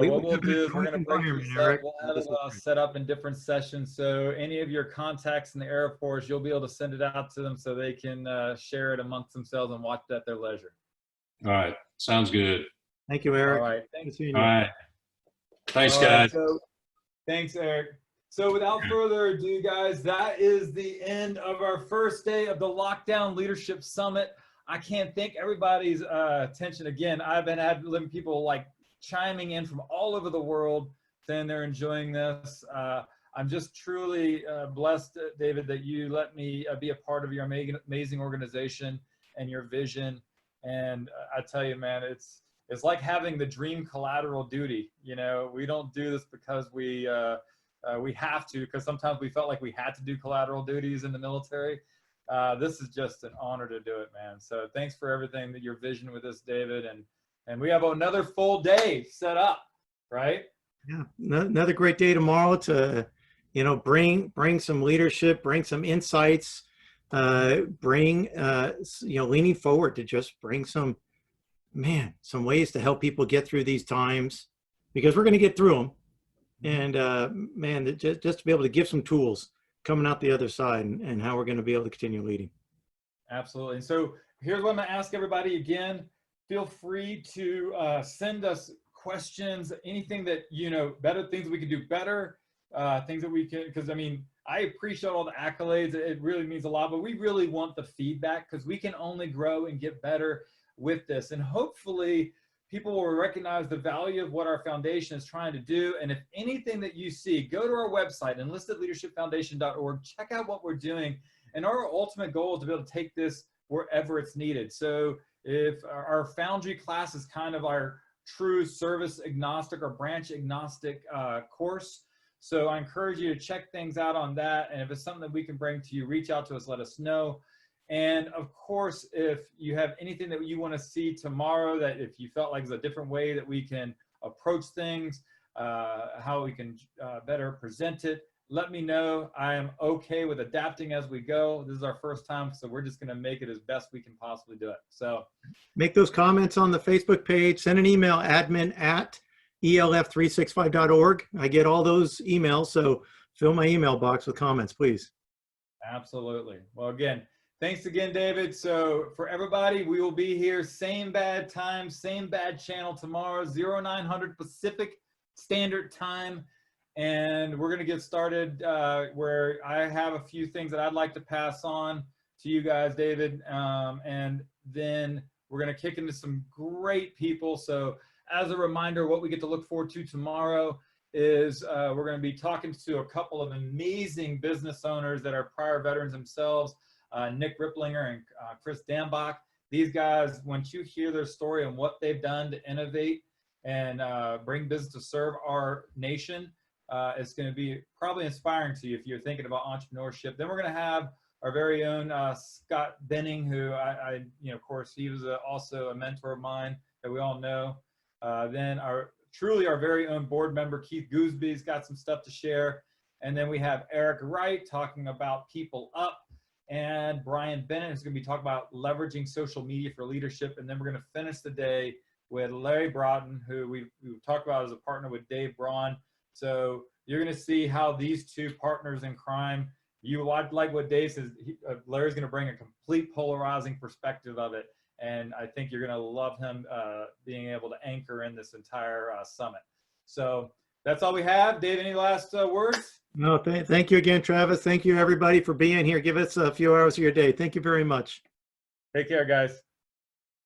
what we'll do is we're going to break this up. We'll have it set up in different sessions. So any of your contacts in the Air Force, you'll be able to send it out to them so they can share it amongst themselves and watch it at their leisure. All right. Sounds good. Thank you, Eric. All right. Thanks. All right. Thanks, All right, guys. so, thanks, Eric. So without further ado, guys, that is the end of our first day of the Lockdown Leadership Summit. I can't thank everybody's attention again. I've been having people like chiming in from all over the world saying they're enjoying this. I'm just truly blessed, David, that you let me be a part of your amazing organization and your vision. And I tell you, man, it's like having the dream collateral duty. We don't do this because we have to, because sometimes we felt like we had to do collateral duties in the military. This is just an honor to do it, man. So thanks for everything, that your vision with this, David. And we have another full day set up, right? Yeah, another great day tomorrow to, bring some leadership, bring some insights, leaning forward to just bring some ways to help people get through these times, because we're going to get through them. And just to be able to give some tools coming out the other side, and how we're going to be able to continue leading. Absolutely. And so here's what I'm going to ask everybody again. Feel free to send us questions, anything that, better things we can do better, things that we can, because I appreciate all the accolades. It really means a lot, but we really want the feedback, because we can only grow and get better with this. And hopefully people will recognize the value of what our foundation is trying to do. And if anything that you see, go to our website, enlistedleadershipfoundation.org, check out what we're doing. And our ultimate goal is to be able to take this wherever it's needed. So if our Foundry class is kind of our true service agnostic or branch agnostic course. So I encourage you to check things out on that. And if it's something that we can bring to you, reach out to us, let us know. And of course, if you have anything that you want to see tomorrow, that if you felt like there's a different way that we can approach things, how we can better present it, let me know. I am okay with adapting as we go. This is our first time, so we're just going to make it as best we can possibly do it. So Make those comments on the Facebook page. Send an email, admin@elf365.org. I get all those emails, so fill my email box with comments, please. absolutely. Well, again, thanks again, David. So for everybody, we will be here same bad time, same bad channel tomorrow, 0900 Pacific Standard Time. And we're going to get started where I have a few things that I'd like to pass on to you guys, David. And then we're going to kick into some great people. So as a reminder, what we get to look forward to tomorrow is we're going to be talking to a couple of amazing business owners that are prior veterans themselves, Nick Ripplinger and Chris Dambach. These guys, once you hear their story and what they've done to innovate and bring business to serve our nation, it's going to be probably inspiring to you if you're thinking about entrepreneurship. Then we're going to have our very own Scott Benning, who of course, he was also a mentor of mine that we all know. Then our very own board member, Keith Goosby's got some stuff to share. And then we have Eric Wright talking about People Up, and Brian Bennett is going to be talking about leveraging social media for leadership. And then we're going to finish the day with Larry Broughton, who we've talked about as a partner with Dave Braun. So you're going to see how these two partners in crime, like what Dave says, Larry's going to bring a complete polarizing perspective of it. And I think you're going to love him being able to anchor in this entire summit. So that's all we have. Dave, any last words? No, thank you again, Travis. Thank you, everybody, for being here. Give us a few hours of your day. Thank you very much. Take care, guys.